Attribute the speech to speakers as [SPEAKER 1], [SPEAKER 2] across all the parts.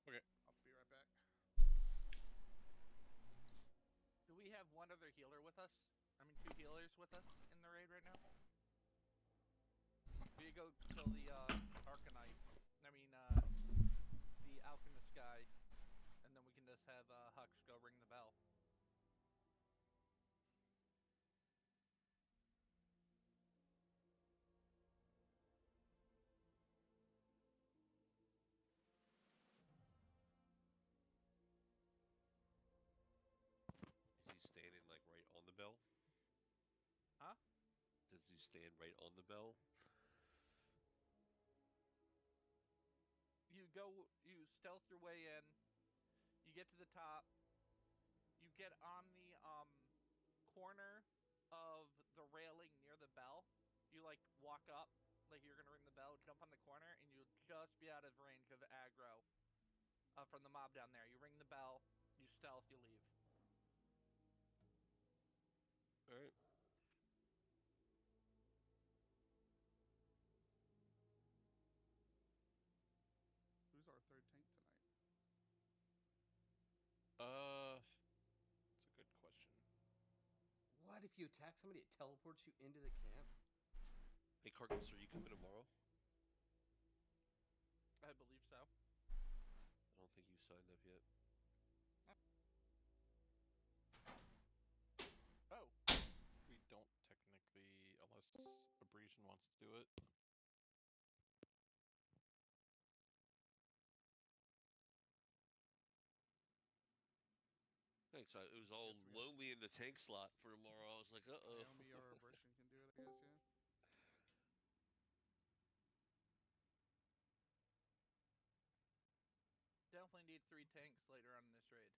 [SPEAKER 1] Okay.
[SPEAKER 2] I'll be right back.
[SPEAKER 3] Do we have one other healer with us? I mean, 2 healers with us in the raid right now? We go kill the Arcanite. I mean, the Alchemist guy, and then we can just have Hux go ring the bell.
[SPEAKER 1] Is he standing like right on the bell?
[SPEAKER 3] Huh?
[SPEAKER 1] Does he stand right on the bell?
[SPEAKER 3] You stealth your way in. You get to the top. You get on the corner of the railing near the bell. You like walk up like you're gonna ring the bell, jump on the corner, and you'll just be out of range of aggro from the mob down there. You ring the bell, you stealth, you leave.
[SPEAKER 1] All right.
[SPEAKER 2] Who's our third tank tonight?
[SPEAKER 4] That's a good question.
[SPEAKER 5] What if you attack somebody? It teleports you into the camp.
[SPEAKER 1] Hey, Carcass, are you coming tomorrow?
[SPEAKER 3] I believe so.
[SPEAKER 1] I don't think you signed up yet.
[SPEAKER 3] Oh.
[SPEAKER 4] We don't technically, unless Abrasion wants to do it.
[SPEAKER 1] Thanks. It was all lonely in the tank slot for tomorrow. I was like, uh-oh.
[SPEAKER 2] Naomi or Abrasion can do it, I guess, yeah.
[SPEAKER 3] Definitely need 3 tanks later on in this raid.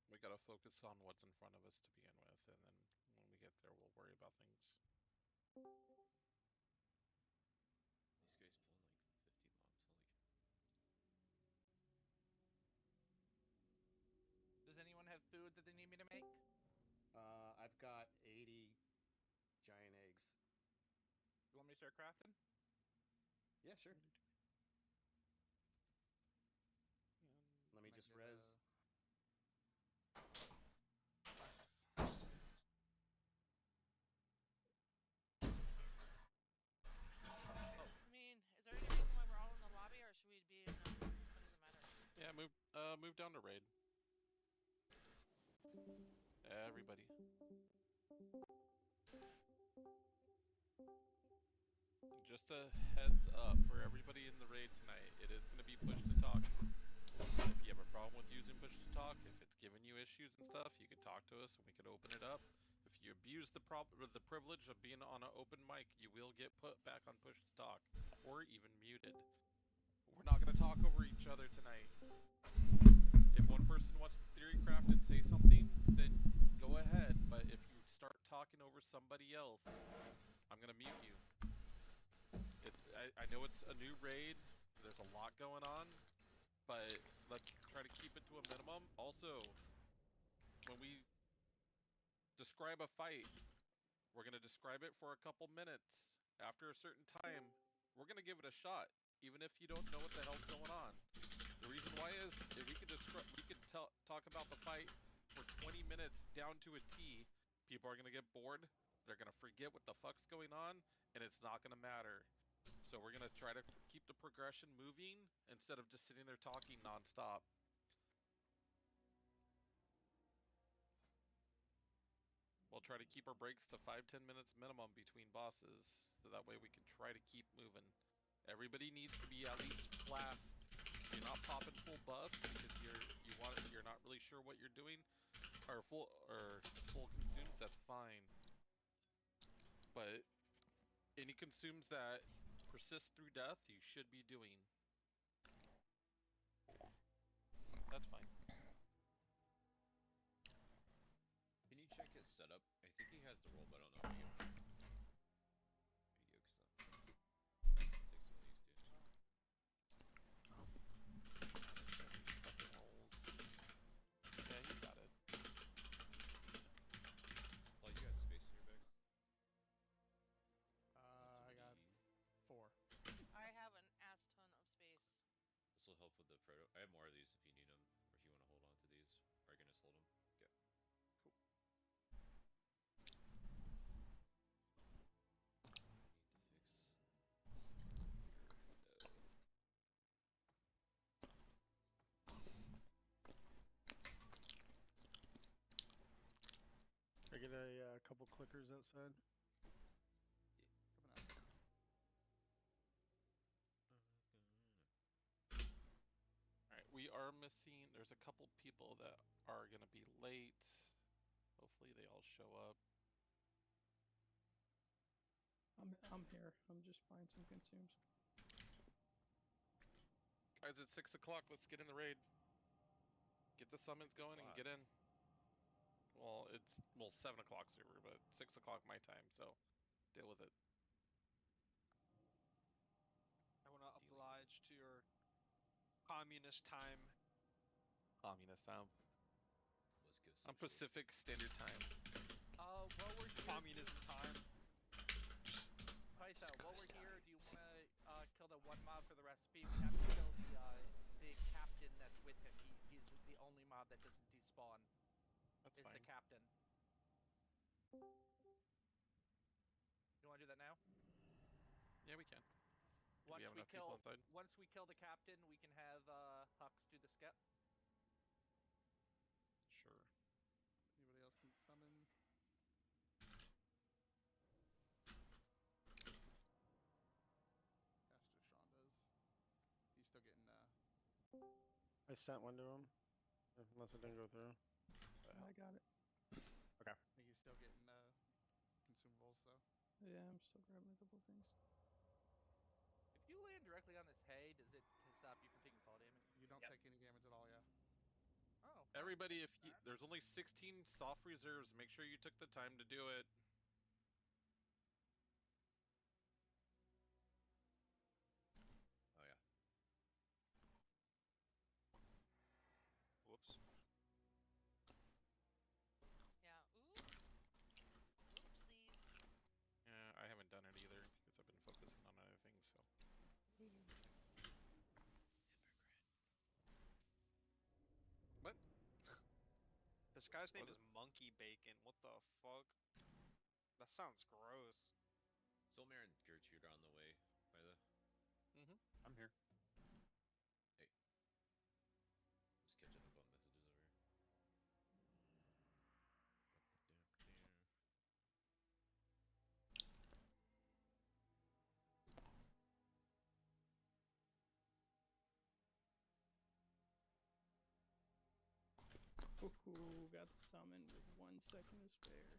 [SPEAKER 4] Well, we gotta focus on what's in front of us to begin with, and then when we get there, we'll worry about things.
[SPEAKER 1] These guys pulling like 50 mobs. Holy cow.
[SPEAKER 3] Does anyone have food that they need me to make?
[SPEAKER 5] I've got 80 giant eggs.
[SPEAKER 3] You want me to start crafting?
[SPEAKER 5] Yeah, sure. Let me just res.
[SPEAKER 6] I mean, is there any reason why we're all in the lobby, or should we be in the... What does it matter?
[SPEAKER 4] Yeah, move down to raid. Everybody. Just a heads up for everybody in the raid tonight, it is going to be push to talk. If you have a problem with using push to talk, if it's giving you issues and stuff, you can talk to us and we can open it up. If you abuse the privilege of being on an open mic, you will get put back on push to talk, or even muted. We're not going to talk over each other tonight. If one person wants to theory craft and say something, then go ahead. But if you start talking over somebody else, I'm going to mute you. I know it's a new raid, there's a lot going on, but let's try to keep it to a minimum. Also, when we describe a fight, we're going to describe it for a couple minutes. After a certain time, we're going to give it a shot, even if you don't know what the hell's going on. The reason why is if we could talk about the fight for 20 minutes down to a T, people are going to get bored, they're going to forget what the fuck's going on, and it's not going to matter. So we're going to try to keep the progression moving instead of just sitting there talking nonstop. We'll try to keep our breaks to 5-10 minutes minimum between bosses, so that way we can try to keep moving. Everybody needs to be at least flasked. You're not popping full buffs because you're not really sure what you're doing, or full consumes. That's fine, but any consumes that persist through death, you should be doing. That's fine.
[SPEAKER 7] Can you check his setup? I think he has the role, but I don't know. There you go, because that takes some used to.
[SPEAKER 4] Yeah, he got it.
[SPEAKER 7] Well, you got space in your bags?
[SPEAKER 2] I got 4.
[SPEAKER 6] I have an ass ton of space.
[SPEAKER 7] proto. I have more of these if you need them, or if you want to hold on to these. Or I can just hold them. Okay.
[SPEAKER 2] Cool.
[SPEAKER 8] I get a couple clickers outside.
[SPEAKER 2] Coming out.
[SPEAKER 4] Alright, we are missing. There's a couple people that are gonna be late. Hopefully they all show up.
[SPEAKER 9] I'm here. I'm just buying some consumes.
[SPEAKER 4] Guys, it's 6 o'clock. Let's get in the raid. Get the summons going and get in. Well, it's 7 o'clock server, but 6 o'clock my time, so deal with it.
[SPEAKER 10] I want to oblige to your communist time.
[SPEAKER 4] Communist time.
[SPEAKER 7] Let's go.
[SPEAKER 4] I'm Pacific Standard Time.
[SPEAKER 3] While we're here,
[SPEAKER 10] Communism time.
[SPEAKER 3] Paisa, while we're here, do you want to kill the one mob for the recipe? We have to kill the captain that's with him. He's the only mob that doesn't despawn.
[SPEAKER 4] That's
[SPEAKER 3] is
[SPEAKER 4] fine.
[SPEAKER 3] the captain. You want to do that now?
[SPEAKER 4] Yeah, we can. Do
[SPEAKER 3] Once
[SPEAKER 4] we have
[SPEAKER 3] we
[SPEAKER 4] enough people inside?
[SPEAKER 3] Once we kill the captain, we can have Hux do the skep.
[SPEAKER 4] Sure.
[SPEAKER 2] Anybody else need summon? Caster Sean does. He's still getting
[SPEAKER 8] I sent one to him. Unless it didn't go through.
[SPEAKER 9] I got it.
[SPEAKER 2] I think he's still getting consumables, so.
[SPEAKER 9] Yeah, I'm still grabbing a couple things.
[SPEAKER 3] If you land directly on this hay, does it stop you from taking fall damage?
[SPEAKER 2] You don't take any damage at all, yeah.
[SPEAKER 3] Oh.
[SPEAKER 4] Everybody, if you, there's only 16 soft reserves, make sure you took the time to do it.
[SPEAKER 7] Oh yeah.
[SPEAKER 10] Whoops.
[SPEAKER 6] Yeah. Ooh. Oopsies.
[SPEAKER 4] Yeah, I haven't done it either because I've been focusing on other things. So. What?
[SPEAKER 10] This guy's name is Monkey Bacon. What the fuck? That sounds gross.
[SPEAKER 7] Solmare and Gertrude are on the way, by the.
[SPEAKER 4] I'm here.
[SPEAKER 7] Hey. Just catching up on messages over here.
[SPEAKER 9] Ooh, got the summon with 1 second to spare.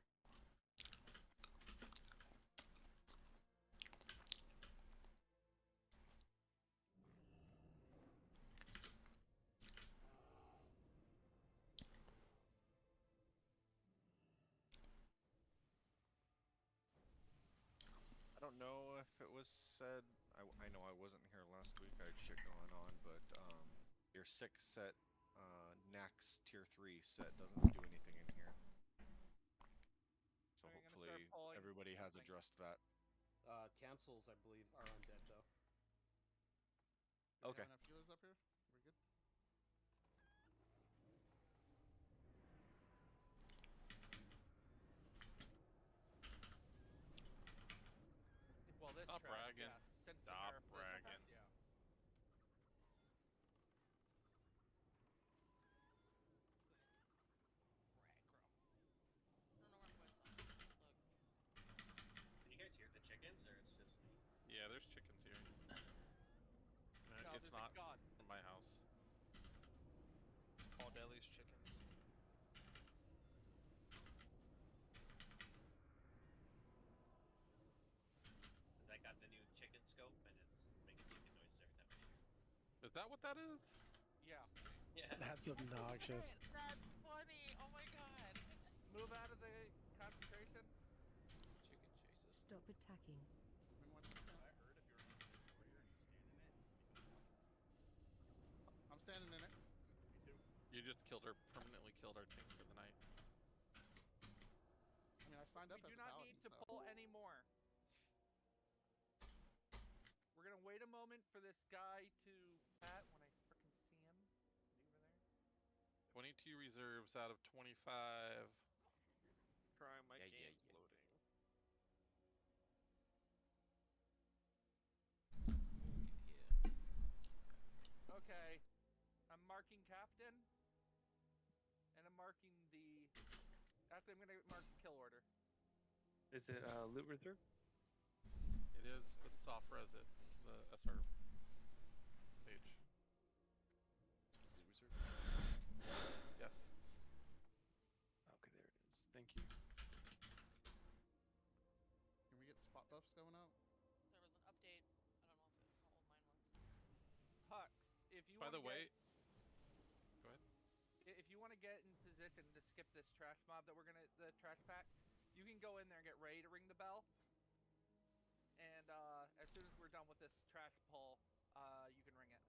[SPEAKER 11] I don't know if it was said. I know I wasn't here last week. I had shit going on, but your 6 set Nax tier 3 set doesn't do anything in here. So hopefully everybody has addressed that.
[SPEAKER 5] Cancels, I believe, are undead though.
[SPEAKER 2] Do we
[SPEAKER 11] Okay.
[SPEAKER 2] have enough healers up here? We're good?
[SPEAKER 3] Well, this
[SPEAKER 4] Stop
[SPEAKER 3] track,
[SPEAKER 4] bragging.
[SPEAKER 3] yeah, since the
[SPEAKER 4] Stop
[SPEAKER 3] nerf, this
[SPEAKER 4] bragging.
[SPEAKER 3] track, yeah.
[SPEAKER 6] Brag,
[SPEAKER 12] Can you guys hear the chickens, or it's just me?
[SPEAKER 4] Yeah, there's chickens here.
[SPEAKER 3] No,
[SPEAKER 4] It's
[SPEAKER 3] there's
[SPEAKER 4] not
[SPEAKER 3] a gun.
[SPEAKER 4] from my house.
[SPEAKER 10] Paul Deli's chickens.
[SPEAKER 12] I got the new chicken scope, and it's making chicken noises every time I shoot.
[SPEAKER 4] Is that what that is?
[SPEAKER 3] Yeah.
[SPEAKER 12] Yeah.
[SPEAKER 8] That's obnoxious.
[SPEAKER 6] That's funny. Oh my god.
[SPEAKER 3] Move out of the concentration.
[SPEAKER 7] Chicken chases.
[SPEAKER 13] Stop attacking.
[SPEAKER 2] I heard if you're on a warrior and you stand in it, I'm standing in it. Me too.
[SPEAKER 4] You just permanently killed our tank for the night.
[SPEAKER 2] I mean, I signed up
[SPEAKER 3] We
[SPEAKER 2] as
[SPEAKER 3] do
[SPEAKER 2] a
[SPEAKER 3] not
[SPEAKER 2] paladin,
[SPEAKER 3] need to
[SPEAKER 2] so.
[SPEAKER 3] pull any more. We're gonna wait a moment for this guy to pat when I frickin' see
[SPEAKER 4] 22 reserves out of 25.
[SPEAKER 10] Trying my
[SPEAKER 7] Yeah,
[SPEAKER 10] game's
[SPEAKER 7] yeah.
[SPEAKER 10] loading.
[SPEAKER 7] Yeah.
[SPEAKER 3] Okay. I'm marking captain. And I'm marking the... Actually, I'm going to mark the kill order.
[SPEAKER 13] Is it loot reserve?
[SPEAKER 4] It is a soft resit, the SR page.
[SPEAKER 7] Is it reserve?
[SPEAKER 4] Yes.
[SPEAKER 13] Okay, there it is. Thank you.
[SPEAKER 2] Can we get spot buffs going out?
[SPEAKER 6] There was an update. I don't know how old mine was.
[SPEAKER 3] Hux, if you
[SPEAKER 4] By
[SPEAKER 3] want
[SPEAKER 4] the
[SPEAKER 3] to
[SPEAKER 4] way,
[SPEAKER 3] get...
[SPEAKER 4] go ahead.
[SPEAKER 3] If you want to get in position to skip this trash mob that we're going to... The trash pack, you can go in there and get ready to ring the bell. And as soon as we're done with this trash pull, you can ring it.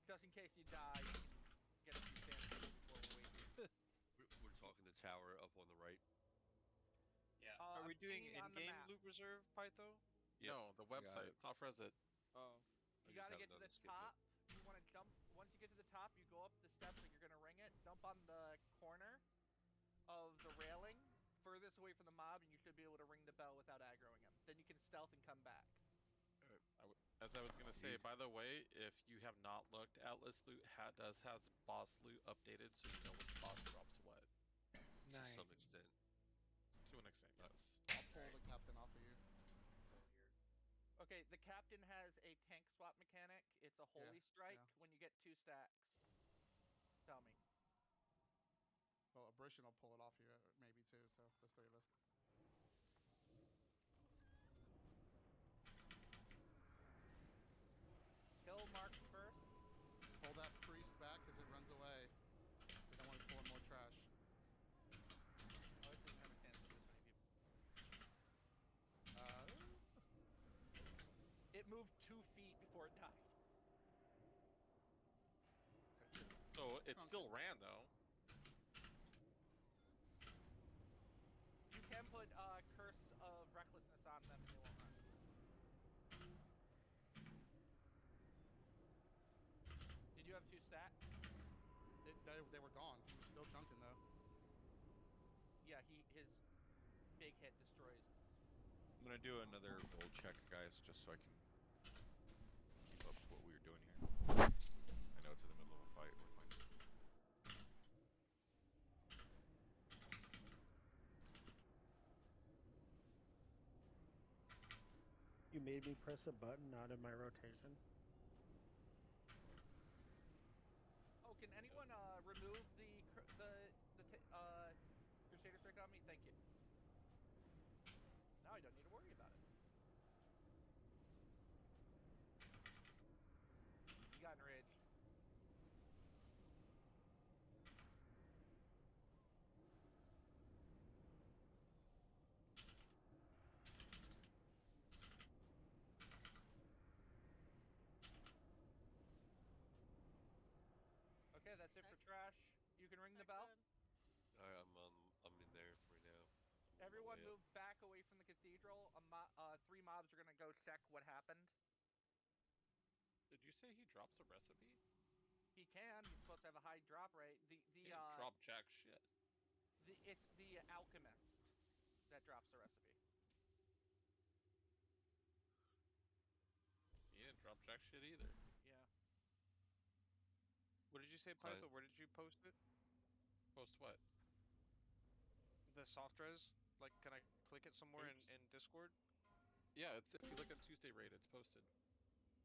[SPEAKER 3] Just in case you die, you can get a few chances before we wait.
[SPEAKER 1] We're talking the tower up on the right.
[SPEAKER 12] Yeah.
[SPEAKER 10] Are we
[SPEAKER 3] I'm
[SPEAKER 10] doing
[SPEAKER 3] pinging on the
[SPEAKER 10] in-game
[SPEAKER 3] map.
[SPEAKER 10] loot reserve, Pytho?
[SPEAKER 1] Yep,
[SPEAKER 4] No, the
[SPEAKER 1] I got
[SPEAKER 4] website,
[SPEAKER 1] it.
[SPEAKER 4] soft resit.
[SPEAKER 10] Oh.
[SPEAKER 3] You
[SPEAKER 1] I just
[SPEAKER 3] gotta
[SPEAKER 1] haven't
[SPEAKER 3] get to
[SPEAKER 1] done
[SPEAKER 3] the
[SPEAKER 1] skip yet.
[SPEAKER 3] top. You want to jump. Once you get to the top, you go up the steps like you're gonna ring it. Jump on the corner of the railing, furthest away from the mob, and you should be able to ring the bell without aggroing him. Then you can stealth and come back.
[SPEAKER 4] As I was gonna say, by the way, if you have not looked, Atlas Loot does has boss loot updated, so you know which boss drops what.
[SPEAKER 1] To some extent.
[SPEAKER 4] To an extent, yes.
[SPEAKER 2] I'll pull the captain off of you.
[SPEAKER 3] Okay, the captain has a tank swap mechanic. It's a holy strike
[SPEAKER 2] yeah.
[SPEAKER 3] when you get 2 stacks. Tell me.
[SPEAKER 2] Well, Abration will pull it off you, maybe too, so there's 3 of us.
[SPEAKER 3] Kill marked first.
[SPEAKER 2] Pull that priest back as it runs away. We don't want to pull in more trash.
[SPEAKER 3] Oh, it doesn't have a chance to this many people. It moved 2 feet before it died.
[SPEAKER 4] So it still ran though.
[SPEAKER 3] You can put Curse of Recklessness on them and they won't run. Did you have 2 stacks?
[SPEAKER 2] They were gone. He was still chunking though.
[SPEAKER 3] Yeah, his big hit destroys.
[SPEAKER 11] I'm gonna do another roll check, guys, just so I can keep up with what we were doing here. I know it's in the middle of a fight. We're fine.
[SPEAKER 8] You made me press a button not in my rotation.
[SPEAKER 3] Oh, can anyone remove the Crusader Strike on me? Thank you. Now I don't need to worry about it. You got enraged. Okay, that's it for trash. You can ring the bell.
[SPEAKER 1] Alright, I'm in there right now.
[SPEAKER 3] Everyone move back away from the cathedral. 3 mobs are gonna go check what happened.
[SPEAKER 4] Did you say he drops a recipe?
[SPEAKER 3] He can. He's supposed to have a high drop rate.
[SPEAKER 4] He didn't drop jack shit.
[SPEAKER 3] It's the alchemist that drops the recipe.
[SPEAKER 4] He didn't drop jack shit either.
[SPEAKER 3] Yeah.
[SPEAKER 10] What did you say, Pytho? Where did you post it?
[SPEAKER 4] Post what?
[SPEAKER 10] The soft res? Like, can I click it somewhere in Discord?
[SPEAKER 4] Yeah, it's if you look at Tuesday raid, it's posted.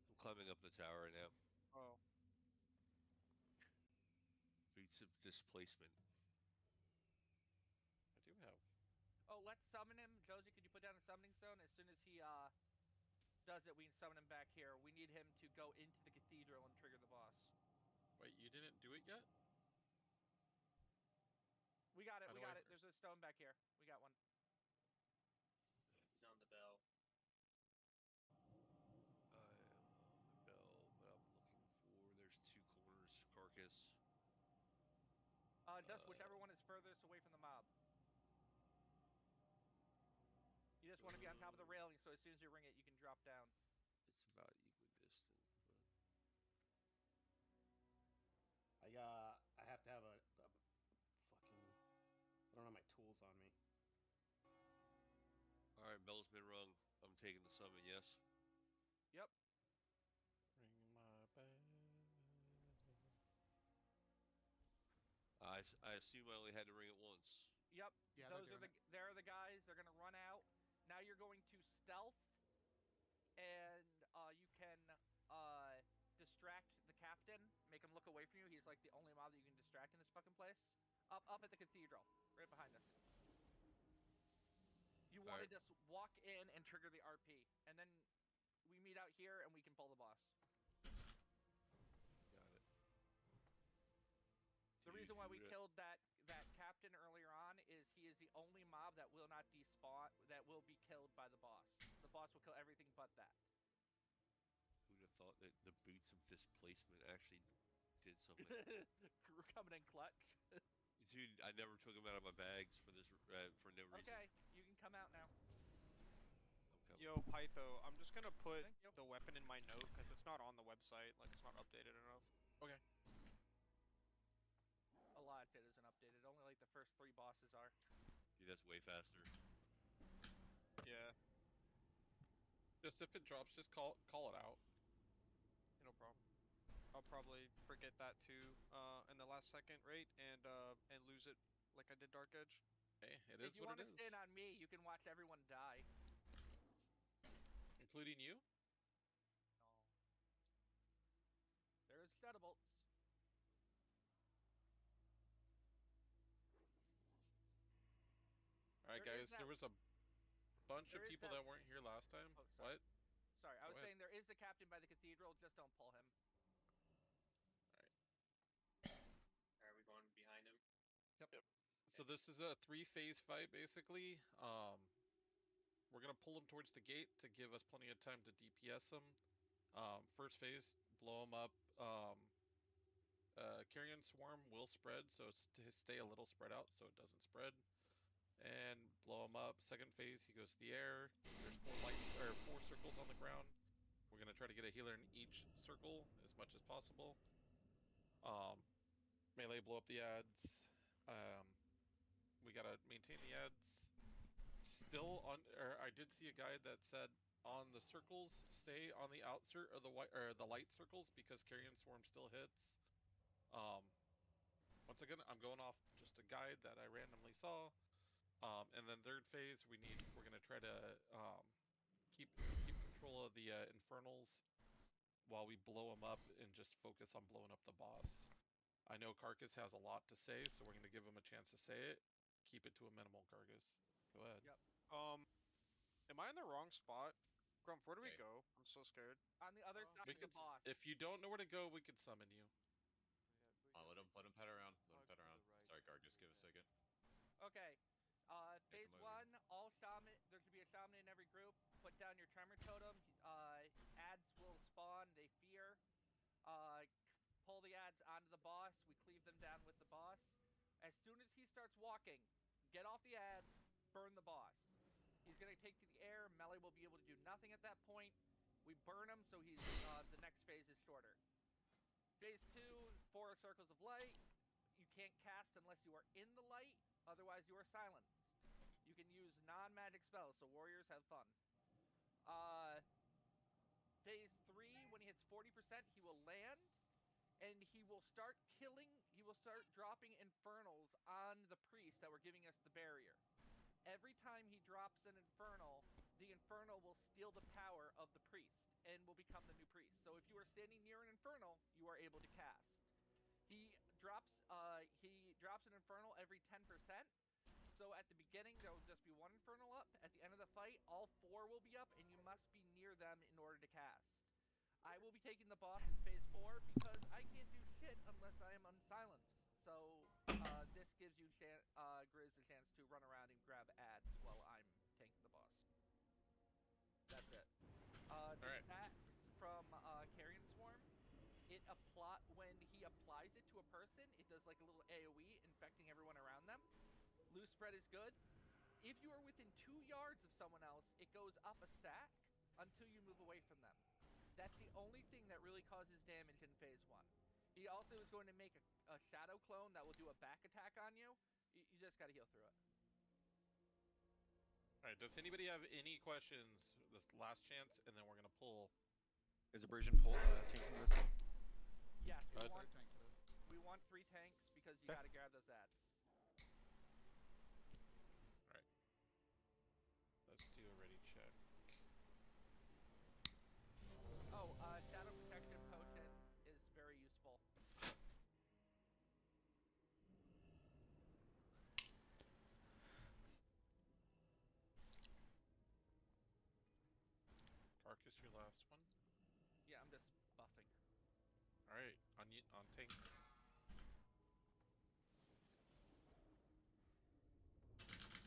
[SPEAKER 1] I'm climbing up the tower right now.
[SPEAKER 10] Oh.
[SPEAKER 1] Beats of displacement.
[SPEAKER 4] I do have.
[SPEAKER 3] Oh, let's summon him. Josie, could you put down a summoning stone? As soon as he does it, we can summon him back here. We need him to go into the cathedral and trigger the boss.
[SPEAKER 4] Wait, you didn't do it yet?
[SPEAKER 3] We got it. We got it. There's a stone back here. We got one.
[SPEAKER 12] He's on the bell.
[SPEAKER 1] I am on the bell, but I'm looking for. There's 2 corners. Carcass.
[SPEAKER 3] Just whichever one is furthest away from the mob. You just want to be on top of the railing, so as soon as you ring it, you can drop down.
[SPEAKER 1] It's about equidistant.
[SPEAKER 5] I have to have an
[SPEAKER 1] Alright, bell's been rung. I'm taking the summon, yes?
[SPEAKER 3] Yep.
[SPEAKER 4] Ring my bell.
[SPEAKER 1] I assume I only had to ring it once.
[SPEAKER 3] Yep.
[SPEAKER 2] Yeah,
[SPEAKER 3] Those
[SPEAKER 2] they're
[SPEAKER 3] are
[SPEAKER 2] doing
[SPEAKER 3] they're the guys. They're gonna run out. Now you're going to stealth, and you can distract the captain, make him look away from you. He's like the only mob that you can distract in this fucking place. Up at the cathedral, right behind us. You want to just walk in and trigger the RP, and then we meet out here and we can pull the boss.
[SPEAKER 1] Got it.
[SPEAKER 3] The reason why we killed that captain earlier on is he is the only mob that will not despawn, that will be killed by the boss. The boss will kill everything but that.
[SPEAKER 1] Who'd have thought that the boots of displacement actually did something?
[SPEAKER 3] We're coming in clutch.
[SPEAKER 1] Dude, I never took them out of my bags for this for no reason.
[SPEAKER 3] Okay, you can come out now.
[SPEAKER 1] I'm coming.
[SPEAKER 10] Yo, Pytho, I'm just gonna put the weapon in my note because it's not on the website. Like, it's not updated enough.
[SPEAKER 4] Okay.
[SPEAKER 3] A lot of it isn't updated. Only like the first 3 bosses are.
[SPEAKER 1] Dude, that's way faster.
[SPEAKER 10] Yeah.
[SPEAKER 4] Just if it drops, just call it out.
[SPEAKER 10] No problem. I'll probably forget that too in the last second rate and lose it like I did Dark Edge.
[SPEAKER 4] Hey, it
[SPEAKER 3] if
[SPEAKER 4] is
[SPEAKER 3] you
[SPEAKER 4] what
[SPEAKER 3] want
[SPEAKER 4] it
[SPEAKER 3] to
[SPEAKER 4] is.
[SPEAKER 3] stand on me, you can watch everyone die.
[SPEAKER 4] Including you?
[SPEAKER 3] There's Shutterbolts.
[SPEAKER 4] Alright, guys, there was a bunch of
[SPEAKER 3] there is
[SPEAKER 4] people that weren't here last time.
[SPEAKER 3] Oh, sorry.
[SPEAKER 4] What?
[SPEAKER 3] Sorry, I was
[SPEAKER 4] Go ahead.
[SPEAKER 3] saying there is the captain by the cathedral, just don't pull him.
[SPEAKER 12] Are we going behind him?
[SPEAKER 10] Yep.
[SPEAKER 4] So this is a 3-phase fight, basically. We're gonna pull him towards the gate to give us plenty of time to DPS him. First phase, blow him up. Carrion Swarm will spread, so stay a little spread out so it doesn't spread. And blow him up. Second phase, he goes to the air. There's 4 circles on the ground. We're gonna try to get a healer in each circle as much as possible. Melee, blow up the ads. We gotta maintain the ads. Still on, or I did see a guide that said on the circles, stay on the outsert of the the light circles because Carrion Swarm still hits. Once again, I'm going off just a guide that I randomly saw. And then third phase, we're gonna try to keep control of the infernals while we blow them up and just focus on blowing up the boss. I know Carcass has a lot to say, so we're gonna give him a chance to say it. Keep it to a minimal, Carcass. Go ahead.
[SPEAKER 3] Yep.
[SPEAKER 10] Am I in the wrong spot? Grump, where do we go? I'm so scared.
[SPEAKER 3] On the other side of the boss.
[SPEAKER 4] If you don't know where to go, we can summon you.
[SPEAKER 7] Let him pet around. Let him pet around. Sorry, Gargus, give a second.
[SPEAKER 3] Okay. Phase 1, all shaman. There should be a shaman in every group. Put down your tremor totem. Ads will spawn. They fear. Pull the ads onto the boss. We cleave them down with the boss. As soon as he starts walking, get off the ads. Burn the boss. He's gonna take to the air. Melee will be able to do nothing at that point. We burn him, so he's the next phase is shorter. Phase 2, 4 circles of light. You can't cast unless you are in the light, otherwise you are silenced. You can use non-magic spells, so warriors have fun. Phase 3, when he hits 40%, he will land, and he will start dropping infernals on the priest that were giving us the barrier. Every time he drops an infernal, the infernal will steal the power of the priest and will become the new priest. So if you are standing near an infernal, you are able to cast. He drops an infernal every 10%. So at the beginning, there will just be 1 infernal up. At the end of the fight, all 4 will be up, and you must be near them in order to cast. I will be taking the boss in phase 4 because I can't do shit unless I am unsilenced. So this gives you Grizz a chance to run around and grab ads while I'm tanking the boss. That's it. The stats from Carrion Swarm, when he applies it to a person, it does like a little AoE, infecting everyone around them. Loose spread is good. If you are within 2 yards of someone else, it goes up a stack until you move away from them. That's the only thing that really causes damage in phase 1. He also is going to make a shadow clone that will do a back attack on you. You just gotta heal through it.
[SPEAKER 4] Alright, does anybody have any questions? This last chance, and then we're gonna pull.
[SPEAKER 11] Is abrasion tanking this one?
[SPEAKER 3] Yes,
[SPEAKER 4] Third
[SPEAKER 2] tank it is.
[SPEAKER 3] we want 3 tanks because you
[SPEAKER 11] Okay.
[SPEAKER 3] gotta grab those ads.
[SPEAKER 4] Alright. Let's do a ready check.
[SPEAKER 3] Oh, Shadow Protection Potion is very useful.
[SPEAKER 4] Carcass, your last one.
[SPEAKER 3] Yeah, I'm just buffing.
[SPEAKER 4] Alright, on tanks.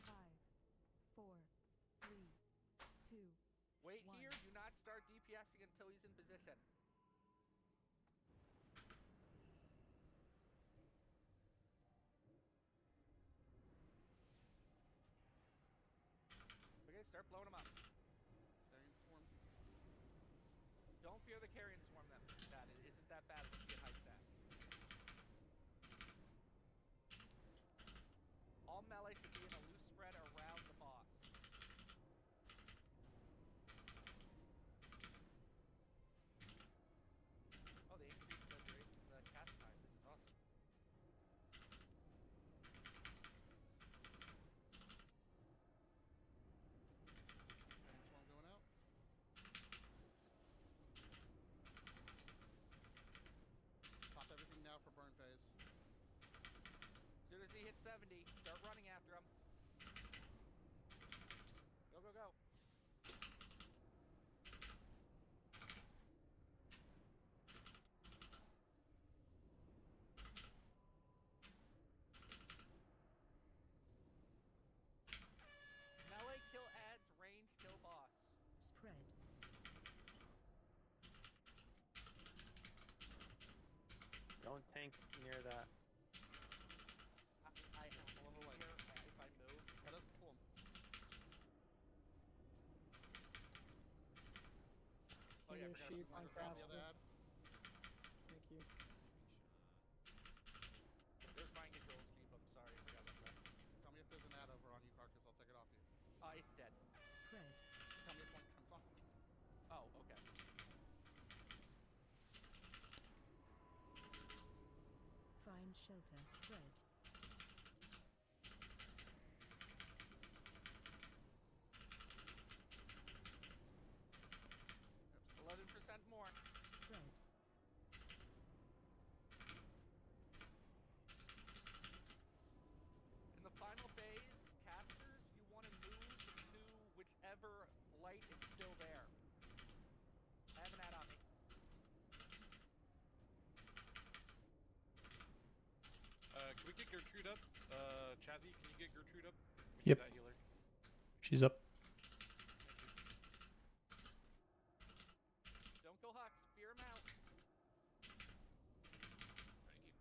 [SPEAKER 14] Five, 4, 3, 2.
[SPEAKER 3] Wait
[SPEAKER 14] 1.
[SPEAKER 3] here, do not start DPSing until he's in position. Okay, start blowing them up.
[SPEAKER 2] Carrion swarm.
[SPEAKER 3] Don't fear the carrion swarm that it isn't that bad once you get high stat. All melee should be in a loose spread around the boss. Oh, they increased the duration of the cast time. This is awesome.
[SPEAKER 2] Carrion swarm going out. Pop everything now for burn phase.
[SPEAKER 3] As soon as he hits 70, start running after him. Go, go, go. Melee kill adds, range kill boss.
[SPEAKER 14] Spread.
[SPEAKER 13] Don't tank near that.
[SPEAKER 3] I have a level here if I move.
[SPEAKER 2] Let us pull him.
[SPEAKER 3] Oh yeah, I
[SPEAKER 9] Your
[SPEAKER 3] forgot
[SPEAKER 9] sheep
[SPEAKER 3] about
[SPEAKER 9] on
[SPEAKER 3] the
[SPEAKER 2] Grab the
[SPEAKER 9] caster.
[SPEAKER 2] other ad.
[SPEAKER 9] Thank you.
[SPEAKER 3] There's mind control sheep, I'm sorry, I forgot about that.
[SPEAKER 2] Tell me if there's an ad over on you, Carcass. I'll take it off you.
[SPEAKER 3] It's dead.
[SPEAKER 14] Spread.
[SPEAKER 2] Tell me if one comes on.
[SPEAKER 3] Oh, okay.
[SPEAKER 14] Find shelter. Spread.
[SPEAKER 2] Oops.
[SPEAKER 3] 11% more.
[SPEAKER 14] Spread.
[SPEAKER 3] In the final phase, casters, you want to move to whichever light is still there. I have an ad on me.
[SPEAKER 4] Can we get Gertrude up? Chazzy, can you get Gertrude up? We
[SPEAKER 15] Yep.
[SPEAKER 4] need that healer.
[SPEAKER 15] She's up.
[SPEAKER 3] Don't kill Hux, fear him out.
[SPEAKER 7] Trying to keep it turtle.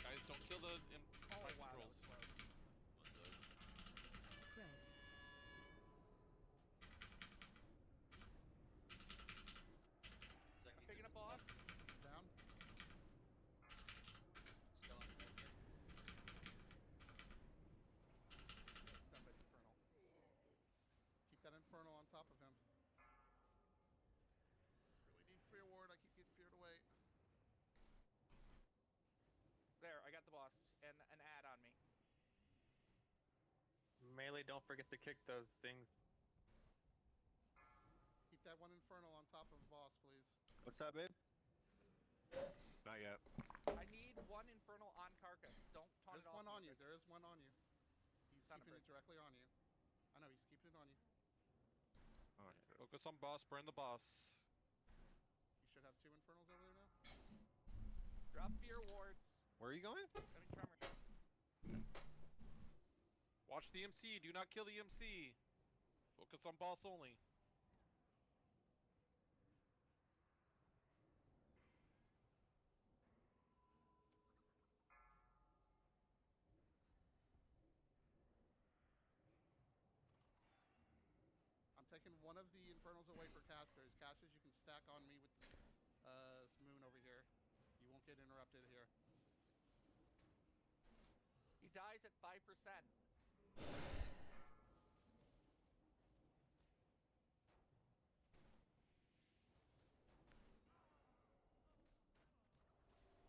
[SPEAKER 4] Guys, don't kill the
[SPEAKER 3] Oh wow, that was close.
[SPEAKER 7] One's up.
[SPEAKER 14] Spread.
[SPEAKER 12] Second
[SPEAKER 3] I'm picking up boss.
[SPEAKER 2] Down.
[SPEAKER 12] Spell on second.
[SPEAKER 2] Done by the Infernal. Keep that Infernal on top of him. Really need fear ward. I keep getting feared away.
[SPEAKER 3] There, I got the boss and an ad on me.
[SPEAKER 13] Melee, don't forget to kick those things.
[SPEAKER 2] Keep that one Infernal on top of boss, please.
[SPEAKER 11] What's that, babe? Not yet.
[SPEAKER 3] I need one infernal on Carcass. Don't taunt
[SPEAKER 2] There's
[SPEAKER 3] it off.
[SPEAKER 2] one
[SPEAKER 3] me,
[SPEAKER 2] on you.
[SPEAKER 3] Rick.
[SPEAKER 2] There is one on you. He's
[SPEAKER 3] Son of
[SPEAKER 2] keeping
[SPEAKER 3] a
[SPEAKER 2] it directly on you. I know, he's keeping it on you.
[SPEAKER 11] Oh,
[SPEAKER 4] Yeah, focus on boss, burn the boss.
[SPEAKER 2] You should have 2 Infernals over there now.
[SPEAKER 3] Drop fear wards.
[SPEAKER 11] where are you going?
[SPEAKER 3] I mean, tremor.
[SPEAKER 4] Watch the MC, do not kill the MC. Focus on boss only.
[SPEAKER 2] I'm taking one of the Infernals away for casters. Casters, you can stack on me with this moon over here. You won't get interrupted here.
[SPEAKER 3] He dies at 5%.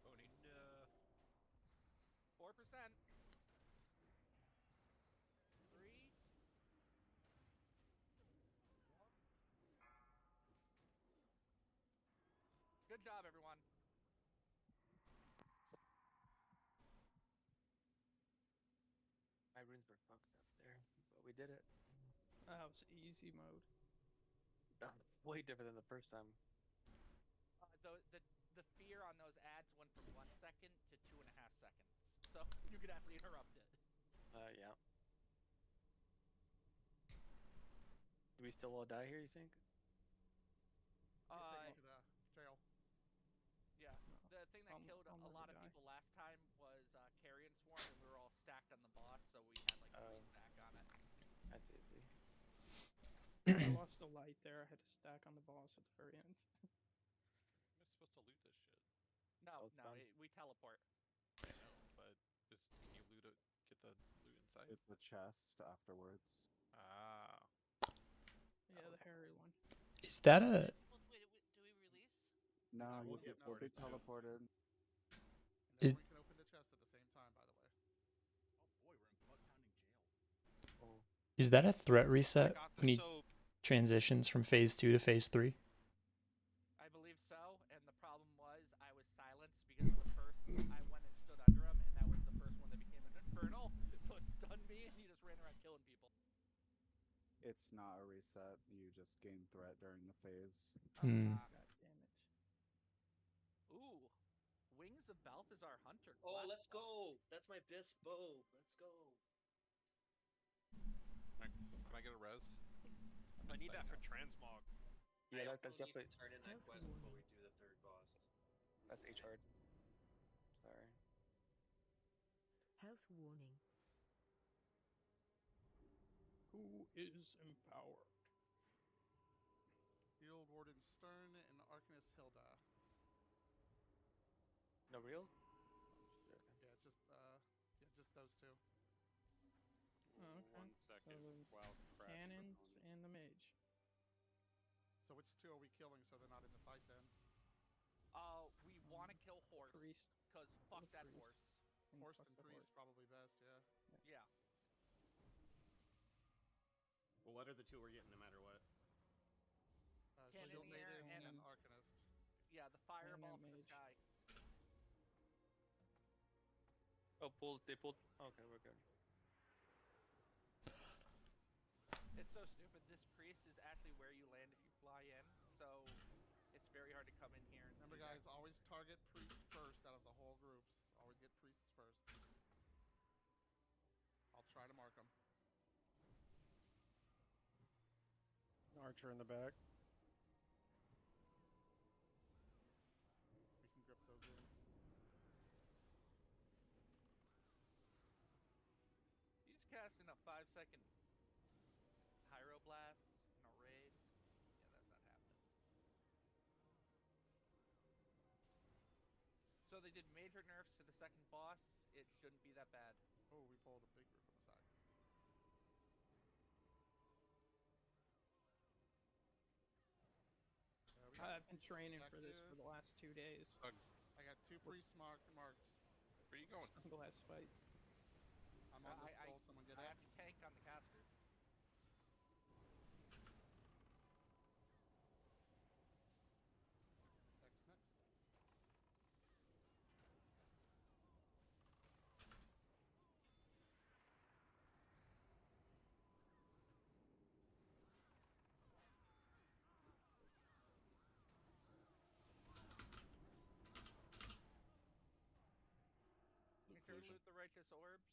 [SPEAKER 7] Tony, no.
[SPEAKER 3] 4%. 3. 1. Good job, everyone.
[SPEAKER 13] My runes were fucked up there, but we did it.
[SPEAKER 9] That was easy mode.
[SPEAKER 13] Way different than the first time.
[SPEAKER 3] The fear on those ads went from 1 second to 2.5 seconds, so you could actually interrupt it.
[SPEAKER 13] Yeah. Do we still all die here, you think?
[SPEAKER 2] Take me to the jail.
[SPEAKER 3] Yeah. The thing that killed
[SPEAKER 9] I'll
[SPEAKER 3] a lot of
[SPEAKER 9] never die.
[SPEAKER 3] people last time was Carrion Swarm, and we were all stacked on the boss, so we had like 3 stack on it.
[SPEAKER 13] That's easy.
[SPEAKER 9] I lost a light there. I had to stack on the boss at the very end.
[SPEAKER 4] Am I supposed to loot this shit?
[SPEAKER 3] No, we teleport.
[SPEAKER 4] I know, but can you loot it? Get the loot inside?
[SPEAKER 15] It's the chest afterwards.
[SPEAKER 4] Ah.
[SPEAKER 9] Yeah, the hairy one.
[SPEAKER 6] Is that a... Wait, do we release?
[SPEAKER 15] No,
[SPEAKER 2] we'll
[SPEAKER 15] we'll be teleported.
[SPEAKER 2] And everyone can open the chest at the same time, by the way.
[SPEAKER 16] Oh boy, we're in blood-pounding jail.
[SPEAKER 13] Oh.
[SPEAKER 14] Is that a threat reset when he transitions from phase 2 to phase 3?
[SPEAKER 3] I believe so, and the problem was I was silenced because the first I went and stood under him, and that was the first one that became an infernal, so it stunned me, and he just ran around killing people.
[SPEAKER 15] It's not a reset. You just gain threat during the phase.
[SPEAKER 9] God damn it.
[SPEAKER 3] Ooh. Wings of Balthazar Hunter.
[SPEAKER 12] Oh, let's go! That's my best bow. Let's go.
[SPEAKER 4] Can I get a res?
[SPEAKER 10] I need that for transmog.
[SPEAKER 13] Yeah,
[SPEAKER 12] I
[SPEAKER 13] that's
[SPEAKER 12] also need
[SPEAKER 13] definitely.
[SPEAKER 12] to turn in that quest before we do the third boss.
[SPEAKER 13] That's H-hard. Sorry.
[SPEAKER 14] Health warning.
[SPEAKER 9] Who is empowered?
[SPEAKER 2] Field Warden Stern and Arcanist Hilda.
[SPEAKER 13] No real?
[SPEAKER 2] Yeah, it's just those two.
[SPEAKER 9] Oh, okay.
[SPEAKER 11] 1 second
[SPEAKER 9] So
[SPEAKER 11] while
[SPEAKER 9] the cannons and the mage.
[SPEAKER 2] So which two are we killing so they're not in the fight then?
[SPEAKER 3] We want to kill Horse.
[SPEAKER 9] Priest.
[SPEAKER 3] Because fuck that
[SPEAKER 9] Priest.
[SPEAKER 3] horse.
[SPEAKER 2] Horse and Priest probably best, yeah.
[SPEAKER 3] Yeah.
[SPEAKER 5] Well, what are the two we're getting no matter what?
[SPEAKER 3] Cannoneer and
[SPEAKER 2] Arcanist.
[SPEAKER 3] Yeah, the fireball from the sky.
[SPEAKER 13] Oh, they pulled. Okay, we're good.
[SPEAKER 3] It's so stupid. This priest is actually where you land if you fly in, so it's very hard to come in here. And
[SPEAKER 2] remember, guys, always target Priest first out of the whole groups. Always get Priests first. I'll try to mark them.
[SPEAKER 8] Archer in the back.
[SPEAKER 2] We can grip those in.
[SPEAKER 3] He's casting a 5-second Pyroblast in a raid. Yeah, that's not happening. So they did major nerfs to the second boss. It shouldn't be that bad.
[SPEAKER 2] Oh, we pulled a big group on the side.
[SPEAKER 9] I've been training for this for the last 2 days.
[SPEAKER 2] I got 2 priests marked.
[SPEAKER 4] Where are you going?
[SPEAKER 9] Sunglass fight.
[SPEAKER 2] I'm on the skull. Someone get
[SPEAKER 3] I
[SPEAKER 2] X.
[SPEAKER 3] have to tank on the caster.
[SPEAKER 2] X next.
[SPEAKER 3] Make sure to loot the righteous orbs.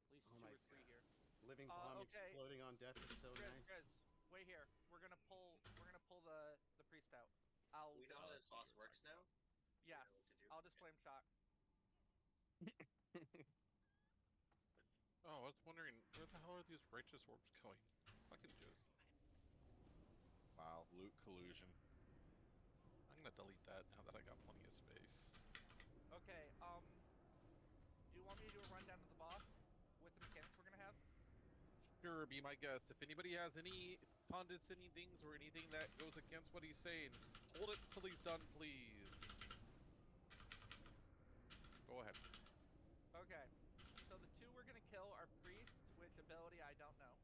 [SPEAKER 3] At least
[SPEAKER 5] Oh
[SPEAKER 3] 2
[SPEAKER 5] my
[SPEAKER 3] or 3 here.
[SPEAKER 5] Living bomb
[SPEAKER 3] okay.
[SPEAKER 5] exploding on death is so
[SPEAKER 3] Grizz,
[SPEAKER 5] nice.
[SPEAKER 3] Grizz, wait here. We're gonna pull the priest out.
[SPEAKER 12] We know how this boss works now?
[SPEAKER 3] Yeah. I'll just flame shot.
[SPEAKER 4] Oh, I was wondering, where the hell are these righteous orbs going? Fucking Josie.
[SPEAKER 11] Wow, loot collusion.
[SPEAKER 4] I'm gonna delete that now that I got plenty of space.
[SPEAKER 3] Okay, do you want me to do a rundown of the boss with the mechanics we're gonna have?
[SPEAKER 4] Sure, be my guest. If anybody has any condescending things or anything that goes against what he's saying, hold it till he's done, please. Go ahead.
[SPEAKER 3] Okay. So the two we're gonna kill are Priest, which ability I don't know.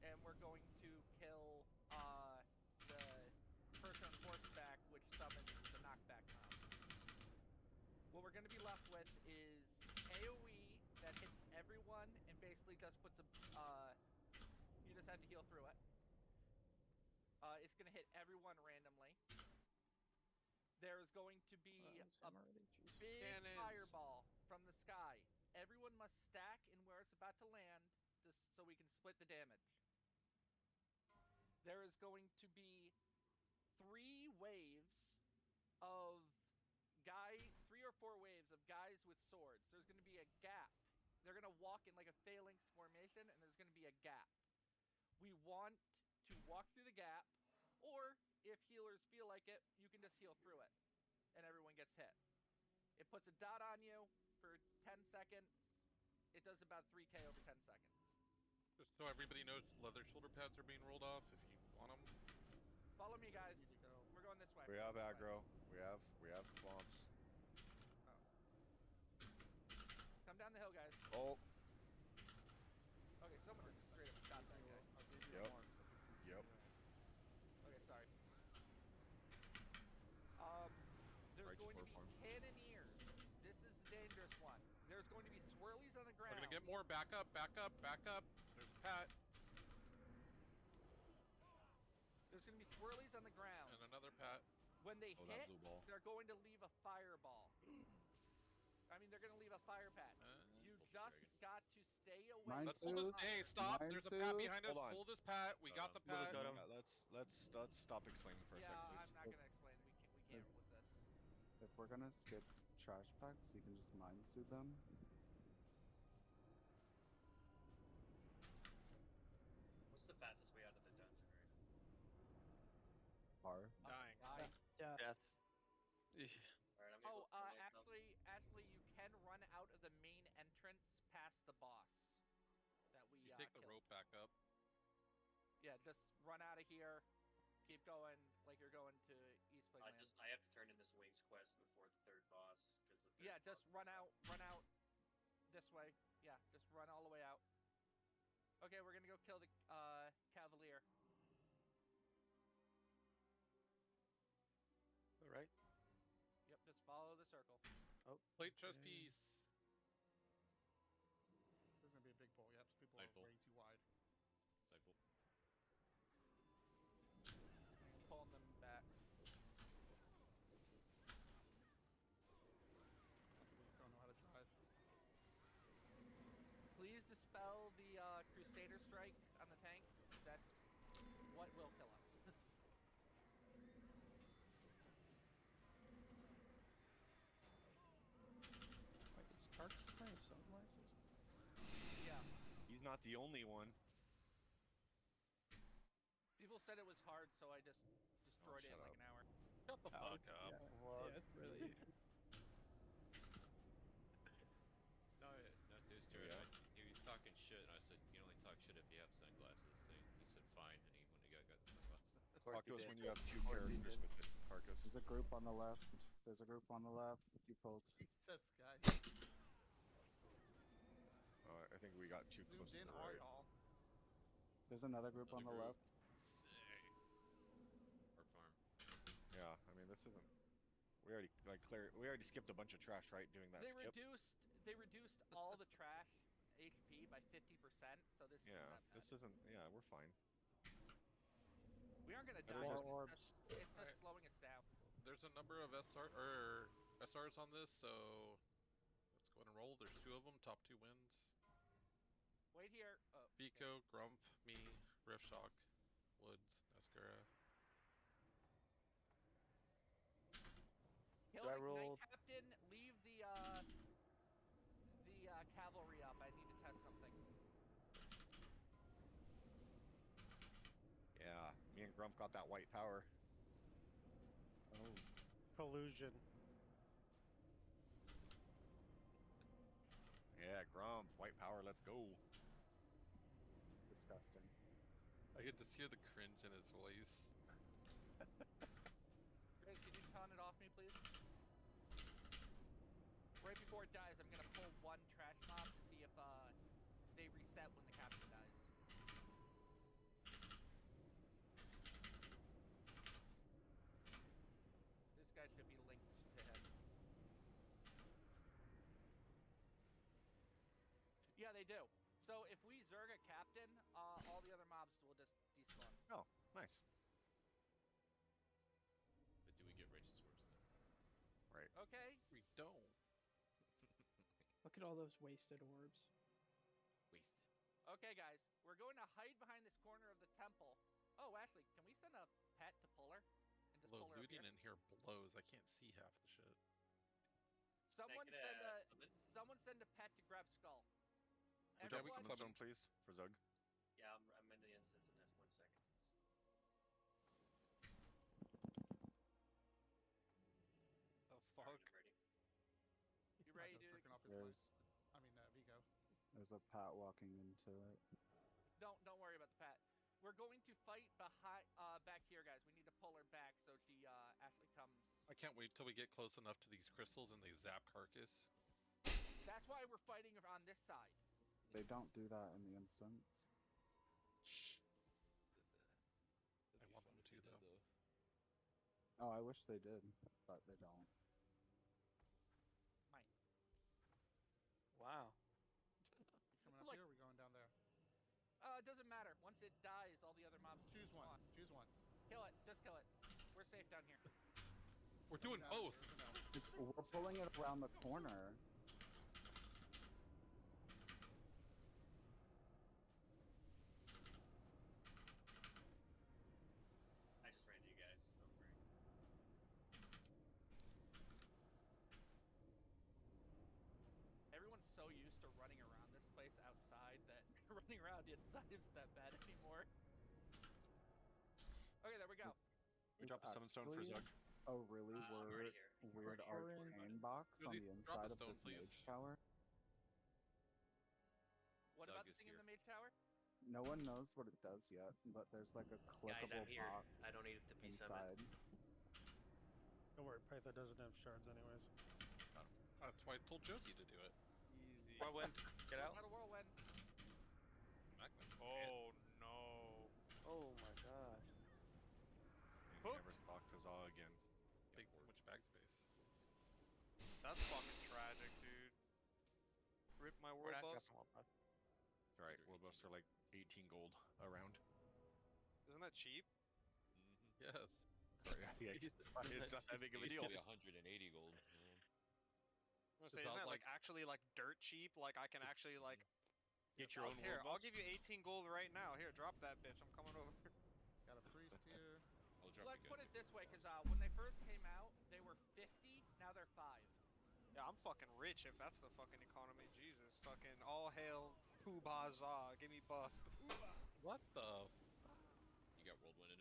[SPEAKER 3] And we're going to kill the person on horseback, which summons the knockback mob. What we're gonna be left with is AoE that hits everyone and basically just puts a you just have to heal through it. It's gonna hit everyone randomly. There's going to be a big fireball from the sky. Everyone must stack in where it's about to land so we can split the damage. There is going to be 3 waves of three or four waves of guys with swords. There's going to be a gap. They're going to walk in like a phalanx formation, and there's going to be a gap. We want to walk through the gap, or if healers feel like it, you can just heal through it, and everyone gets hit. It puts a dot on you for 10 seconds. It does about 3k over 10 seconds.
[SPEAKER 4] Just so everybody knows, leather shoulder pads are being rolled off if you want them.
[SPEAKER 3] Follow me, guys. We're going this way.
[SPEAKER 11] We have aggro. We have bombs.
[SPEAKER 3] Oh. Come down the hill, guys.
[SPEAKER 11] Oh.
[SPEAKER 3] Okay, someone just straight up shot that guy.
[SPEAKER 2] I'll give you a mark so people can see
[SPEAKER 11] Yep.
[SPEAKER 3] Okay, sorry. There's
[SPEAKER 11] Right
[SPEAKER 3] going to
[SPEAKER 11] before
[SPEAKER 3] be cannoneers. This is the dangerous one. There's going to be swirlies on the ground.
[SPEAKER 4] We're gonna get more. Back up, back up, back up. There's Pat.
[SPEAKER 3] There's going to be swirlies on the ground.
[SPEAKER 4] And another Pat.
[SPEAKER 3] When they
[SPEAKER 11] that
[SPEAKER 3] hit,
[SPEAKER 11] blue ball.
[SPEAKER 3] they're going to leave a fireball. I mean, they're going to leave a fire patch. You just got to stay away.
[SPEAKER 11] Let's
[SPEAKER 3] from
[SPEAKER 11] pull this.
[SPEAKER 3] the
[SPEAKER 11] Hey, stop!
[SPEAKER 15] Mine
[SPEAKER 11] There's a
[SPEAKER 15] too.
[SPEAKER 11] Pat behind us.
[SPEAKER 15] Hold on.
[SPEAKER 11] Pull this Pat. We got the Pat.
[SPEAKER 13] Got him.
[SPEAKER 11] Yeah, let's stop explaining for a
[SPEAKER 3] Yeah,
[SPEAKER 11] sec, please.
[SPEAKER 3] I'm not going to explain. We can't with this.
[SPEAKER 15] If we're gonna skip trash packs, you can just mind suit them.
[SPEAKER 12] What's the fastest way out of the dungeon right now?
[SPEAKER 15] Par.
[SPEAKER 10] Dying.
[SPEAKER 13] Death.
[SPEAKER 12] Alright, I'm gonna go kill myself.
[SPEAKER 3] Actually, you can run out of the main entrance past the boss. That we
[SPEAKER 4] You take the
[SPEAKER 3] killed.
[SPEAKER 4] rope back up.
[SPEAKER 3] Yeah, just run out of here. Keep going like you're going to East Playland.
[SPEAKER 12] I have to turn in this Wings quest before the third boss because the third
[SPEAKER 3] Yeah,
[SPEAKER 12] boss
[SPEAKER 3] just run out this way. Yeah, just run all the way out. Okay, we're gonna go kill the Cavalier.
[SPEAKER 13] All right.
[SPEAKER 3] Yep, just follow the circle.
[SPEAKER 13] Oh.
[SPEAKER 4] Plate chest piece.
[SPEAKER 2] This is gonna be a big pull. Yep, people
[SPEAKER 7] Nightfall.
[SPEAKER 2] are way too wide.
[SPEAKER 7] Nightfall.
[SPEAKER 3] Pulling them back.
[SPEAKER 2] Some people just don't know how to drive.
[SPEAKER 3] Please dispel the Crusader strike on the tank. That's what will kill us.
[SPEAKER 9] Like it's carcass wearing sunglasses.
[SPEAKER 3] Yeah.
[SPEAKER 11] He's not the only one.
[SPEAKER 3] People said it was hard, so I just destroyed it in
[SPEAKER 11] shut
[SPEAKER 3] like
[SPEAKER 11] up.
[SPEAKER 3] an hour.
[SPEAKER 4] Shut the fuck
[SPEAKER 9] it's,
[SPEAKER 4] up.
[SPEAKER 9] Yeah, it's really easy.
[SPEAKER 7] No, to his turn. He was talking shit, and I said, "You can only talk shit if you have sunglasses." So he said, "Fine," and he went and got the sunglasses.
[SPEAKER 11] Talk to us when you have 2 characters with the carcass.
[SPEAKER 15] There's a group on the left. There's a group on the left. You pulled.
[SPEAKER 2] Jesus, guys.
[SPEAKER 11] I think we got too close
[SPEAKER 2] Zoomed
[SPEAKER 11] to
[SPEAKER 2] in,
[SPEAKER 11] the
[SPEAKER 2] are
[SPEAKER 11] right.
[SPEAKER 2] y'all?
[SPEAKER 15] There's another group on the
[SPEAKER 7] Another
[SPEAKER 15] left.
[SPEAKER 7] Or farm.
[SPEAKER 11] Yeah, I mean this isn't. We already we already skipped a bunch of trash, right? Doing that
[SPEAKER 3] They
[SPEAKER 11] skip.
[SPEAKER 3] reduced all the trash HP by 50%, so this
[SPEAKER 11] Yeah,
[SPEAKER 3] isn't that bad.
[SPEAKER 11] this isn't. Yeah, we're fine.
[SPEAKER 3] We aren't gonna
[SPEAKER 11] Better
[SPEAKER 3] die.
[SPEAKER 11] just-
[SPEAKER 3] It's just slowing us down.
[SPEAKER 4] There's a number of SRs on this, so let's go ahead and roll. There's 2 of them. Top 2 wins.
[SPEAKER 3] Wait here. Oh,
[SPEAKER 4] Biko, Grump, me, Riffshock, Woods, Escara.
[SPEAKER 3] Kill
[SPEAKER 13] Do I
[SPEAKER 3] the
[SPEAKER 13] roll-
[SPEAKER 3] Knight Captain. Leave the cavalry up. I need to test something.
[SPEAKER 11] Yeah, me and Grump got that white power.
[SPEAKER 8] Collusion.
[SPEAKER 11] Grump, white power, let's go.
[SPEAKER 15] Disgusting.
[SPEAKER 4] I could just hear the cringe in his voice.
[SPEAKER 3] Grace, can you taunt it off me, please? Right before it dies, I'm gonna pull one trash mob to see if they reset when the captain dies. This guy should be linked to him. Yeah, they do. So if we Zerg a captain, all the other mobs will just despawn.
[SPEAKER 11] Oh, nice.
[SPEAKER 7] But do we get righteous orbs then?
[SPEAKER 11] Right.
[SPEAKER 3] Okay.
[SPEAKER 4] We don't.
[SPEAKER 9] Look at all those wasted orbs.
[SPEAKER 7] Wasted.
[SPEAKER 3] Okay, guys, we're going to hide behind this corner of the temple. Oh, Ashley, can we send a pet to pull her? And just
[SPEAKER 4] Although
[SPEAKER 3] pull her up
[SPEAKER 4] looting
[SPEAKER 3] here?
[SPEAKER 4] in here blows, I can't see half the shit.
[SPEAKER 3] Someone
[SPEAKER 12] Can I
[SPEAKER 3] send
[SPEAKER 12] get
[SPEAKER 3] a
[SPEAKER 12] summon?
[SPEAKER 3] someone send a pet to grab Skull.
[SPEAKER 11] Would you have
[SPEAKER 3] Everyone,
[SPEAKER 11] summon stone, please, for Zug?
[SPEAKER 12] Yeah, I'm in the instance in this 1 second.
[SPEAKER 10] The
[SPEAKER 12] Alright,
[SPEAKER 10] fuck?
[SPEAKER 12] I'm ready.
[SPEAKER 3] you ready,
[SPEAKER 2] Michael's
[SPEAKER 3] dude?
[SPEAKER 2] jerking off his
[SPEAKER 15] There's
[SPEAKER 2] mic. I mean, Vigo.
[SPEAKER 15] there's a Pat walking into it.
[SPEAKER 3] Don't worry about the pet. We're going to fight behind back here, guys. We need to pull her back so she Ashley comes.
[SPEAKER 4] I can't wait till we get close enough to these crystals and they zap carcass.
[SPEAKER 3] That's why we're fighting on this side.
[SPEAKER 15] They don't do that in the instance.
[SPEAKER 4] Shh.
[SPEAKER 7] That'd
[SPEAKER 4] I
[SPEAKER 7] be
[SPEAKER 4] want
[SPEAKER 7] fun
[SPEAKER 4] them
[SPEAKER 7] if
[SPEAKER 4] to,
[SPEAKER 7] they did,
[SPEAKER 4] though.
[SPEAKER 15] Oh, I wish they did, but they don't.
[SPEAKER 3] Mike.
[SPEAKER 13] Wow.
[SPEAKER 2] You coming up
[SPEAKER 3] Like-
[SPEAKER 2] here or are we going down there?
[SPEAKER 3] It doesn't matter. Once it dies, all the other mobs
[SPEAKER 2] Choose one.
[SPEAKER 3] spawn.
[SPEAKER 2] Choose one.
[SPEAKER 3] Kill it. Just kill it. We're safe down here.
[SPEAKER 4] We're doing
[SPEAKER 2] Down,
[SPEAKER 4] both.
[SPEAKER 2] sure, no.
[SPEAKER 15] We're pulling it around the corner.
[SPEAKER 12] I just ran to you guys. Don't worry.
[SPEAKER 3] Everyone's so used to running around this place outside that running around inside isn't that bad anymore. Okay, there we go.
[SPEAKER 11] We
[SPEAKER 15] It's
[SPEAKER 11] drop a summon stone for
[SPEAKER 15] actually
[SPEAKER 11] Zug.
[SPEAKER 15] a really
[SPEAKER 12] I'm already
[SPEAKER 15] weird
[SPEAKER 12] here.
[SPEAKER 15] arcane box on
[SPEAKER 4] Dude,
[SPEAKER 15] the
[SPEAKER 4] drop a
[SPEAKER 15] inside of
[SPEAKER 4] stone,
[SPEAKER 15] this
[SPEAKER 4] please.
[SPEAKER 15] mage tower.
[SPEAKER 3] What
[SPEAKER 7] Doug
[SPEAKER 3] about the
[SPEAKER 7] is
[SPEAKER 3] thing in
[SPEAKER 7] here.
[SPEAKER 3] the mage tower?
[SPEAKER 15] No one knows what it does yet, but there's like a
[SPEAKER 12] Guys,
[SPEAKER 15] clickable
[SPEAKER 12] I'm here.
[SPEAKER 15] box
[SPEAKER 12] I don't need it to be summoned.
[SPEAKER 15] inside.
[SPEAKER 8] Don't worry, Pytha doesn't have shards anyways.
[SPEAKER 4] That's why I told Josie to do it.
[SPEAKER 10] Easy.
[SPEAKER 13] Whirlwind, get out.
[SPEAKER 3] Got a whirlwind.
[SPEAKER 10] Oh no.
[SPEAKER 13] Oh my god.
[SPEAKER 11] Never
[SPEAKER 10] Hooked.
[SPEAKER 11] thought Kazaa again.
[SPEAKER 4] Big too much bag space.
[SPEAKER 10] That's fucking tragic, dude. Rip my
[SPEAKER 13] We're
[SPEAKER 10] world
[SPEAKER 13] not
[SPEAKER 10] buffs.
[SPEAKER 13] dropping world buff.
[SPEAKER 11] Alright, world buffs are like 18 gold around.
[SPEAKER 10] Isn't that cheap?
[SPEAKER 7] Mm-hmm.
[SPEAKER 4] Yes.
[SPEAKER 11] Sorry, yeah, it's not that big of a deal.
[SPEAKER 7] Basically 180 gold.
[SPEAKER 10] I was gonna say, isn't that like actually like dirt cheap? Like I can actually like
[SPEAKER 11] Get your own
[SPEAKER 10] here.
[SPEAKER 11] world
[SPEAKER 10] I'll
[SPEAKER 11] buffs.
[SPEAKER 10] give you 18 gold right now. Here, drop that bitch. I'm coming over.
[SPEAKER 2] Got a priest here.
[SPEAKER 7] I'll drop
[SPEAKER 3] Let's
[SPEAKER 7] you
[SPEAKER 3] put
[SPEAKER 7] guys
[SPEAKER 3] it this way, because when they first came out, they were 50. Now they're 5.
[SPEAKER 10] Yeah, I'm fucking rich if that's the fucking economy. Jesus, fucking all hail Pooh-Bah-Zah. Give me buff.
[SPEAKER 4] What the?
[SPEAKER 7] You got whirlwinded.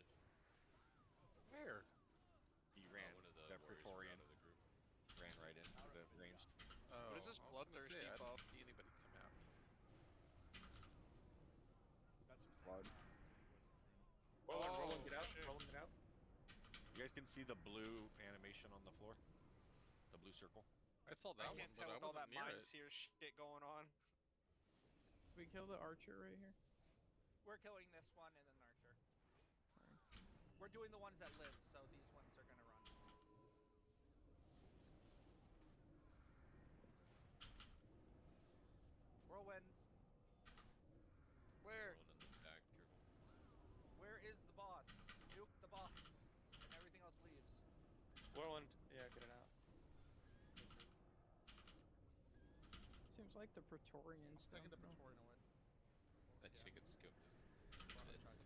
[SPEAKER 4] Where?
[SPEAKER 11] He ran.
[SPEAKER 7] One of the
[SPEAKER 11] The
[SPEAKER 7] warriors
[SPEAKER 11] Praetorian
[SPEAKER 7] out of the group.
[SPEAKER 11] ran right into the ranged.
[SPEAKER 4] Oh,
[SPEAKER 10] What is this
[SPEAKER 4] I was gonna
[SPEAKER 10] bloodthirsty
[SPEAKER 4] say, I
[SPEAKER 10] buff?
[SPEAKER 4] didn't see anybody come out.
[SPEAKER 2] Got some
[SPEAKER 15] Blood.
[SPEAKER 13] Whirlwind, get out.
[SPEAKER 10] shit.
[SPEAKER 13] Whirlwind, get out.
[SPEAKER 11] You guys can see the blue animation on the floor? The blue circle?
[SPEAKER 4] I saw
[SPEAKER 10] I
[SPEAKER 4] that one,
[SPEAKER 10] can't
[SPEAKER 4] but
[SPEAKER 10] tell
[SPEAKER 4] I
[SPEAKER 10] with all
[SPEAKER 4] wasn't
[SPEAKER 10] that
[SPEAKER 4] near
[SPEAKER 10] mind
[SPEAKER 4] it.
[SPEAKER 10] seer shit going on.
[SPEAKER 9] We kill the archer right here.
[SPEAKER 3] We're killing this one and then Archer. We're doing the ones that live, so these ones are gonna run. Whirlwinds.
[SPEAKER 10] Where?
[SPEAKER 7] Whirlwind in the back, careful.
[SPEAKER 3] Where is the boss? Nuke the boss. And everything else leaves.
[SPEAKER 13] Whirlwind, yeah, get it out.
[SPEAKER 9] Seems like the Praetorians
[SPEAKER 2] Taking
[SPEAKER 9] don't
[SPEAKER 2] the
[SPEAKER 9] know.
[SPEAKER 2] Praetorian away.
[SPEAKER 7] That
[SPEAKER 2] Yeah.
[SPEAKER 7] chicken scope is
[SPEAKER 2] Well, I
[SPEAKER 7] nuts.
[SPEAKER 2] tried to.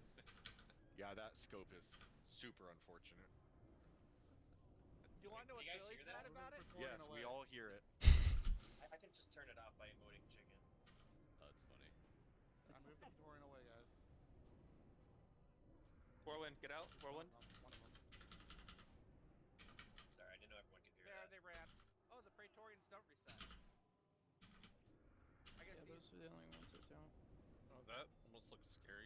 [SPEAKER 11] Yeah, that scope is super unfortunate.
[SPEAKER 3] Do you want to know
[SPEAKER 12] Can
[SPEAKER 3] what's
[SPEAKER 12] you guys
[SPEAKER 3] really
[SPEAKER 12] hear
[SPEAKER 3] sad
[SPEAKER 12] that?
[SPEAKER 3] about it?
[SPEAKER 15] Praetorian
[SPEAKER 11] Yes,
[SPEAKER 15] away.
[SPEAKER 11] we all hear it.
[SPEAKER 12] I can just turn it off by emoting chicken.
[SPEAKER 7] Oh, that's funny.
[SPEAKER 2] I moved the Praetorian away, guys.
[SPEAKER 13] Whirlwind, get out. Whirlwind.
[SPEAKER 2] One of them.
[SPEAKER 12] Sorry, I didn't know everyone could hear
[SPEAKER 3] There,
[SPEAKER 12] that.
[SPEAKER 3] they ran. Oh, the Praetorians don't reset. I guess
[SPEAKER 9] those are the only ones that don't.
[SPEAKER 4] Oh, that almost looks scary.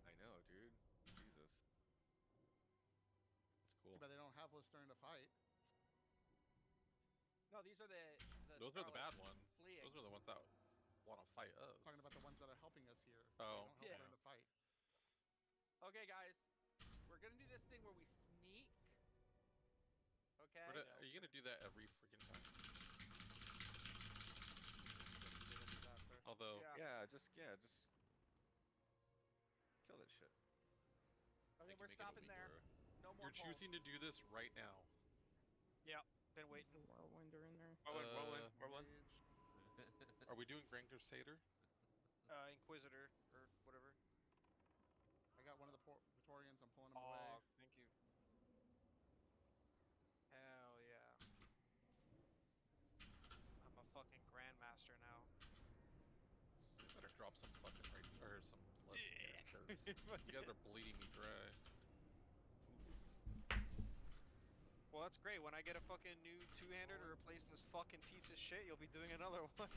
[SPEAKER 11] I know, dude. Jesus. It's cool.
[SPEAKER 2] But they don't have us during the fight.
[SPEAKER 3] No, these are the
[SPEAKER 4] Those are the
[SPEAKER 3] SCARLET
[SPEAKER 4] bad ones.
[SPEAKER 3] fleeing.
[SPEAKER 4] Those are the ones that want to fight us.
[SPEAKER 2] I'm talking about the ones that are helping us here.
[SPEAKER 4] Oh,
[SPEAKER 2] they don't help
[SPEAKER 3] yeah.
[SPEAKER 2] during the fight.
[SPEAKER 3] Okay, guys, we're gonna do this thing where we sneak. Okay.
[SPEAKER 4] Are you gonna do that every freaking time? Although,
[SPEAKER 11] yeah, just kill that shit.
[SPEAKER 3] Okay,
[SPEAKER 1] can
[SPEAKER 3] we're
[SPEAKER 1] make it a
[SPEAKER 3] stopping
[SPEAKER 1] week
[SPEAKER 3] there.
[SPEAKER 1] or-
[SPEAKER 3] No more.
[SPEAKER 4] you're choosing to do this right now.
[SPEAKER 10] Yeah, been waiting.
[SPEAKER 9] Whirlwind are in there.
[SPEAKER 13] Whirlwind.
[SPEAKER 4] Are we doing Grand Crusader?
[SPEAKER 10] Inquisitor or whatever.
[SPEAKER 2] I got one of the Praetorians. I'm pulling him away.
[SPEAKER 10] Oh, thank you. Hell yeah. I'm a fucking grandmaster now.
[SPEAKER 4] You better drop some fucking or some blood. You guys are bleeding me dry.
[SPEAKER 10] Well, that's great. When I get a fucking new two-hander to replace this fucking piece of shit, you'll be doing another one.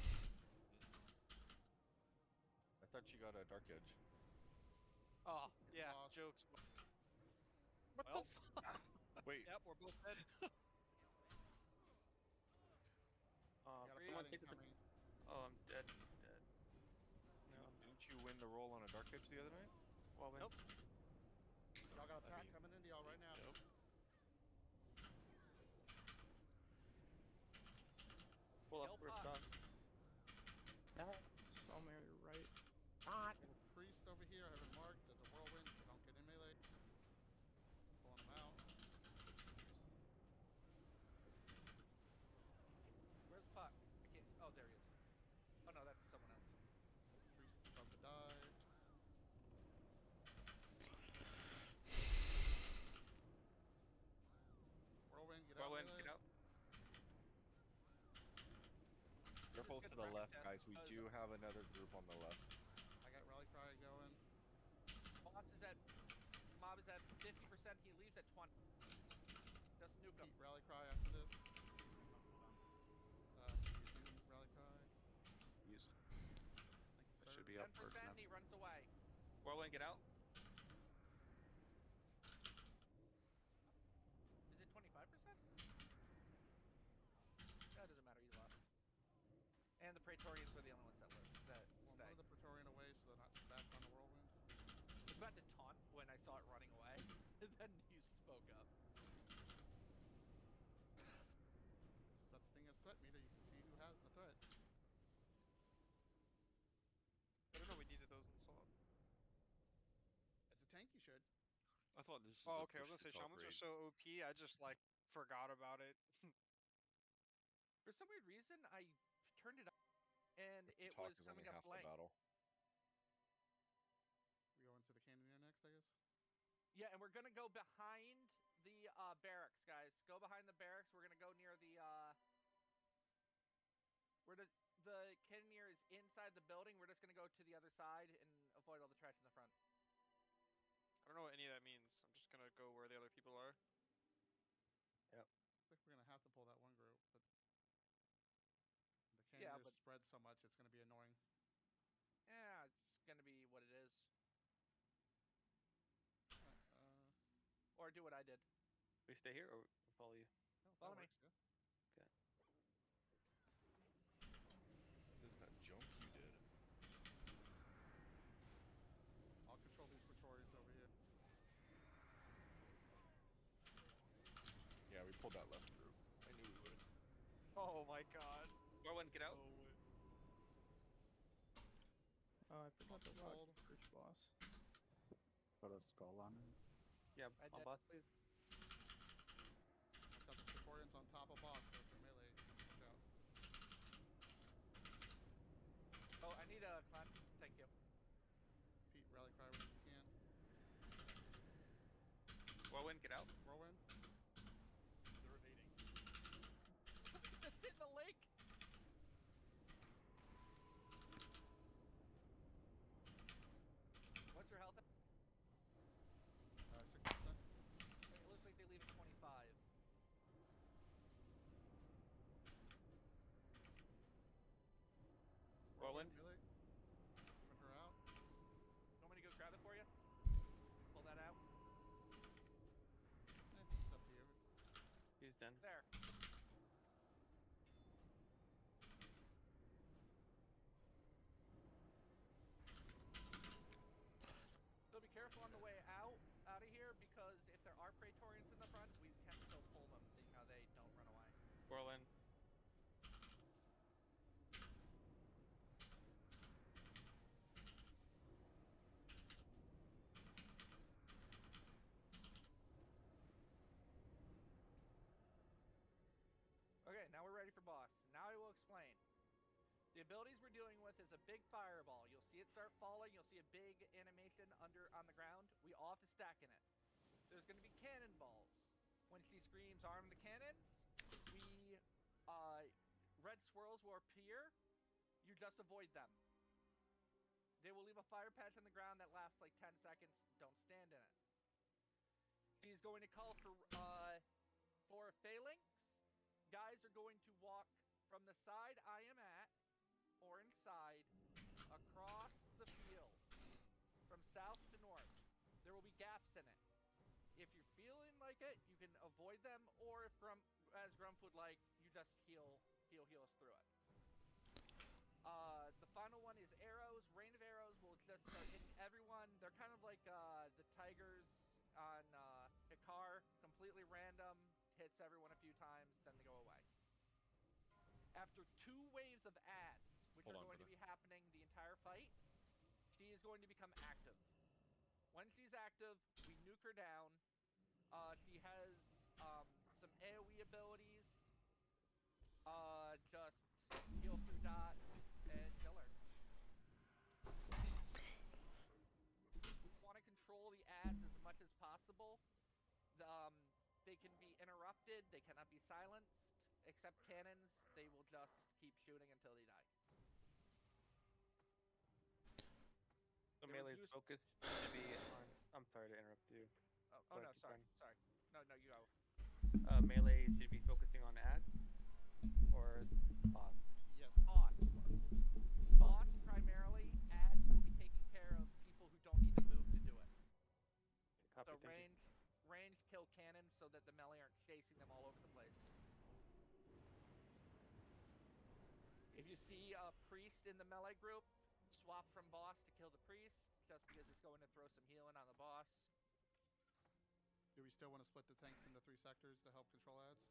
[SPEAKER 11] I thought you got a Dark Edge.
[SPEAKER 10] Oh, yeah, jokes.
[SPEAKER 4] What
[SPEAKER 10] well,
[SPEAKER 4] the fuck?
[SPEAKER 11] Wait.
[SPEAKER 10] Yep, we're both dead.
[SPEAKER 13] Someone take the... Oh, I'm dead. Dead. No.
[SPEAKER 11] Didn't you win the roll on a Dark Edge the other night?
[SPEAKER 13] Well,
[SPEAKER 10] nope.
[SPEAKER 2] Y'all got a pack coming into y'all right now.
[SPEAKER 4] Nope.
[SPEAKER 13] Pull up, we're done.
[SPEAKER 9] Somewhere right.
[SPEAKER 2] A little priest over here. I have it marked as a whirlwind, so don't get in melee. Pulling him out.
[SPEAKER 3] Where's Puck? I can't. Oh, there he is. Oh no, that's someone else.
[SPEAKER 2] Priest is about to die. Whirlwind, get out.
[SPEAKER 13] Get out.
[SPEAKER 11] They're both to the left, guys. We do have another group on the left.
[SPEAKER 2] I got Rally Cry going.
[SPEAKER 3] Boss is at. Mob is at 50%. He leaves at 20. Just nuke him.
[SPEAKER 2] Rally Cry after this. Rally Cry.
[SPEAKER 15] Use.
[SPEAKER 2] Thank you,
[SPEAKER 15] Should
[SPEAKER 2] sir.
[SPEAKER 15] be up
[SPEAKER 3] 10%.
[SPEAKER 15] for Clem.
[SPEAKER 3] He runs away.
[SPEAKER 13] Whirlwind, get out.
[SPEAKER 3] Is it 25%? That doesn't matter. He lost. And the Praetorians were the only ones that lived. That
[SPEAKER 2] Well, move the Praetorian away so they're not stacked on the whirlwind.
[SPEAKER 3] I was about to taunt when I saw it running away. And then you spoke up.
[SPEAKER 2] Such thing as threat meter. You can see who has the threat.
[SPEAKER 10] I don't know. We needed those in SoD.
[SPEAKER 2] As a tank, you should.
[SPEAKER 1] I thought this was
[SPEAKER 10] Oh,
[SPEAKER 1] a
[SPEAKER 10] okay. I was
[SPEAKER 1] push
[SPEAKER 10] gonna say
[SPEAKER 1] to
[SPEAKER 10] shamans are
[SPEAKER 1] upgrade.
[SPEAKER 10] so OP. I just like forgot about it.
[SPEAKER 3] For some weird reason, I turned it up, and it
[SPEAKER 11] Talk
[SPEAKER 3] was
[SPEAKER 11] is
[SPEAKER 3] coming
[SPEAKER 11] only
[SPEAKER 3] up
[SPEAKER 11] half
[SPEAKER 3] blank.
[SPEAKER 11] the battle.
[SPEAKER 2] We go into the cannoneer next, I guess.
[SPEAKER 3] Yeah, and we're gonna go behind the barracks, guys. Go behind the barracks. We're gonna go near the where the cannoneer is inside the building. We're just gonna go to the other side and avoid all the trash in the front.
[SPEAKER 10] I don't know what any of that means. I'm just gonna go where the other people are.
[SPEAKER 13] Yep.
[SPEAKER 2] Looks like we're gonna have to pull that one group, but the
[SPEAKER 3] Yeah,
[SPEAKER 2] cannoneers
[SPEAKER 3] but
[SPEAKER 2] spread so much it's gonna be annoying.
[SPEAKER 3] yeah, it's gonna be what it is. Or do what I did.
[SPEAKER 13] We stay here or follow you?
[SPEAKER 2] No,
[SPEAKER 3] Follow
[SPEAKER 2] that
[SPEAKER 3] me.
[SPEAKER 2] works, yeah.
[SPEAKER 13] Okay.
[SPEAKER 11] What is that jump you did?
[SPEAKER 2] I'll control these Praetorians over here.
[SPEAKER 11] Yeah, we pulled that left group. I knew we would.
[SPEAKER 10] Oh my god.
[SPEAKER 13] Whirlwind, get out.
[SPEAKER 10] No way.
[SPEAKER 9] Oh, I forgot to lock
[SPEAKER 2] Hold.
[SPEAKER 9] first boss.
[SPEAKER 15] Put a skull on it.
[SPEAKER 13] Yeah,
[SPEAKER 3] I
[SPEAKER 13] on
[SPEAKER 3] did.
[SPEAKER 13] boss, please.
[SPEAKER 2] Watch out, the Praetorians on top of boss. So if they're melee, watch out.
[SPEAKER 3] Oh, I need a clan. Thank you.
[SPEAKER 2] Pete, Rally Cry when you can.
[SPEAKER 13] Whirlwind, get out.
[SPEAKER 2] Whirlwind.
[SPEAKER 16] They're evading.
[SPEAKER 3] Just sit in the lake. What's your health?
[SPEAKER 2] 60%.
[SPEAKER 3] It looks like they leave at 25.
[SPEAKER 13] Whirlwind.
[SPEAKER 2] Melee.
[SPEAKER 13] in.
[SPEAKER 3] There. So be careful on the way out of here, because if there are Praetorians in the front, we can still pull them, seeing how they don't run away.
[SPEAKER 13] Whirl in.
[SPEAKER 3] Okay, now we're ready for boss. Now I will explain. The abilities we're dealing with is a big fireball. You'll see it start falling. You'll see a big animation on the ground. We all have to stack in it. There's going to be cannonballs. When she screams, "Arm the cannons," red swirls will appear. You just avoid them. They will leave a fire patch on the ground that lasts like 10 seconds. Don't stand in it. She's going to call for phalanx. Guys are going to walk from the side I am at, or inside, across the field, from south to north. There will be gaps in it. If you're feeling like it, you can avoid them, or if as Grump would like, you just heal us through it. The final one is arrows. Rain of arrows will just start hitting everyone. They're kind of like the tigers on Hikar, completely random, hits everyone a few times, then they go away. After 2 waves of ads, which are going to be happening the entire fight, she is going to become active. When she's active, we nuke her down. She has some AoE abilities. Just heal through dot and kill her. We want to control the ads as much as possible. They can be interrupted. They cannot be silenced. Except cannons, they will just keep shooting until they die.
[SPEAKER 13] So melee's focus should be on. I'm sorry to interrupt you.
[SPEAKER 3] Oh no, sorry. No, you go.
[SPEAKER 13] Melee should be focusing on ads or boss.
[SPEAKER 2] Yes.
[SPEAKER 3] Boss primarily. Ads will be taking care of people who don't need to move to do it.
[SPEAKER 13] Copy,
[SPEAKER 3] So range kill cannons so that the melee aren't chasing them all over the place. If you see a priest in the melee group, swap from boss to kill the priest, just because it's going to throw some healing on the boss.
[SPEAKER 2] Do we still want to split the tanks into 3 sectors to help control ads?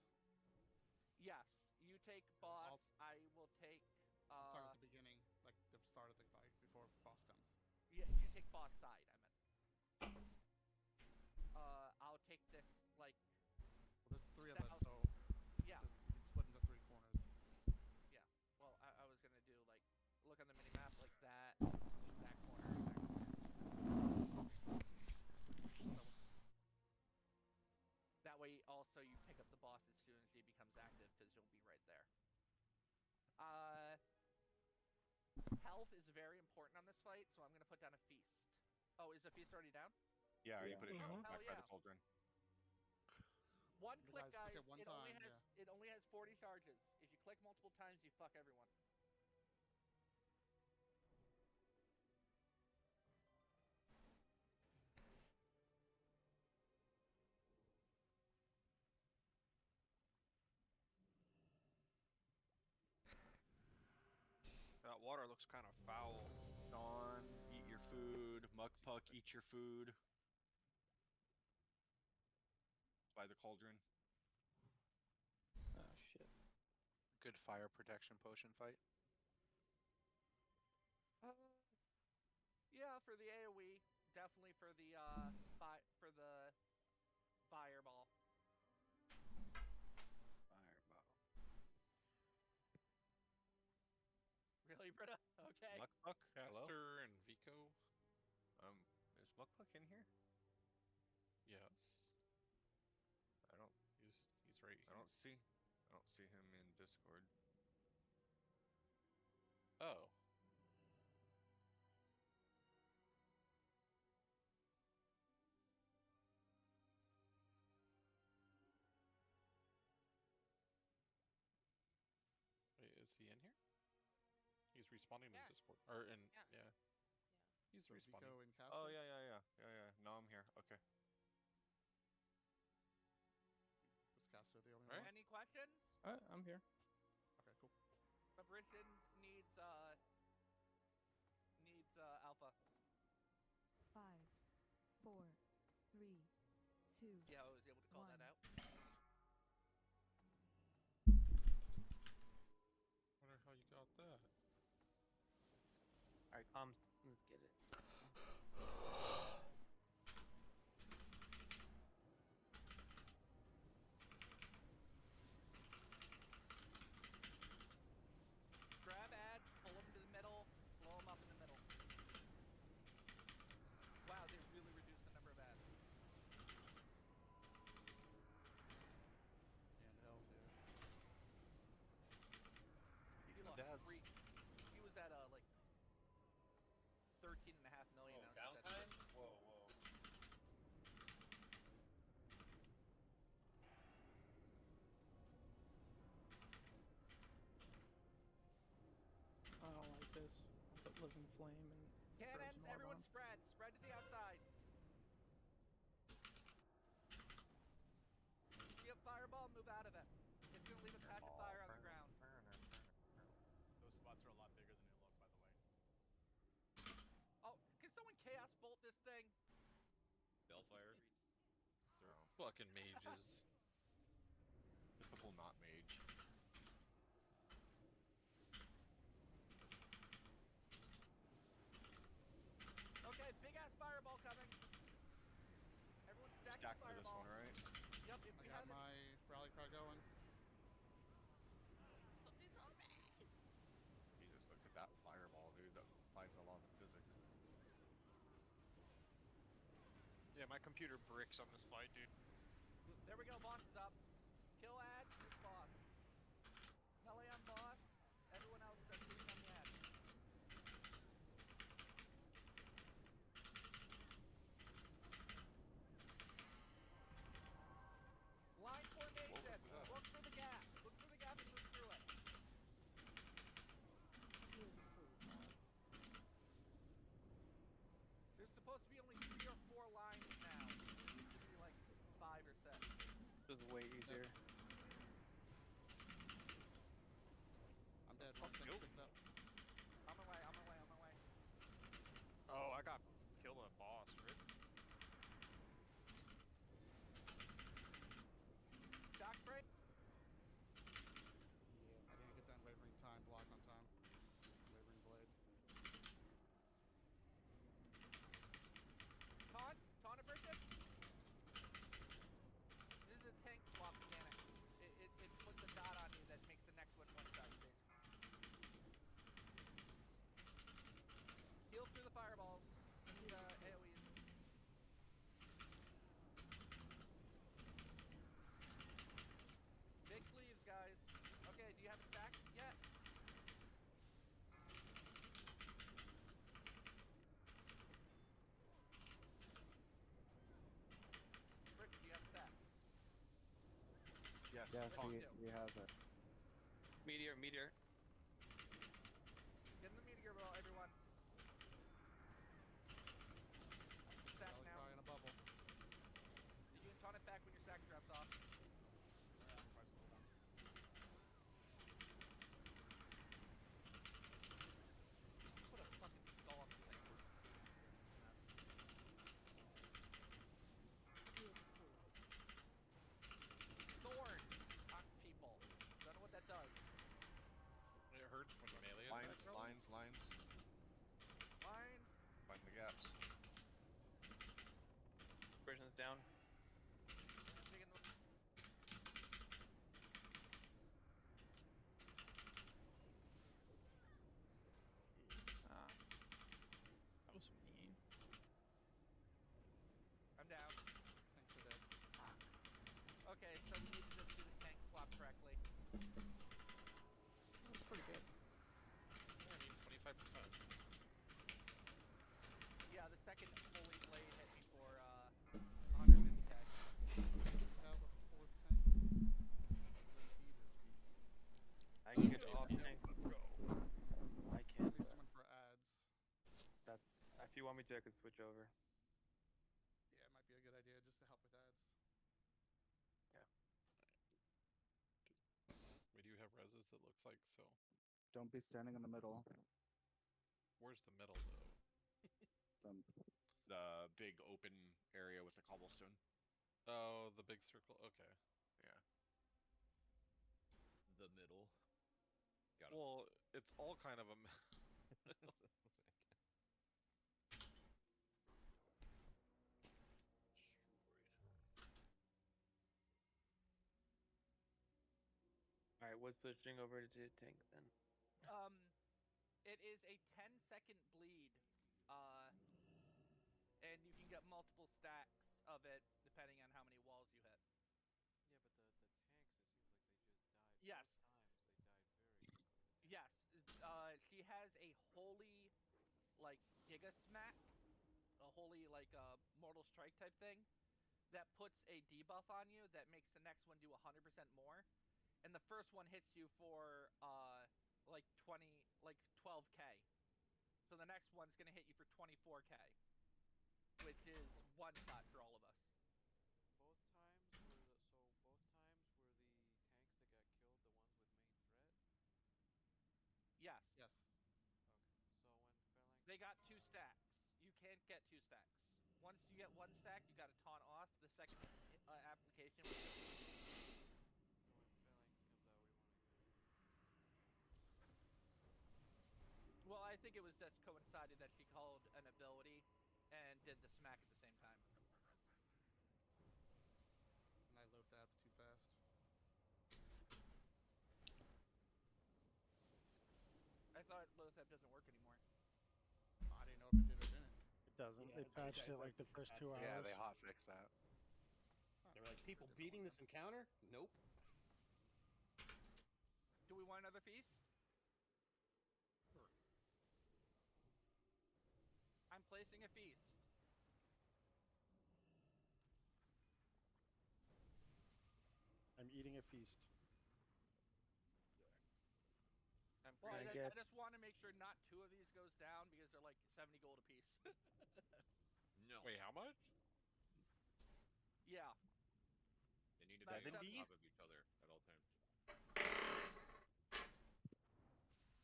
[SPEAKER 3] Yes. You take boss, I will take...
[SPEAKER 2] Start at the beginning, like the start of the fight, before boss comes.
[SPEAKER 3] Yeah, you take boss side, I meant. I'll take this, like...
[SPEAKER 2] Well, there's 3 of us, so...
[SPEAKER 3] Yeah.
[SPEAKER 2] We can split into 3 corners.
[SPEAKER 3] Yeah. Well, I was gonna do, like, look on the mini-map like that, that corner, that corner. That way, also, you pick up the boss as soon as he becomes active, because you'll be right there. Health is very important on this fight, so I'm gonna put down a feast. Oh, is the feast already down?
[SPEAKER 11] Yeah, I already put it down back by
[SPEAKER 3] yeah.
[SPEAKER 11] the cauldron.
[SPEAKER 3] One click, guys.
[SPEAKER 2] Click it
[SPEAKER 3] only has 40 charges. If you click multiple times, you fuck everyone.
[SPEAKER 10] That water looks kind of foul.
[SPEAKER 11] Dawn, eat your food. Mugpuck, eat your food. By the cauldron.
[SPEAKER 9] Oh shit.
[SPEAKER 16] Good fire protection potion fight.
[SPEAKER 3] Yeah, for the AoE, definitely for the fireball. Really, Britta? Okay.
[SPEAKER 11] Mugpuck, hello?
[SPEAKER 4] Caster and Vico.
[SPEAKER 11] Is Mugpuck in here?
[SPEAKER 4] Yes.
[SPEAKER 11] I don't.
[SPEAKER 4] He's right here.
[SPEAKER 11] I don't see him in Discord.
[SPEAKER 4] Oh. Wait, is he in here? He's responding in Discord. Or in yeah. He's
[SPEAKER 2] So
[SPEAKER 4] responding.
[SPEAKER 2] Vico and Casper?
[SPEAKER 11] Oh yeah. No, I'm here. Okay.
[SPEAKER 2] Was Casper the only
[SPEAKER 3] Right.
[SPEAKER 2] one?
[SPEAKER 3] Britain needs Alpha.
[SPEAKER 17] 5, 4, 3, 2.
[SPEAKER 3] Yeah, I was able to call that out.
[SPEAKER 4] Wonder how you got that.
[SPEAKER 13] Alright, comms. Let's get it.
[SPEAKER 3] Grab ads, pull them to the middle, blow them up in the middle. Wow, they really reduced the number of ads.
[SPEAKER 2] And health, yeah.
[SPEAKER 3] He lost 3. He was at like 13.5 million.
[SPEAKER 12] Oh, downtime? Whoa, whoa.
[SPEAKER 9] I don't like this. Put living flame and
[SPEAKER 3] Cannons,
[SPEAKER 9] frozen orb
[SPEAKER 3] everyone
[SPEAKER 9] on.
[SPEAKER 3] spread to the outsides. If you have fireball, move out of it. It's gonna leave a patch of fire on the ground.
[SPEAKER 16] Those spots are a lot bigger than they look, by the way.
[SPEAKER 3] Oh, can someone chaos bolt this thing?
[SPEAKER 7] Bellfire.
[SPEAKER 4] Fucking mages.
[SPEAKER 11] Typical not mage.
[SPEAKER 3] Okay, big ass fireball coming. Everyone stack
[SPEAKER 11] Stack
[SPEAKER 3] the
[SPEAKER 11] for this
[SPEAKER 3] fireball.
[SPEAKER 11] one, right?
[SPEAKER 3] Yep, if
[SPEAKER 2] I
[SPEAKER 3] we
[SPEAKER 2] got
[SPEAKER 3] have it.
[SPEAKER 2] my rally cry going.
[SPEAKER 6] Something's on me.
[SPEAKER 11] Jesus, look at that fireball, dude. That defies the laws of physics.
[SPEAKER 10] Yeah, my computer bricks on this fight, dude.
[SPEAKER 3] There we go, boss is up. Kill ads, this boss. Melee on boss. Everyone else starts shooting on the ads. Line formation. Look for the gap. Look for the gap and move through it. There's supposed to be only 3 or 4 lines now. There used to be like 5 or 6.
[SPEAKER 13] This is way easier.
[SPEAKER 2] I'm dead. One thing picked up.
[SPEAKER 3] On my way, on my way, on my way.
[SPEAKER 10] Oh, I got killed by a boss, right?
[SPEAKER 3] Shock break.
[SPEAKER 2] Yeah, I didn't get that wavering time block on time. Wavering blade.
[SPEAKER 3] Taunt aversion. This is a tank swap mechanic. It puts a dot on you that makes the next one one-shot, basically. Heal through the fireballs. The AoEs. Big cleaves, guys. Okay, do you have a stack? Yes. Brick, do you have a stack?
[SPEAKER 15] Yes,
[SPEAKER 3] Yes,
[SPEAKER 15] he has it.
[SPEAKER 13] Meteor, meteor.
[SPEAKER 3] Get in the meteor ball, everyone. Stack
[SPEAKER 2] Rally
[SPEAKER 3] now.
[SPEAKER 2] cry in a bubble.
[SPEAKER 3] You can taunt it back when your stack drops off. Put a fucking skull on this thing. Thorns on people. Don't know what that does.
[SPEAKER 4] It hurts when you melee it.
[SPEAKER 11] Lines, lines, lines.
[SPEAKER 3] Lines.
[SPEAKER 11] Find the gaps.
[SPEAKER 13] Version's down.
[SPEAKER 3] Digging the...
[SPEAKER 9] That was mean.
[SPEAKER 3] I'm down.
[SPEAKER 2] Thanks for that.
[SPEAKER 3] Okay, so we need to just do the tank swap correctly.
[SPEAKER 9] That was pretty good.
[SPEAKER 4] Yeah, I mean 25%.
[SPEAKER 3] Yeah, the second holy blade hit me for 150k.
[SPEAKER 2] Now the fourth tank.
[SPEAKER 13] I can get off tank. I can't.
[SPEAKER 2] Maybe someone for ads.
[SPEAKER 13] That's, if you want me to, I could switch over.
[SPEAKER 2] Yeah, it might be a good idea just to help with ads.
[SPEAKER 13] Yeah.
[SPEAKER 4] We do have reses, it looks like, so
[SPEAKER 15] Don't be standing in the middle.
[SPEAKER 4] Where's the middle though?
[SPEAKER 11] The big open area with the cobblestone.
[SPEAKER 4] Oh, the big circle. Okay.
[SPEAKER 11] Yeah.
[SPEAKER 7] The middle. Got him.
[SPEAKER 4] Well, it's all kind of a.
[SPEAKER 13] Alright, what's pushing over to tank then?
[SPEAKER 3] It is a 10-second bleed, and you can get multiple stacks of it depending on how many walls you hit.
[SPEAKER 18] Yeah, but the tanks, it seems like they just died.
[SPEAKER 3] Yes.
[SPEAKER 18] Both times they died very quickly.
[SPEAKER 3] Yes. She has a holy, like, Giga Smack, a holy, like, Mortal Strike type thing that puts a debuff on you that makes the next one do 100% more. And the first one hits you for, like 12k. So the next one's gonna hit you for 24k, which is one shot for all of us.
[SPEAKER 18] Both times were the tanks that got killed the ones with main threat?
[SPEAKER 3] Yes.
[SPEAKER 2] Yes.
[SPEAKER 18] Okay. So when Phalanx
[SPEAKER 3] They got 2 stacks. You can't get 2 stacks. Once you get 1 stack, you gotta taunt off. The second application.
[SPEAKER 18] So when Phalanx comes out, what do you want to hit?
[SPEAKER 3] Well, I think it was just coincided that she called an ability and did the smack at the same time.
[SPEAKER 2] And I load that too fast.
[SPEAKER 3] I thought Loathab doesn't work anymore.
[SPEAKER 2] I didn't know if it did or didn't.
[SPEAKER 8] It doesn't.
[SPEAKER 5] Yeah,
[SPEAKER 8] They patched it like the first 2 hours.
[SPEAKER 5] Yeah,
[SPEAKER 16] they hotfixed that.
[SPEAKER 5] They were like, people beating this encounter? Nope.
[SPEAKER 3] Do we want another feast?
[SPEAKER 2] Sure.
[SPEAKER 3] I'm placing a feast.
[SPEAKER 8] I'm eating a feast.
[SPEAKER 3] Well, I just want to make sure not 2 of these goes down because they're like 70 gold apiece.
[SPEAKER 7] No.
[SPEAKER 4] Wait, how much?
[SPEAKER 3] Yeah.
[SPEAKER 7] They need to be on top of each other at all times.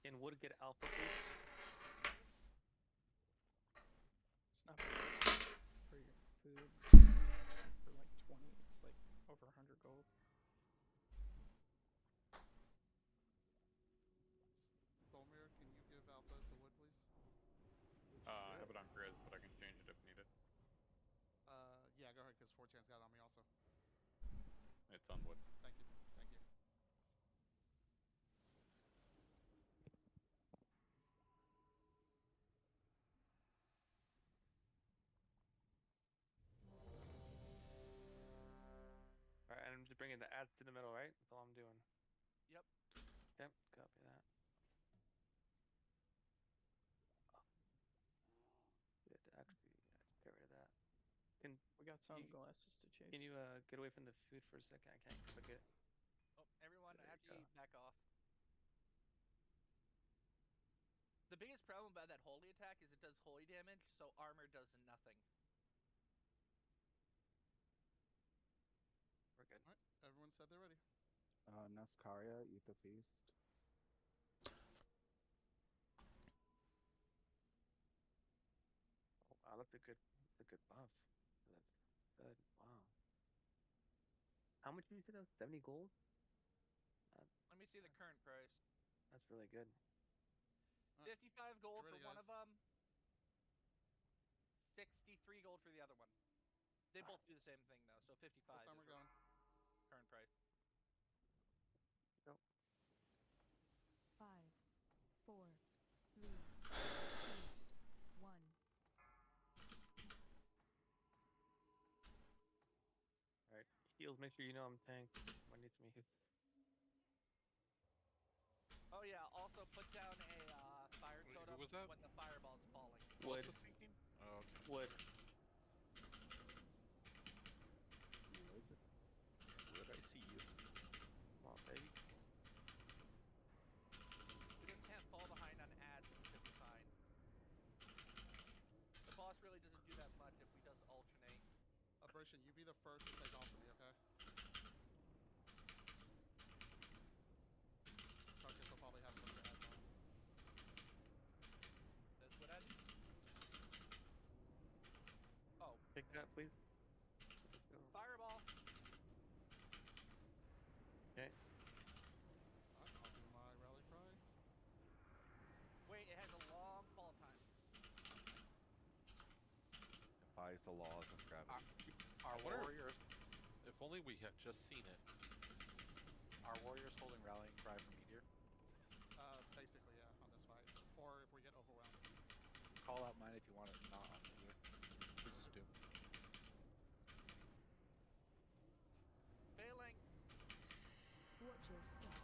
[SPEAKER 13] Can wood get alpha boost?
[SPEAKER 9] It's not for your food. For like 20, it's like over 100 gold.
[SPEAKER 2] Bomir, can you give alpha to wood, please?
[SPEAKER 19] I have it on grid, but I can change it if needed.
[SPEAKER 2] Yeah, go ahead, because 4chan's got it on me also.
[SPEAKER 19] It's on wood.
[SPEAKER 2] Thank you. Thank you.
[SPEAKER 13] Alright, and I'm just bringing the ads to the middle, right? That's all I'm doing.
[SPEAKER 3] Yep.
[SPEAKER 13] Yep, copy that. Good, actually, get rid of that.
[SPEAKER 9] We got sunglasses to chase.
[SPEAKER 13] Can you get away from the food for a second? I can't click it.
[SPEAKER 3] Oh, everyone,
[SPEAKER 13] There you
[SPEAKER 3] after you
[SPEAKER 13] go.
[SPEAKER 3] back off. The biggest problem about that holy attack is it does holy damage, so armor does nothing.
[SPEAKER 13] We're good.
[SPEAKER 2] Alright, everyone said they're ready.
[SPEAKER 15] Nescaria, eat the feast.
[SPEAKER 13] Oh, wow, that's a good buff. That's good. Wow. How much did you say that was? 70 gold?
[SPEAKER 3] Let me see the current price.
[SPEAKER 13] That's really good.
[SPEAKER 3] 55 gold
[SPEAKER 2] ready,
[SPEAKER 3] for one of
[SPEAKER 2] guys.
[SPEAKER 3] them. 63 gold for the other one. They both do the same thing though, so 55.
[SPEAKER 2] What time we're going?
[SPEAKER 3] Current price.
[SPEAKER 13] Go.
[SPEAKER 17] 5, 4, 3, 2, 1.
[SPEAKER 13] Alright, heals, make sure you know I'm tanked. When needs me.
[SPEAKER 3] Oh yeah, also put down a fire
[SPEAKER 4] Wait,
[SPEAKER 3] totem
[SPEAKER 4] who was that?
[SPEAKER 3] when the fireball's falling.
[SPEAKER 13] Wood.
[SPEAKER 4] What's this thinking? Oh, okay.
[SPEAKER 13] Wood.
[SPEAKER 11] Would I see you?
[SPEAKER 13] Come on, baby.
[SPEAKER 3] We just can't fall behind on ads and it should be fine. The boss really doesn't do that much if we just alternate.
[SPEAKER 2] Aberration, you be the first to take off of me, okay? Carcass will probably have some ads on.
[SPEAKER 13] Take that, please. Let's go.
[SPEAKER 3] Fireball.
[SPEAKER 13] Okay.
[SPEAKER 2] I'll do my rally cry.
[SPEAKER 3] Wait, it has a long fall time.
[SPEAKER 11] Defies the laws of gravity.
[SPEAKER 16] Our warriors.
[SPEAKER 4] If only we had just seen it.
[SPEAKER 16] Are warriors holding rallying cry for meteor?
[SPEAKER 2] Basically, yeah, on this fight. Or if we get overwhelmed.
[SPEAKER 16] Call out mine if you want it not on meteor. This is Doom.
[SPEAKER 3] Failing.
[SPEAKER 17] Watch your step.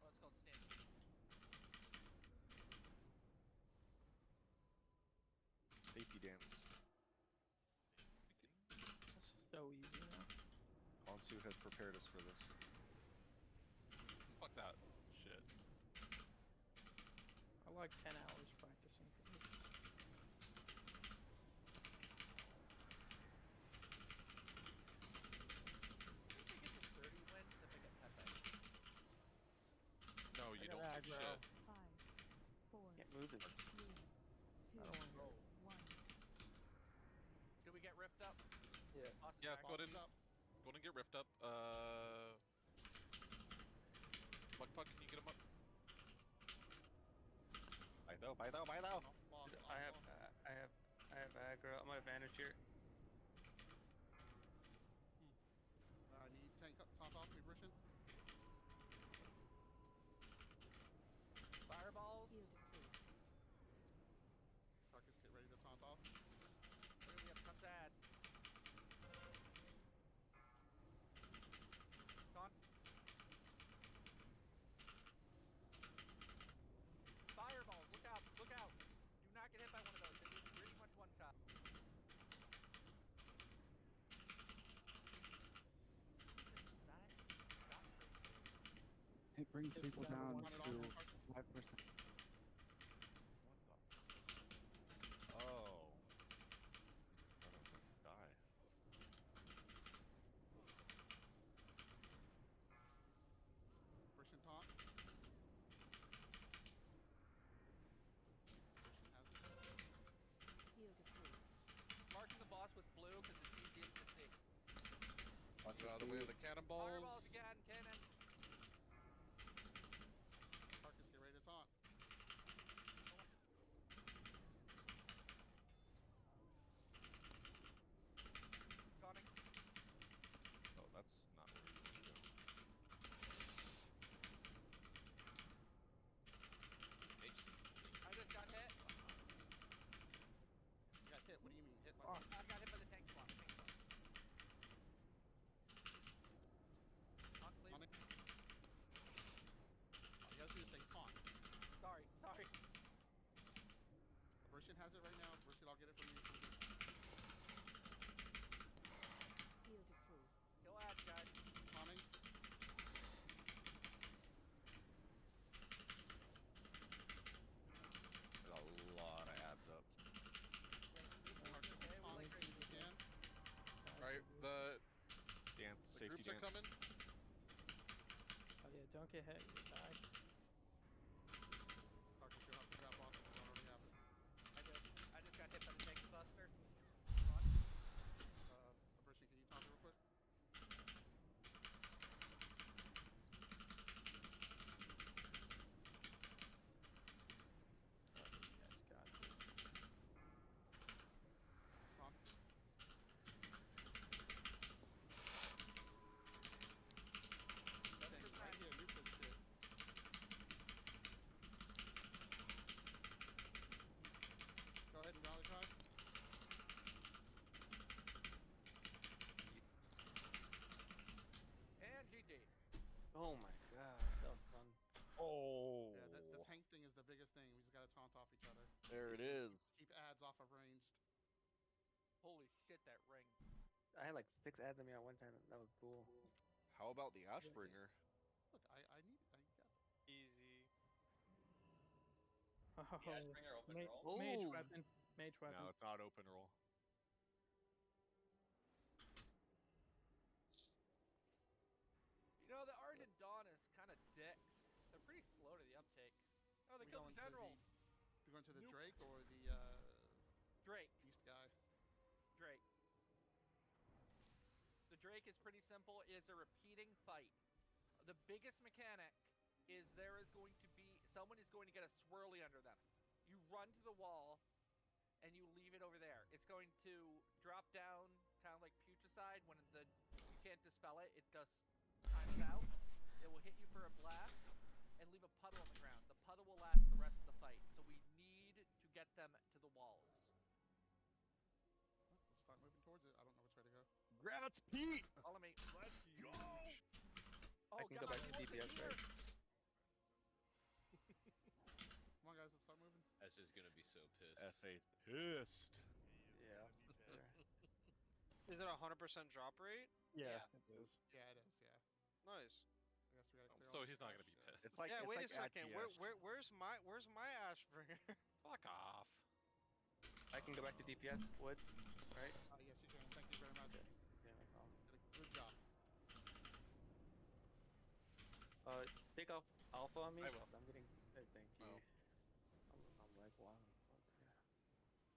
[SPEAKER 3] Oh, it's called stand.
[SPEAKER 11] Safety dance.
[SPEAKER 9] So easy now.
[SPEAKER 11] Onsu has prepared us for this.
[SPEAKER 4] Fuck that shit.
[SPEAKER 9] I like 10 hours practicing for this.
[SPEAKER 4] No, you don't get shit.
[SPEAKER 17] 5, 4,
[SPEAKER 13] Can't move this.
[SPEAKER 17] 3, 2,
[SPEAKER 9] I don't want to go.
[SPEAKER 17] 1.
[SPEAKER 3] Did we get ripped up?
[SPEAKER 9] Yeah.
[SPEAKER 4] Yeah, go ahead
[SPEAKER 2] Bosses
[SPEAKER 4] and
[SPEAKER 2] up.
[SPEAKER 4] go ahead and get ripped up. Puck, can you get him up?
[SPEAKER 11] Bye though.
[SPEAKER 2] Lost,
[SPEAKER 13] I have aggro. I'm at advantage here.
[SPEAKER 2] I need tank top off me, Brishan.
[SPEAKER 3] Fireballs.
[SPEAKER 17] Heal defeat.
[SPEAKER 2] Carcass, get ready to taunt off.
[SPEAKER 3] We're gonna get cut ad. Gone. Fireballs, look out, look out. Do not get hit by one of those. They do pretty much one shot.
[SPEAKER 15] It brings
[SPEAKER 9] Just
[SPEAKER 15] people
[SPEAKER 9] down to
[SPEAKER 15] down
[SPEAKER 9] one
[SPEAKER 15] to 5%.
[SPEAKER 11] Oh. Die.
[SPEAKER 2] Brishan taunt. Brishan has it.
[SPEAKER 17] Heal defeat.
[SPEAKER 3] Marking the boss with blue because it's easiest to see.
[SPEAKER 4] Watch out of the way of the cannonballs.
[SPEAKER 3] Fireballs again, cannon.
[SPEAKER 2] Carcass, get ready to taunt.
[SPEAKER 3] Conning.
[SPEAKER 11] Oh, that's not where you want to go.
[SPEAKER 3] I just got hit.
[SPEAKER 2] You got hit. What do you mean? Hit by
[SPEAKER 3] I got hit by the tank squad. Taunt, please.
[SPEAKER 2] All you gotta do is say taunt.
[SPEAKER 3] Sorry.
[SPEAKER 2] Brishan has it right now. Brishan, I'll get it from you.
[SPEAKER 17] Heal defeat.
[SPEAKER 3] Kill ads, guys.
[SPEAKER 2] Taunting.
[SPEAKER 11] There's a lot of ads up.
[SPEAKER 2] Carcass, taunt as soon as you can.
[SPEAKER 4] Alright, the
[SPEAKER 11] Dance,
[SPEAKER 4] the
[SPEAKER 11] safety
[SPEAKER 4] groups are
[SPEAKER 11] dance.
[SPEAKER 4] coming.
[SPEAKER 9] Oh yeah, don't get hit, you die.
[SPEAKER 2] Carcass, you'll have to grab boss if you don't already have it.
[SPEAKER 3] I just got hit by the tank buster.
[SPEAKER 2] Brishan, can you taunt real quick?
[SPEAKER 9] You guys got this.
[SPEAKER 2] Taunt. Tank is right here. Nuke this shit. Go ahead and rally cry.
[SPEAKER 3] And GG.
[SPEAKER 13] Oh my god, that was fun.
[SPEAKER 11] Oh.
[SPEAKER 2] Yeah, the tank thing is the biggest thing. We just gotta taunt off each other.
[SPEAKER 11] There it is.
[SPEAKER 2] Keep ads off of ranged.
[SPEAKER 3] Holy shit, that ring.
[SPEAKER 13] I had like 6 ads on me at one time. That was cool.
[SPEAKER 11] How about the Ashbringer?
[SPEAKER 2] Look, I got them.
[SPEAKER 10] Easy.
[SPEAKER 9] Oh,
[SPEAKER 12] The Ashbringer open roll?
[SPEAKER 9] mage
[SPEAKER 13] Ooh.
[SPEAKER 9] weapon. Mage weapon.
[SPEAKER 11] No, it's not open roll.
[SPEAKER 3] You know, the Argent Dawn is kind of dicks. They're pretty slow to the uptake. Oh, they
[SPEAKER 2] We
[SPEAKER 3] killed
[SPEAKER 2] going
[SPEAKER 3] the
[SPEAKER 2] to
[SPEAKER 3] general.
[SPEAKER 2] We're going to the
[SPEAKER 3] Nope.
[SPEAKER 2] Drake or the
[SPEAKER 3] Drake.
[SPEAKER 2] Beast guy.
[SPEAKER 3] break is pretty simple. It is a repeating fight. The biggest mechanic is there is going to be someone is going to get a swirly under them. You run to the wall and you leave it over there. It's going to drop down kind of like putricide when you can't dispel it. It just times out. It will hit you for a blast and leave a puddle on the ground. The puddle will last the rest of the fight. So we need to get them to the walls.
[SPEAKER 2] Let's start moving towards it. I don't know which way to go.
[SPEAKER 11] Grab its Pete!
[SPEAKER 3] Follow me.
[SPEAKER 16] Let's go!
[SPEAKER 13] I can go back to DPS, right?
[SPEAKER 2] Come on, guys, let's start moving.
[SPEAKER 7] S is gonna be so pissed.
[SPEAKER 11] SA's pissed.
[SPEAKER 13] Yeah.
[SPEAKER 10] Is it 100% drop rate?
[SPEAKER 8] Yeah, it is.
[SPEAKER 2] Yeah, it is. Yeah.
[SPEAKER 10] Nice.
[SPEAKER 2] I guess we gotta clear
[SPEAKER 4] So
[SPEAKER 2] all
[SPEAKER 4] he's
[SPEAKER 2] this
[SPEAKER 4] not gonna
[SPEAKER 2] trash.
[SPEAKER 4] be pissed.
[SPEAKER 11] It's like
[SPEAKER 10] yeah,
[SPEAKER 11] it's
[SPEAKER 10] wait
[SPEAKER 11] like
[SPEAKER 10] a second.
[SPEAKER 11] ATS.
[SPEAKER 10] Where's my Ashbringer?
[SPEAKER 4] Fuck off.
[SPEAKER 13] I can go back to DPS. Wood, right?
[SPEAKER 2] Yes, you can. Thank you very much.
[SPEAKER 13] Yeah, no problem.
[SPEAKER 2] Good job.
[SPEAKER 13] Take off Alpha on me.
[SPEAKER 4] I will.
[SPEAKER 13] I'm getting. Thank you.
[SPEAKER 4] Oh.
[SPEAKER 13] I'm like, wow.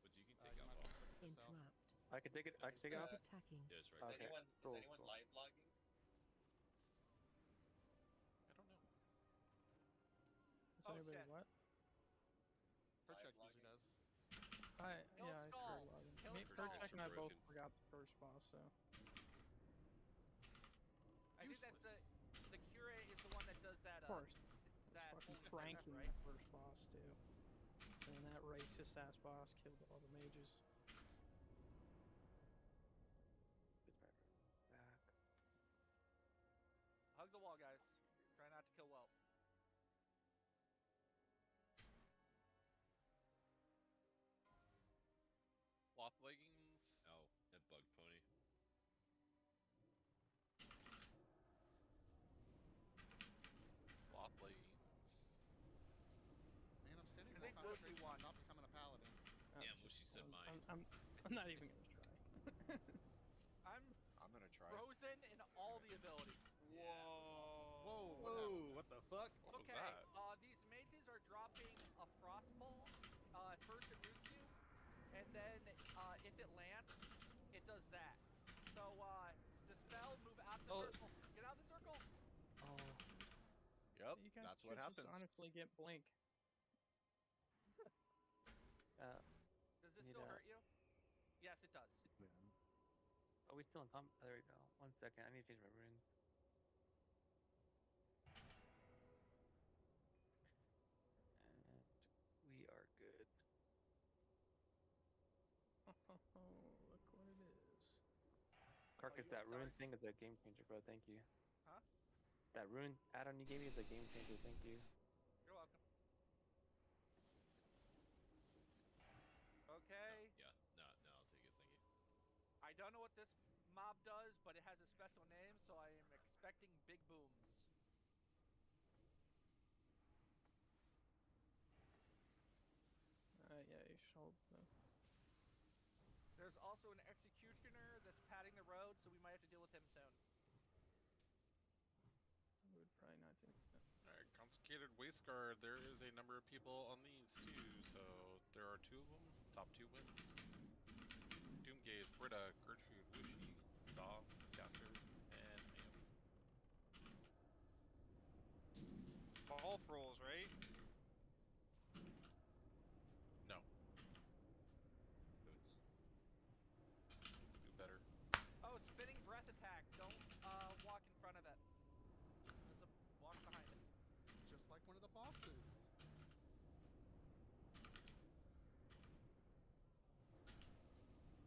[SPEAKER 7] But you can take out
[SPEAKER 2] might
[SPEAKER 7] all.
[SPEAKER 2] have to put yourself.
[SPEAKER 17] Interrupt.
[SPEAKER 13] I can take it. I can take it
[SPEAKER 17] Stop
[SPEAKER 13] off.
[SPEAKER 17] attacking.
[SPEAKER 7] Yeah, it's right.
[SPEAKER 12] Is
[SPEAKER 13] Okay,
[SPEAKER 12] anyone
[SPEAKER 13] cool,
[SPEAKER 12] is anyone
[SPEAKER 13] cool.
[SPEAKER 12] live logging?
[SPEAKER 4] I don't know.
[SPEAKER 9] Is
[SPEAKER 3] Oh,
[SPEAKER 9] anybody
[SPEAKER 3] shit.
[SPEAKER 9] what?
[SPEAKER 2] Percheck
[SPEAKER 12] Live
[SPEAKER 2] usually does.
[SPEAKER 3] Kill
[SPEAKER 9] Yeah, I
[SPEAKER 3] Skull.
[SPEAKER 9] tried logging.
[SPEAKER 3] Kill
[SPEAKER 9] Me,
[SPEAKER 3] Skull.
[SPEAKER 9] Percheck and I both
[SPEAKER 7] Broken.
[SPEAKER 9] forgot the first boss, so.
[SPEAKER 3] I think that's the curate is the one that does that.
[SPEAKER 9] Of course.
[SPEAKER 3] That
[SPEAKER 9] Fucking
[SPEAKER 3] holy
[SPEAKER 9] Frankie,
[SPEAKER 3] right?
[SPEAKER 9] that first boss, too. And that racist ass boss killed all the mages.
[SPEAKER 13] Back.
[SPEAKER 3] Hug the wall, guys. Try not to kill well.
[SPEAKER 4] Cloth leggings.
[SPEAKER 7] Oh, that bug pony.
[SPEAKER 4] Cloth leggings.
[SPEAKER 2] Man, I'm standing
[SPEAKER 3] I
[SPEAKER 2] more
[SPEAKER 3] think so,
[SPEAKER 2] concentration on not becoming a paladin.
[SPEAKER 7] Damn, what she said mine.
[SPEAKER 9] I'm not even gonna try.
[SPEAKER 11] I'm gonna try.
[SPEAKER 3] Frozen in all the abilities.
[SPEAKER 2] Whoa! What the fuck?
[SPEAKER 4] What was
[SPEAKER 3] Okay,
[SPEAKER 4] that?
[SPEAKER 3] these mages are dropping a frost ball. First it roots you, and then if it lands, it does that. So dispel, move out of the circle. Get out of the circle.
[SPEAKER 13] Oh.
[SPEAKER 11] Yep,
[SPEAKER 9] You guys
[SPEAKER 11] that's what
[SPEAKER 9] should
[SPEAKER 11] happens.
[SPEAKER 9] just honestly get blink.
[SPEAKER 3] Does this
[SPEAKER 13] Need
[SPEAKER 3] still
[SPEAKER 13] a-
[SPEAKER 3] hurt you? Yes, it does.
[SPEAKER 13] Are we still in comp? There we go. 1 second. I need to change my runes. And we are good.
[SPEAKER 9] Look what it is.
[SPEAKER 13] Carcass,
[SPEAKER 3] you
[SPEAKER 13] that rune
[SPEAKER 3] start?
[SPEAKER 13] thing is a game changer, bro. Thank you.
[SPEAKER 3] Huh?
[SPEAKER 13] That rune add-on you gave me is a game changer. Thank you.
[SPEAKER 3] You're welcome. Okay.
[SPEAKER 7] Yeah, no, I'll take it. Thank you.
[SPEAKER 3] I don't know what this mob does, but it has a special name, so I am expecting big booms.
[SPEAKER 9] Yeah, you should hold the...
[SPEAKER 3] There's also an executioner that's padding the road, so we might have to deal with him soon.
[SPEAKER 9] I would probably not take that.
[SPEAKER 4] Alright, Consecrated Wasteguard. There is a number of people on these too, so there are 2 of them. Top 2 wins. Doomgaze, Britta, Gertrude, Wishy, Zaw, Caster, and Naomi.
[SPEAKER 10] Golf rolls, right?
[SPEAKER 4] No.
[SPEAKER 7] Boots.
[SPEAKER 4] Do better.
[SPEAKER 3] Oh, spinning breath attack. Don't walk in front of it. There's a walk behind it.
[SPEAKER 2] Just like one of the bosses.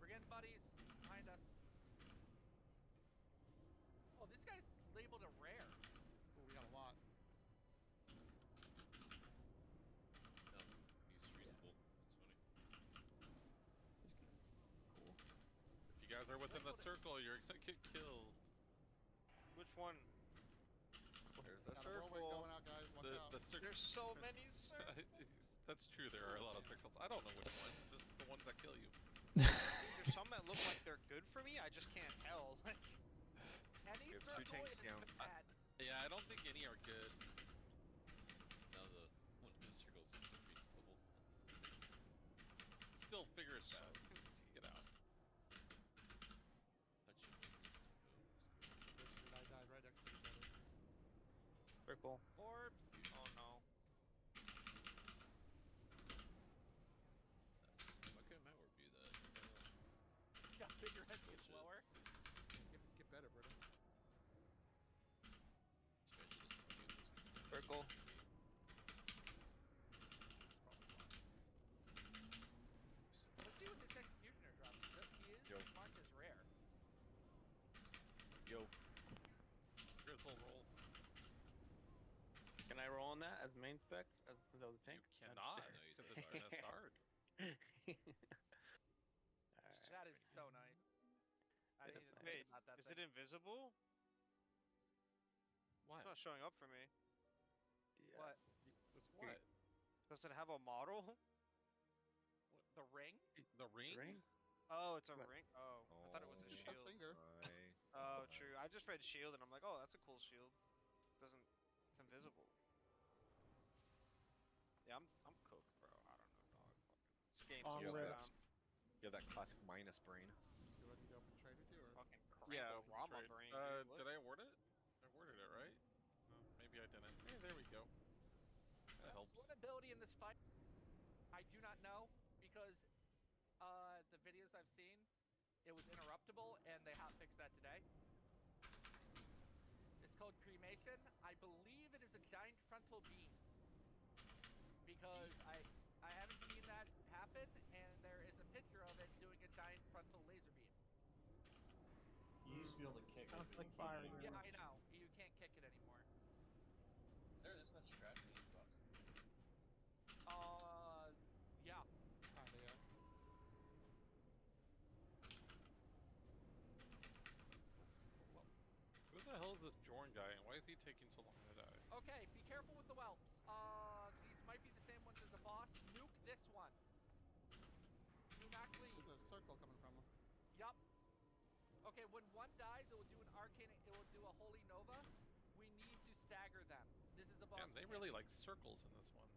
[SPEAKER 3] We're getting buddies behind us. Oh, this guy's labeled a rare.
[SPEAKER 2] Oh, we got a lot.
[SPEAKER 7] No, he's freezable. That's funny.
[SPEAKER 9] Cool.
[SPEAKER 4] If you guys are within the circle, you're gonna get killed.
[SPEAKER 10] Which one?
[SPEAKER 11] There's the
[SPEAKER 2] Got a whirlwind
[SPEAKER 11] circle.
[SPEAKER 2] going out, guys. Watch out.
[SPEAKER 4] The circle.
[SPEAKER 10] There's so many circles.
[SPEAKER 4] That's true. There are a lot of circles. I don't know which one. Just the ones that kill you.
[SPEAKER 10] There's some that look like they're good for me. I just can't tell.
[SPEAKER 3] Any
[SPEAKER 11] We have 2
[SPEAKER 3] circle
[SPEAKER 11] tanks
[SPEAKER 3] is
[SPEAKER 11] down.
[SPEAKER 3] bad.
[SPEAKER 4] Yeah, I don't think any are good.
[SPEAKER 7] Now one of the circles is the reasonable.
[SPEAKER 4] Still figure it out. Get out.
[SPEAKER 7] That should make reasonable moves.
[SPEAKER 13] Circle.
[SPEAKER 3] Orbs.
[SPEAKER 10] Oh no.
[SPEAKER 7] Why couldn't my orb do that?
[SPEAKER 3] Got bigger head gets
[SPEAKER 7] Bullshit.
[SPEAKER 3] lower.
[SPEAKER 2] Get better, Britta.
[SPEAKER 13] Circle.
[SPEAKER 3] Let's see what this executioner drops. He is
[SPEAKER 11] Yo.
[SPEAKER 3] marked as rare.
[SPEAKER 11] Yo.
[SPEAKER 4] Critical roll.
[SPEAKER 13] Can I roll on that as main spec? As the tank?
[SPEAKER 4] You cannot.
[SPEAKER 7] No, you
[SPEAKER 4] Because
[SPEAKER 7] said
[SPEAKER 4] that's hard.
[SPEAKER 3] That is so nice. I didn't even
[SPEAKER 10] Wait,
[SPEAKER 3] think about that
[SPEAKER 10] is
[SPEAKER 3] thing.
[SPEAKER 10] it invisible?
[SPEAKER 4] What?
[SPEAKER 10] It's not showing up for me.
[SPEAKER 13] Yeah.
[SPEAKER 3] What?
[SPEAKER 4] It's what?
[SPEAKER 10] Does it have a model?
[SPEAKER 3] The ring?
[SPEAKER 4] The ring?
[SPEAKER 13] Ring?
[SPEAKER 10] Oh, it's a
[SPEAKER 13] What?
[SPEAKER 10] ring. Oh, I thought it was a
[SPEAKER 2] Just
[SPEAKER 10] shield.
[SPEAKER 2] finger.
[SPEAKER 10] Oh, true. I just read shield and I'm like, oh, that's a cool shield. It doesn't. It's invisible. Yeah, I'm cooked, bro. I don't know, dog. This game's
[SPEAKER 8] On
[SPEAKER 10] upside
[SPEAKER 8] rip.
[SPEAKER 10] down.
[SPEAKER 11] You have that classic minus brain.
[SPEAKER 2] You ready to open trade with you, or?
[SPEAKER 10] Fucking
[SPEAKER 4] Yeah.
[SPEAKER 10] Rama
[SPEAKER 4] Trade.
[SPEAKER 10] brain, dude. What?
[SPEAKER 4] Did I award it? I awarded it, right? Oh, maybe I didn't. Hey, there we go. That helps.
[SPEAKER 3] One ability in this fight I do not know, because the videos I've seen, it was interruptible and they hotfixed that today. It's called cremation. I believe it is a giant frontal beam, because I haven't seen that happen, and there is a picture of it doing a giant frontal laser beam.
[SPEAKER 12] You used to be able to kick it,
[SPEAKER 9] Sounds
[SPEAKER 12] but
[SPEAKER 9] like
[SPEAKER 12] you can't
[SPEAKER 9] fire.
[SPEAKER 12] anymore.
[SPEAKER 3] Yeah, I know. You can't kick it anymore.
[SPEAKER 12] Is there this much trash in each box?
[SPEAKER 3] Yeah.
[SPEAKER 2] Kinda, yeah.
[SPEAKER 4] Who the hell is this Jorn guy, and why is he taking so long to die?
[SPEAKER 3] Okay, be careful with the whelps. These might be the same ones as the boss. Nuke this one. Do not leave.
[SPEAKER 2] There's a circle coming from him.
[SPEAKER 3] Yup. Okay, when one dies, it will do an arcane. It will do a holy nova. We need to stagger them. This is a boss.
[SPEAKER 4] Damn, they really like circles in this one.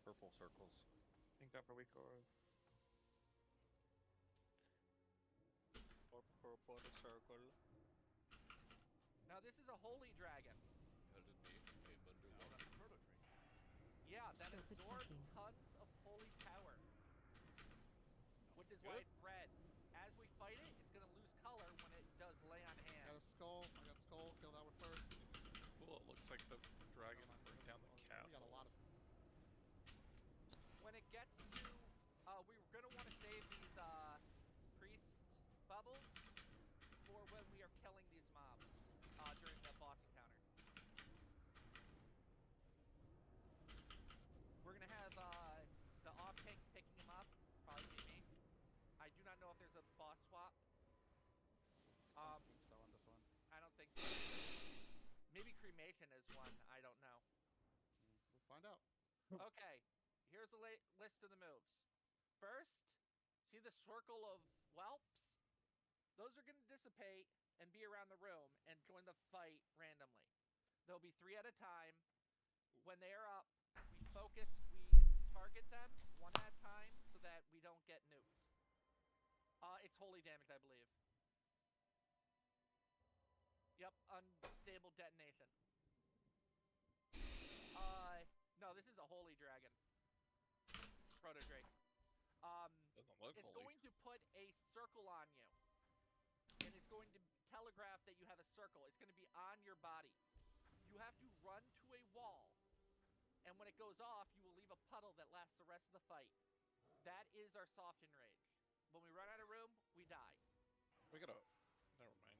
[SPEAKER 11] Purple circles.
[SPEAKER 13] Think up for weak or
[SPEAKER 10] purple circle.
[SPEAKER 3] Now this is a holy dragon.
[SPEAKER 7] Headed me a bundle
[SPEAKER 16] Now that's a proto trait.
[SPEAKER 3] Yeah, that
[SPEAKER 17] Stop
[SPEAKER 3] absorbs
[SPEAKER 17] attacking.
[SPEAKER 3] tons of holy power. Which is why it's red. As we fight it, it's gonna lose color when it does lay on
[SPEAKER 2] I
[SPEAKER 3] hand.
[SPEAKER 2] got a skull. I got skull. Kill that one first.
[SPEAKER 4] Cool, it looks like the dragon burned down the
[SPEAKER 2] We
[SPEAKER 4] castle.
[SPEAKER 2] got a lot of.
[SPEAKER 3] When it gets to, we're gonna want to save these priest bubbles for when we are killing these mobs during the boss encounter. We're gonna have the off tank picking him up, probably be me. I do not know if there's a boss swap.
[SPEAKER 2] I don't think so on this one.
[SPEAKER 3] I don't think so. Maybe cremation is one. I don't know.
[SPEAKER 2] We'll find out.
[SPEAKER 3] Okay, here's a list of the moves. First, see the circle of whelps? Those are going to dissipate and be around the room and join the fight randomly. There'll be 3 at a time. When they are up, we focus, we target them 1 at a time so that we don't get nuked. It's holy damage, I believe. Yep, unstable detonation. No, this is a holy dragon. Proto Drake.
[SPEAKER 4] Doesn't look
[SPEAKER 3] It's
[SPEAKER 4] holy.
[SPEAKER 3] going to put a circle on you. And it's going to telegraph that you have a circle. It's going to be on your body. You have to run to a wall. And when it goes off, you will leave a puddle that lasts the rest of the fight. That is our soft enrage. When we run out of room, we die.
[SPEAKER 4] We gotta... Never mind.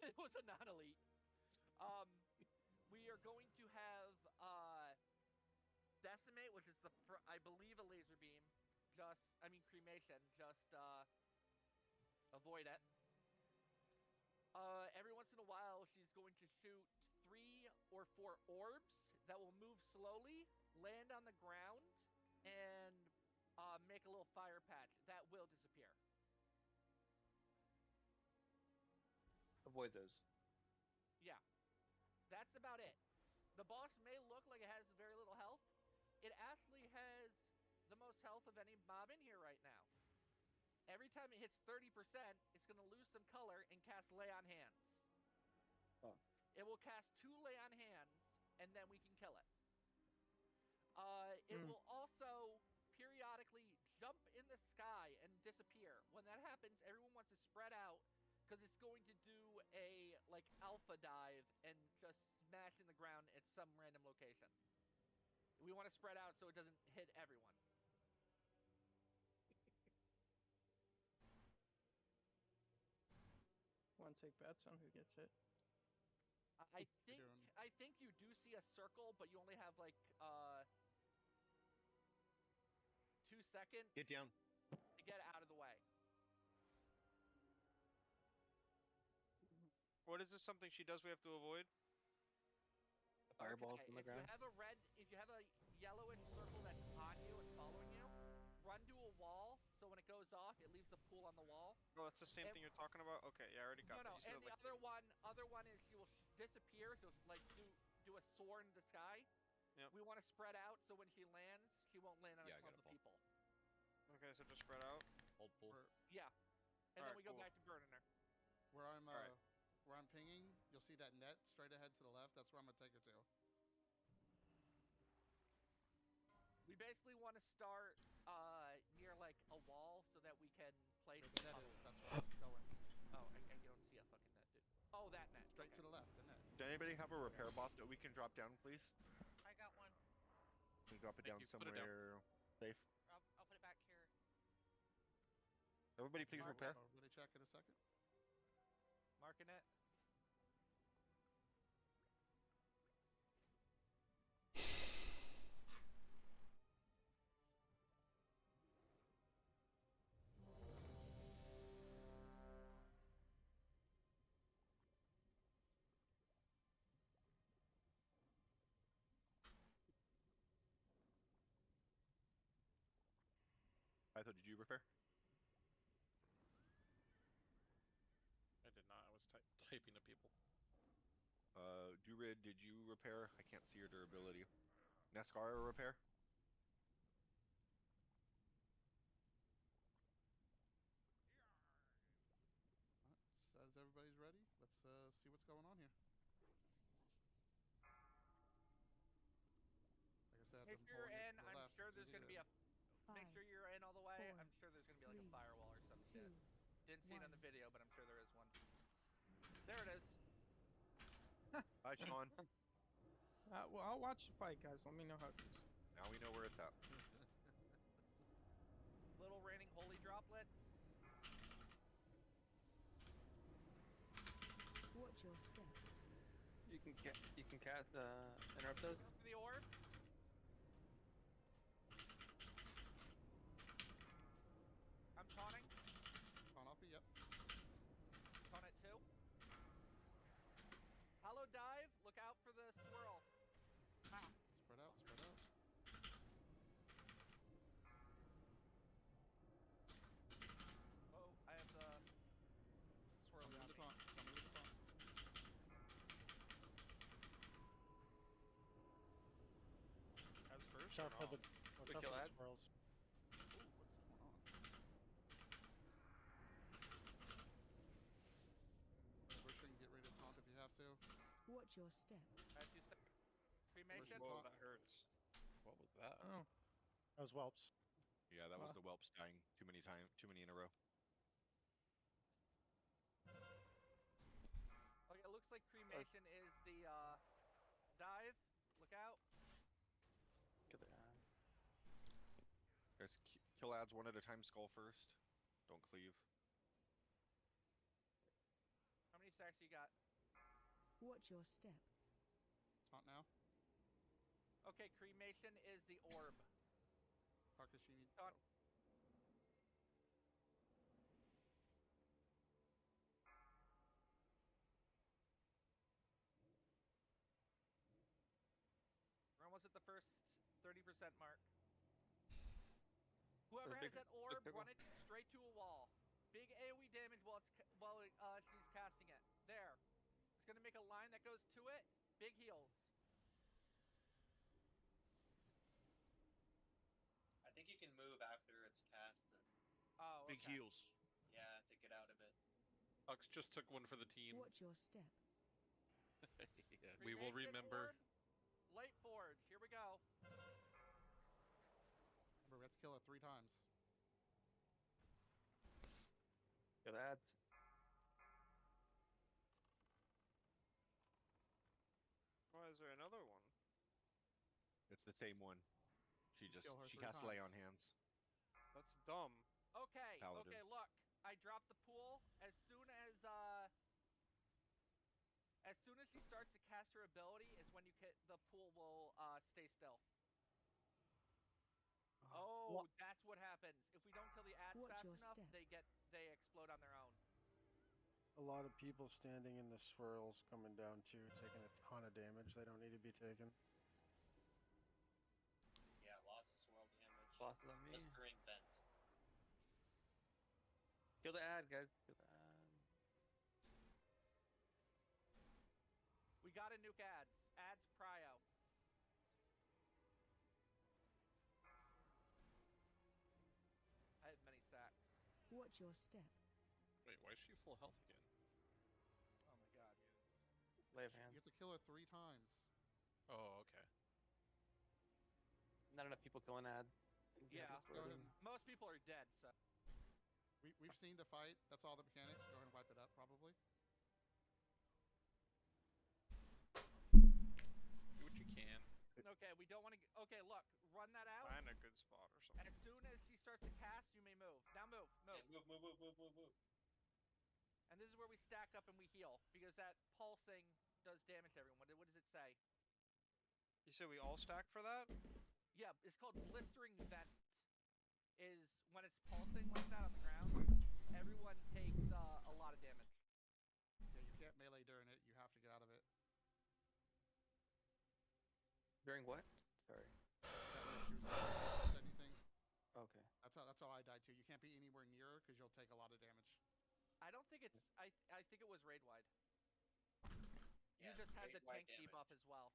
[SPEAKER 3] It was a non-elite. We are going to have Decimate, which is I believe a laser beam. Cremation. Just avoid it. Every once in a while, she's going to shoot 3 or 4 orbs that will move slowly, land on the ground, and make a little fire patch. That will disappear.
[SPEAKER 13] avoid those.
[SPEAKER 3] Yeah. That's about it. The boss may look like it has very little health. It actually has the most health of any mob in here right now. Every time it hits 30%, it's going to lose some color and cast Lay on Hands.
[SPEAKER 13] Oh.
[SPEAKER 3] It will cast 2 lay on hands, and then we can kill it. It will also periodically jump in the sky and disappear. When that happens, everyone wants to spread out because it's going to do a like alpha dive and just smash in the ground at some random location. We want to spread out so it doesn't hit everyone.
[SPEAKER 9] Want to take bets on who gets it?
[SPEAKER 3] I think you do see a circle, but you only have like 2 seconds.
[SPEAKER 7] Get down.
[SPEAKER 3] To get out of the way.
[SPEAKER 10] What is this? Something she does we have to avoid?
[SPEAKER 13] Fireballs
[SPEAKER 3] Okay,
[SPEAKER 13] on the
[SPEAKER 3] if
[SPEAKER 13] ground.
[SPEAKER 3] you have a yellowish circle that's on you and following you, run to a wall. So when it goes off, it leaves a pool on the wall.
[SPEAKER 10] Oh, that's the same thing you're talking about. Okay, yeah, I already got that.
[SPEAKER 3] No,
[SPEAKER 10] You said
[SPEAKER 3] and the
[SPEAKER 10] like
[SPEAKER 3] other one is she will disappear. She'll like do a soar in the sky.
[SPEAKER 10] Yep.
[SPEAKER 3] We want to spread out so when she lands, she won't land on a
[SPEAKER 7] Yeah, I
[SPEAKER 3] clump
[SPEAKER 7] got
[SPEAKER 3] of
[SPEAKER 7] a
[SPEAKER 3] people.
[SPEAKER 10] Okay, so just spread out.
[SPEAKER 7] Hold pull.
[SPEAKER 3] Yeah, and then
[SPEAKER 10] Alright,
[SPEAKER 3] we go
[SPEAKER 10] cool.
[SPEAKER 3] back to burning her.
[SPEAKER 2] Where I'm
[SPEAKER 10] Alright.
[SPEAKER 2] where I'm pinging, you'll see that net straight ahead to the left. That's where I'm gonna take her to.
[SPEAKER 3] We basically want to start near like a wall so that we can place
[SPEAKER 2] The net is. That's where I'm going.
[SPEAKER 3] Oh, and you don't see a fucking net, dude. Oh, that net.
[SPEAKER 2] Straight
[SPEAKER 3] Okay.
[SPEAKER 2] to the left. The net.
[SPEAKER 11] Does anybody have a repair bot that we can drop down, please?
[SPEAKER 6] I got one.
[SPEAKER 11] Can we drop it
[SPEAKER 4] Thank
[SPEAKER 11] down
[SPEAKER 4] you. Put it down.
[SPEAKER 11] somewhere safe?
[SPEAKER 6] I'll put it back here.
[SPEAKER 11] Everybody, please
[SPEAKER 3] Mark
[SPEAKER 11] repair.
[SPEAKER 2] Will they check in a second?
[SPEAKER 3] Marking it.
[SPEAKER 11] I thought, did you repair?
[SPEAKER 4] I did not. I was typing to people.
[SPEAKER 11] Durid, did you repair? I can't see your durability. NASCAR repair?
[SPEAKER 2] Says everybody's ready. Let's see what's going on here. Like I said,
[SPEAKER 3] Make
[SPEAKER 2] I'm
[SPEAKER 3] sure you're
[SPEAKER 2] pulling
[SPEAKER 3] in.
[SPEAKER 2] to the
[SPEAKER 3] I'm
[SPEAKER 2] left
[SPEAKER 3] sure
[SPEAKER 2] as soon
[SPEAKER 3] there's
[SPEAKER 2] as you
[SPEAKER 3] going to
[SPEAKER 2] get
[SPEAKER 3] be
[SPEAKER 2] in.
[SPEAKER 3] Make sure you're in all the way.
[SPEAKER 17] 4,
[SPEAKER 3] I'm sure there's going to be like
[SPEAKER 17] 3,
[SPEAKER 3] a firewall or some
[SPEAKER 17] 2,
[SPEAKER 3] shit. Didn't see it on the
[SPEAKER 17] 1.
[SPEAKER 3] video, but I'm sure there is one. There it is.
[SPEAKER 11] Hi, Sean.
[SPEAKER 9] Well, I'll watch the fight, guys. Let me know how it goes.
[SPEAKER 11] Now we know where it's at.
[SPEAKER 3] Little raining holy droplets.
[SPEAKER 17] Watch your step.
[SPEAKER 13] You can cast interrupt those.
[SPEAKER 3] Go for the orb. I'm taunting.
[SPEAKER 2] On off, yep.
[SPEAKER 3] Taunt it too. Hollow dive. Look out for the swirl. Ah.
[SPEAKER 2] Spread out, spread out.
[SPEAKER 3] Oh, I have the swirl.
[SPEAKER 2] Coming with the taunt. Coming with the taunt.
[SPEAKER 10] As first.
[SPEAKER 8] Watch out for
[SPEAKER 10] or
[SPEAKER 8] the,
[SPEAKER 10] not?
[SPEAKER 8] watch
[SPEAKER 13] We
[SPEAKER 8] out
[SPEAKER 13] kill
[SPEAKER 8] for the
[SPEAKER 13] that?
[SPEAKER 8] swirls.
[SPEAKER 2] Ooh, what's going on? Bush can get ready to taunt if you have to.
[SPEAKER 17] Watch your step.
[SPEAKER 3] I have 2 seconds. Cremation.
[SPEAKER 10] Whoa, that hurts.
[SPEAKER 4] What was that?
[SPEAKER 9] Oh.
[SPEAKER 8] That was whelps.
[SPEAKER 11] Yeah, that was the whelps dying too many in a row.
[SPEAKER 3] Okay, it looks like cremation is the dive. Look out.
[SPEAKER 11] Guys, kill ads one at a time. Skull first. Don't cleave.
[SPEAKER 3] How many stacks you got?
[SPEAKER 17] Watch your step.
[SPEAKER 2] Taunt now.
[SPEAKER 3] Okay, cremation is the orb.
[SPEAKER 2] Carcass, you need.
[SPEAKER 3] Taunt. We're almost at the first 30% mark. Whoever has that orb, run it straight to a wall. Big AoE damage while she's casting it. There. It's gonna make a line that goes to it. Big heals.
[SPEAKER 12] I think you can move after it's cast. And,
[SPEAKER 3] Oh,
[SPEAKER 1] Big heals.
[SPEAKER 12] yeah, to get out of it.
[SPEAKER 4] Hux just took one for the team.
[SPEAKER 17] Watch your step.
[SPEAKER 4] We will
[SPEAKER 3] Cremation
[SPEAKER 4] remember.
[SPEAKER 3] orb, Light Forge. Here we go.
[SPEAKER 2] Remember, we have to kill it 3 times.
[SPEAKER 13] Kill the ads.
[SPEAKER 10] Why is there another one?
[SPEAKER 11] It's the same one. She
[SPEAKER 2] kill her 3
[SPEAKER 11] casts lay
[SPEAKER 2] times.
[SPEAKER 11] on hands.
[SPEAKER 10] That's dumb.
[SPEAKER 3] Okay,
[SPEAKER 11] Paladin.
[SPEAKER 3] okay, look. I dropped the pool as soon as she starts to cast her ability is when the pool will stay still. Oh, that's what happens. If we don't kill the ads
[SPEAKER 17] Watch
[SPEAKER 3] fast
[SPEAKER 17] your
[SPEAKER 3] enough,
[SPEAKER 17] step.
[SPEAKER 3] they explode on their own.
[SPEAKER 8] A lot of people standing in the swirls coming down too, taking a ton of damage they don't need to be taking.
[SPEAKER 12] Yeah, lots of swirl damage.
[SPEAKER 13] Faster than me.
[SPEAKER 12] Blistering vent.
[SPEAKER 13] Kill the ad, guys. Kill the ad.
[SPEAKER 3] We gotta nuke ads. Ads prio. I have many stacks.
[SPEAKER 17] Watch your step.
[SPEAKER 4] Wait, why is she full health again?
[SPEAKER 3] Oh my god.
[SPEAKER 13] Lay of hands.
[SPEAKER 2] You have to kill her 3 times.
[SPEAKER 4] Oh, okay.
[SPEAKER 13] Not enough people killing ads.
[SPEAKER 3] Yeah, most people are dead, so.
[SPEAKER 2] We've seen the fight. That's all the mechanics. Go ahead and wipe it up, probably.
[SPEAKER 4] Do what you can.
[SPEAKER 3] Okay, we don't want to. Okay, look, run that out.
[SPEAKER 10] Find a good spot or something.
[SPEAKER 3] As soon as she starts to cast, you may move. Now move, move.
[SPEAKER 12] Yeah, move.
[SPEAKER 3] And this is where we stack up and we heal because that pulsing does damage to everyone. What does it say?
[SPEAKER 10] You said we all stack for that?
[SPEAKER 3] Yeah, it's called blistering vent. Is when it's pulsing like that on the ground, everyone takes a lot of damage.
[SPEAKER 2] Yeah, you can't melee during it. You have to get out of it.
[SPEAKER 13] During what? Sorry.
[SPEAKER 2] Anything.
[SPEAKER 13] Okay.
[SPEAKER 2] That's how I died too. You can't be anywhere near her because you'll take a lot of damage.
[SPEAKER 3] I don't think it's. I think it was raid wide.
[SPEAKER 12] Yeah,
[SPEAKER 3] you just had the
[SPEAKER 12] raid-wide
[SPEAKER 3] tank debuff as well.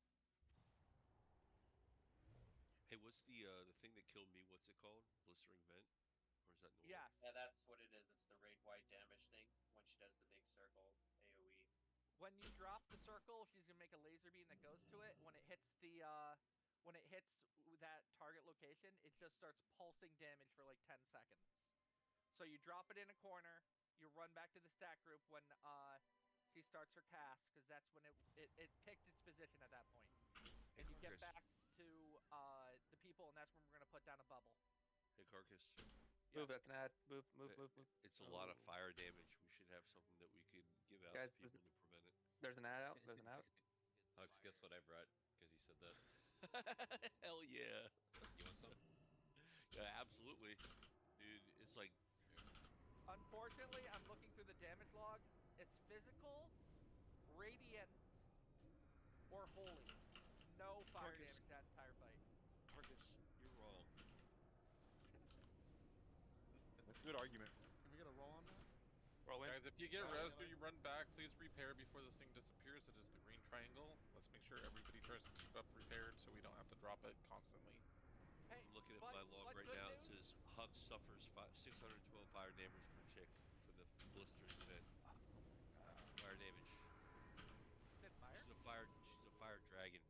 [SPEAKER 1] Hey, what's the thing that killed me? What's it called? Blistering vent, or is that normal?
[SPEAKER 3] Yes.
[SPEAKER 12] Yeah, that's what it is. It's the raid wide damage thing when she does the big circle AOE.
[SPEAKER 3] When you drop the circle, she's gonna make a laser beam that goes to it. When it hits that target location, it just starts pulsing damage for like 10 seconds. So you drop it in a corner, you run back to the stack group when she starts her cast, because that's when it picked its position at that point. And you get back to the people, and that's when we're gonna put down a bubble.
[SPEAKER 1] Hey, Carcass.
[SPEAKER 13] Move, that's an ad. Move.
[SPEAKER 1] It's a lot of fire damage. We should have something that we could give out
[SPEAKER 13] Guys,
[SPEAKER 1] to people to prevent it.
[SPEAKER 13] There's an ad out. There's an out.
[SPEAKER 7] Hux, guess what I brought? Because he said that.
[SPEAKER 1] Hell yeah.
[SPEAKER 7] You want some?
[SPEAKER 1] Yeah, absolutely. Dude, it's like...
[SPEAKER 3] Unfortunately, I'm looking through the damage log. It's physical, radiant, or holy. No fire damage that entire fight.
[SPEAKER 1] Marcus, you're wrong.
[SPEAKER 11] That's a good argument.
[SPEAKER 2] Can we get a roll on that?
[SPEAKER 4] Well, guys, if you get res, do you run back? Please repair before this thing disappears. It is the green triangle. Let's make sure everybody tries to keep up repaired so we don't have to drop it constantly.
[SPEAKER 3] Hey,
[SPEAKER 1] I'm looking at my log right now. It says Hux suffers 612 fire damage per chick for the blistering event. Fire damage.
[SPEAKER 3] Is it fire?
[SPEAKER 1] She's a fire dragon.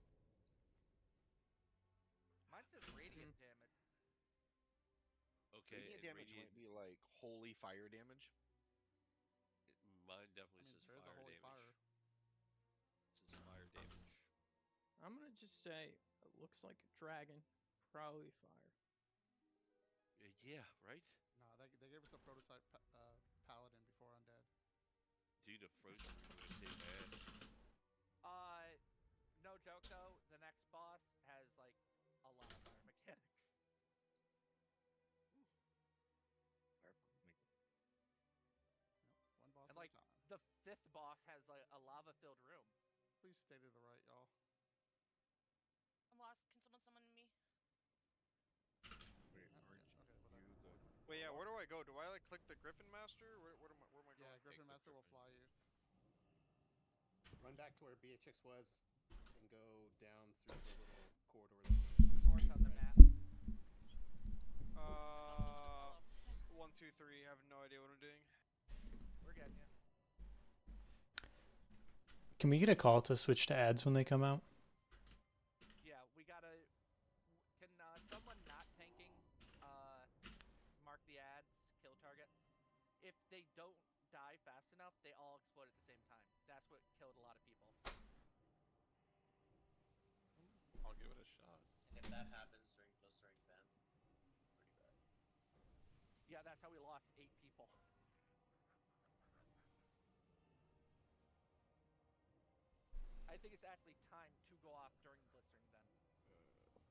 [SPEAKER 3] Mine says radiant damage.
[SPEAKER 1] Okay,
[SPEAKER 11] Radiant damage might be like holy fire damage.
[SPEAKER 1] Mine definitely says
[SPEAKER 2] there's
[SPEAKER 1] fire
[SPEAKER 2] a holy
[SPEAKER 1] damage.
[SPEAKER 2] fire.
[SPEAKER 1] It says fire damage.
[SPEAKER 9] I'm gonna just say it looks like a dragon, probably fire.
[SPEAKER 1] Yeah, right?
[SPEAKER 2] No, they gave us a prototype paladin before Undead.
[SPEAKER 1] Dude, a frozen would save ass.
[SPEAKER 3] No joke though, the next boss has like a lot of fire mechanics.
[SPEAKER 2] One boss
[SPEAKER 3] And
[SPEAKER 2] at
[SPEAKER 3] like
[SPEAKER 2] a time.
[SPEAKER 3] the 5th boss has like a lava-filled room.
[SPEAKER 2] Please stay to the right, y'all.
[SPEAKER 6] I'm lost. Can someone summon me?
[SPEAKER 11] Wait, aren't you the...
[SPEAKER 10] Wait, yeah, where do I go? Do I like click the Griffin Master? Where am I going?
[SPEAKER 2] Yeah, Griffin Master will fly you.
[SPEAKER 5] Run back to where Beatrix was and go down through the little corridor.
[SPEAKER 3] North on the map.
[SPEAKER 10] 1, 2, 3. I have no idea what I'm doing.
[SPEAKER 3] We're getting you.
[SPEAKER 14] Can we get a call to switch to ads when they come out?
[SPEAKER 3] Yeah, we gotta. Can someone not tanking mark the ads, kill targets? If they don't die fast enough, they all explode at the same time. That's what killed a lot of people.
[SPEAKER 4] I'll give it a shot.
[SPEAKER 12] And if that happens during blistering event, it's pretty bad.
[SPEAKER 3] Yeah, that's how we lost 8 people. I think it's actually time to go off during the blistering event.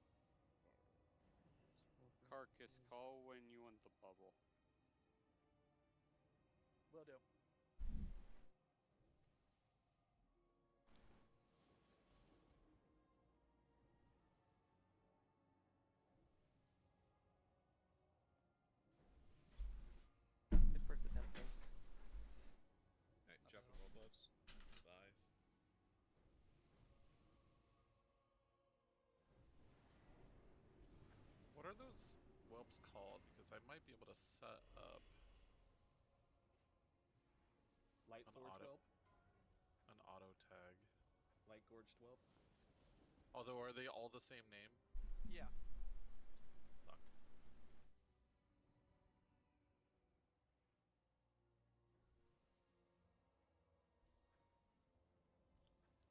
[SPEAKER 19] Carcass, call when you want the bubble.
[SPEAKER 3] Will do.
[SPEAKER 13] It's first attempt though.
[SPEAKER 1] Alright, dropping roll buffs. 5.
[SPEAKER 4] What are those whelps called? Because I might be able to set up
[SPEAKER 5] Light
[SPEAKER 4] an
[SPEAKER 5] Forge
[SPEAKER 4] auto,
[SPEAKER 5] Whelp.
[SPEAKER 4] an auto tag.
[SPEAKER 5] Light Gorged Whelp.
[SPEAKER 4] Although, are they all the same name?
[SPEAKER 3] Yeah.
[SPEAKER 4] Fuck.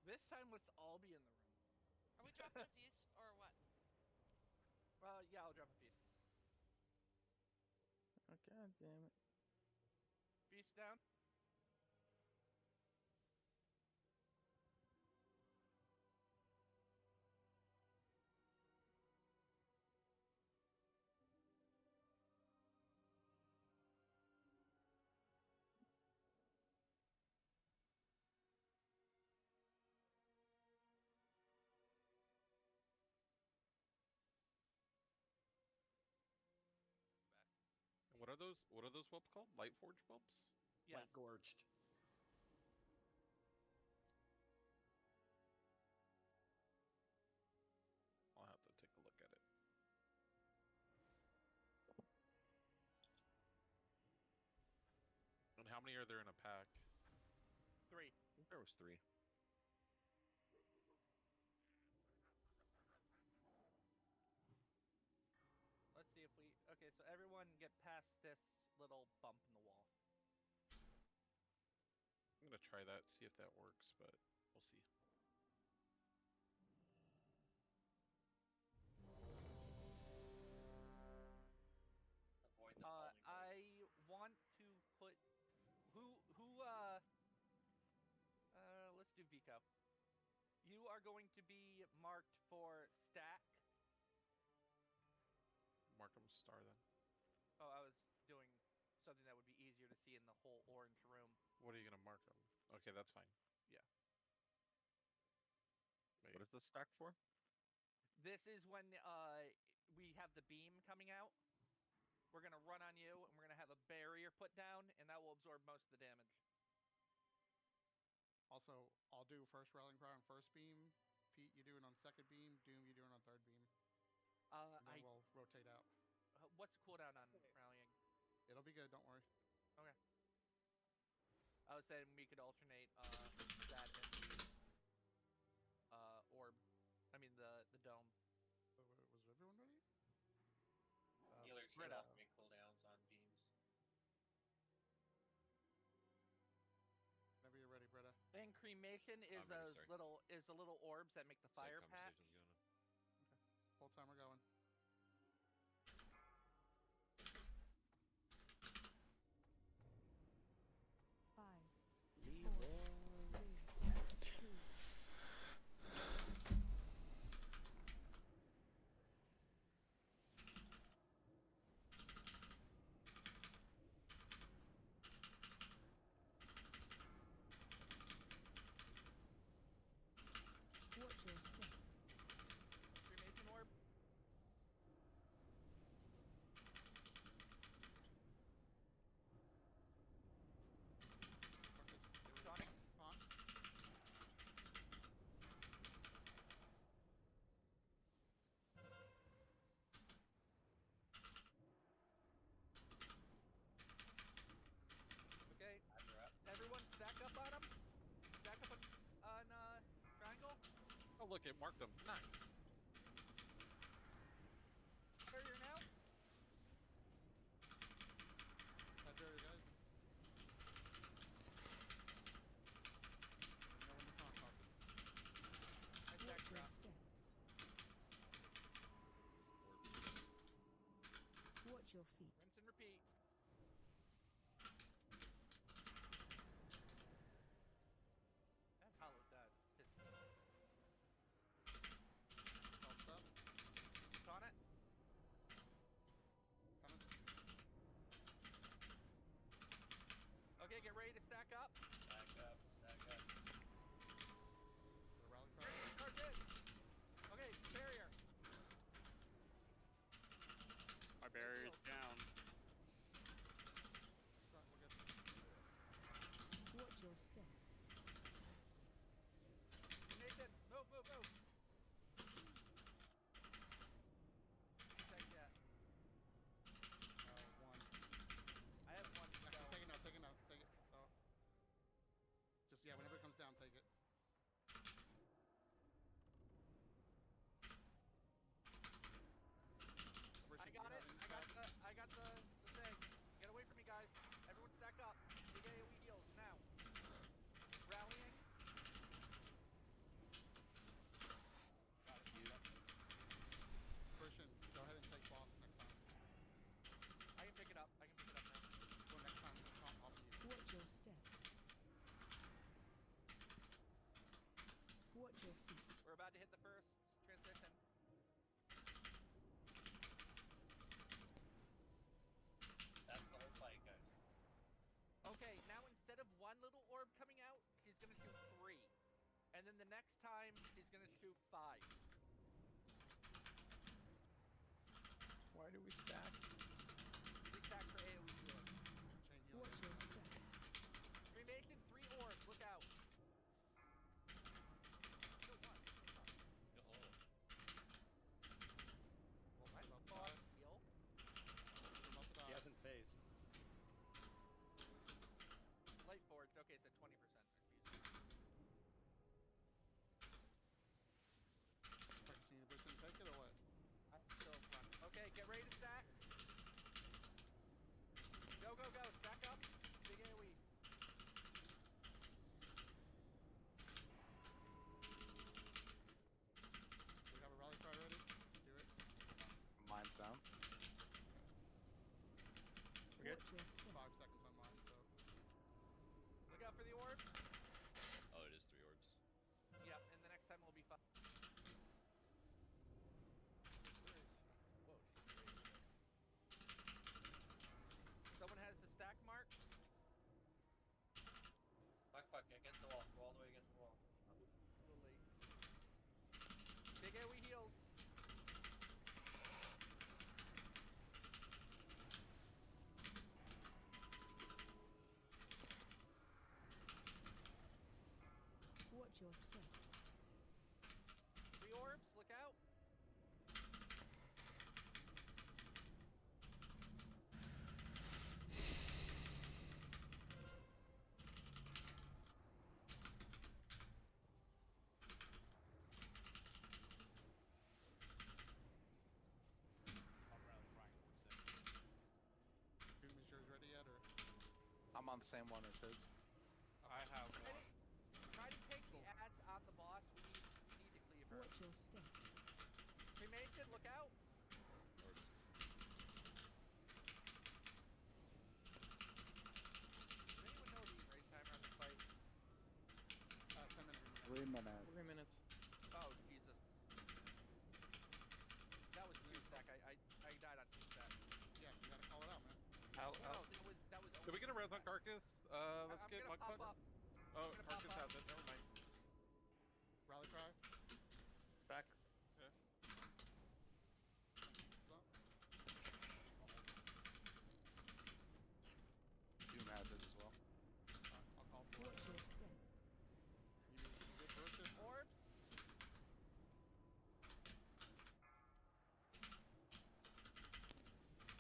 [SPEAKER 3] This time, let's all be in the room.
[SPEAKER 6] Are we dropping a feast or what?
[SPEAKER 3] Yeah, I'll drop a feast.
[SPEAKER 9] Oh, God damn it.
[SPEAKER 3] Feast down.
[SPEAKER 4] And what are those? What are those whelps called? Light Forge whelps?
[SPEAKER 3] Yes.
[SPEAKER 5] Light Gorged.
[SPEAKER 4] I'll have to take a look at it. And how many are there in a pack?
[SPEAKER 3] 3.
[SPEAKER 11] I think there was 3.
[SPEAKER 3] Let's see if we. Okay, so everyone get past this little bump in the wall.
[SPEAKER 4] I'm gonna try that, see if that works, but we'll see.
[SPEAKER 12] Avoid the falling
[SPEAKER 3] I want to put let's do Vico. You are going to be marked for stack.
[SPEAKER 4] Mark them star then.
[SPEAKER 3] Oh, I was doing something that would be easier to see in the whole orange room.
[SPEAKER 4] What are you gonna mark them? Okay, that's fine.
[SPEAKER 3] Yeah.
[SPEAKER 4] Wait.
[SPEAKER 11] What is this stack for?
[SPEAKER 3] This is when we have the beam coming out. We're gonna run on you, and we're gonna have a barrier put down, and that will absorb most of the damage.
[SPEAKER 2] Also, I'll do first rallying cry on first beam. Pete, you do it on second beam. Doom, you do it on third beam. And then we'll rotate out.
[SPEAKER 3] What's the cooldown on rallying?
[SPEAKER 2] It'll be good. Don't worry.
[SPEAKER 3] Okay. I was saying we could alternate that and the orb. I mean the dome.
[SPEAKER 2] Was everyone ready?
[SPEAKER 12] Healer should
[SPEAKER 3] Britta.
[SPEAKER 12] offer me cooldowns on beams.
[SPEAKER 2] Whenever you're ready, Britta.
[SPEAKER 3] And cremation is
[SPEAKER 7] I'm ready, sorry.
[SPEAKER 3] the little orbs that make the
[SPEAKER 7] Side
[SPEAKER 3] fire patch.
[SPEAKER 7] conversation's going on.
[SPEAKER 2] Whole time we're going.
[SPEAKER 17] Watch your step.
[SPEAKER 3] Cremation orb.
[SPEAKER 4] Oh, look, it marked them. Nice.
[SPEAKER 3] Barrier now.
[SPEAKER 2] That barrier, guys. No one to talk about this.
[SPEAKER 3] I
[SPEAKER 17] Watch
[SPEAKER 3] stack
[SPEAKER 17] your
[SPEAKER 3] trap.
[SPEAKER 17] step. Watch your feet.
[SPEAKER 3] Rinse and repeat. That followed that. Pissed me off.
[SPEAKER 2] Helps up.
[SPEAKER 3] It's on it.
[SPEAKER 2] Coming.
[SPEAKER 3] Okay, get ready to stack up.
[SPEAKER 12] Stack up, stack up.
[SPEAKER 2] The rally cry.
[SPEAKER 3] Ready to charge in. Okay, barrier.
[SPEAKER 19] My barrier's down.
[SPEAKER 2] We're good.
[SPEAKER 17] Watch your step.
[SPEAKER 3] Nathan, move, move, move. Check yet.
[SPEAKER 2] One.
[SPEAKER 3] I have one to go.
[SPEAKER 2] Actually, take it now. Take it now. Take it. Oh. Just yeah. Whenever it comes down, take it.
[SPEAKER 3] I got the thing. Get away from me, guys. Everyone stack up. Big AoE heals now. Rallying.
[SPEAKER 2] Christian, go ahead and take boss next time.
[SPEAKER 3] I can pick it up. I can pick it up now.
[SPEAKER 2] Go next time. Off of you.
[SPEAKER 17] Watch your step. Watch your feet.
[SPEAKER 3] We're about to hit the first transition.
[SPEAKER 12] That's the whole fight, guys.
[SPEAKER 3] Okay, now instead of one little orb coming out, he's gonna shoot 3. And then the next time, he's gonna shoot 5.
[SPEAKER 9] Why do we stack?
[SPEAKER 3] We stack for AoE healing.
[SPEAKER 2] Chain healing.
[SPEAKER 17] Watch your step.
[SPEAKER 3] Cremation, 3 orbs, look out. Still 1.
[SPEAKER 12] Oh.
[SPEAKER 2] Well,
[SPEAKER 3] What?
[SPEAKER 2] about to
[SPEAKER 3] Boss
[SPEAKER 2] die.
[SPEAKER 3] heal.
[SPEAKER 2] We're about to die.
[SPEAKER 5] He hasn't faced.
[SPEAKER 3] Light forged, okay, so 20%.
[SPEAKER 2] Christian, you pushing take it or what?
[SPEAKER 3] I'm still fun. Okay, get ready to stack. Go, go, go. Stack up. Big AoE.
[SPEAKER 2] We have a rally cry ready? Do it.
[SPEAKER 15] Mine's down.
[SPEAKER 9] We good?
[SPEAKER 17] Watch your step.
[SPEAKER 2] 5 seconds on mine, so.
[SPEAKER 3] Look out for the orb.
[SPEAKER 7] Oh, it is 3 orbs.
[SPEAKER 3] Yep, and the next time will be 5.
[SPEAKER 7] Whoa.
[SPEAKER 3] Someone has the stack mark.
[SPEAKER 12] Puck, against the wall. Go all the way against the wall.
[SPEAKER 3] A little late. Big AoE heals.
[SPEAKER 17] Watch your step.
[SPEAKER 3] 3 orbs, look out.
[SPEAKER 16] I'm rally crying 40 seconds.
[SPEAKER 2] Doom, is yours ready yet, or?
[SPEAKER 15] I'm on the same one as his.
[SPEAKER 10] I have one.
[SPEAKER 3] Try to take the ads on the boss. We need to cleave her.
[SPEAKER 17] Watch your step.
[SPEAKER 3] Cremation, look out.
[SPEAKER 7] Orbs.
[SPEAKER 3] Does anyone know the race timer on this fight?
[SPEAKER 2] 10 minutes.
[SPEAKER 15] 3 minutes.
[SPEAKER 9] 3 minutes.
[SPEAKER 3] Oh, Jesus. That was 2 stack. I died on 2 stack.
[SPEAKER 2] Yeah, you gotta call it out, man.
[SPEAKER 3] No, that was
[SPEAKER 4] Did we get a res on Carcass? Let's
[SPEAKER 3] I'm
[SPEAKER 4] get
[SPEAKER 3] gonna pop
[SPEAKER 4] Mugfuck.
[SPEAKER 3] up.
[SPEAKER 4] Oh,
[SPEAKER 3] I'm gonna
[SPEAKER 4] Carcass
[SPEAKER 3] pop up.
[SPEAKER 4] has it. Never mind.
[SPEAKER 2] Rally cry.
[SPEAKER 9] Back.
[SPEAKER 4] Yeah.
[SPEAKER 15] Doom has his as well.
[SPEAKER 2] I'll call for
[SPEAKER 17] Watch
[SPEAKER 2] it.
[SPEAKER 17] your step.
[SPEAKER 2] You good, Christian?
[SPEAKER 3] Orbs.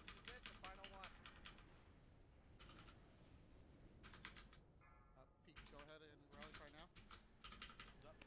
[SPEAKER 3] This is it, the final one.
[SPEAKER 2] Pete, go ahead and rally cry now.
[SPEAKER 16] What's up?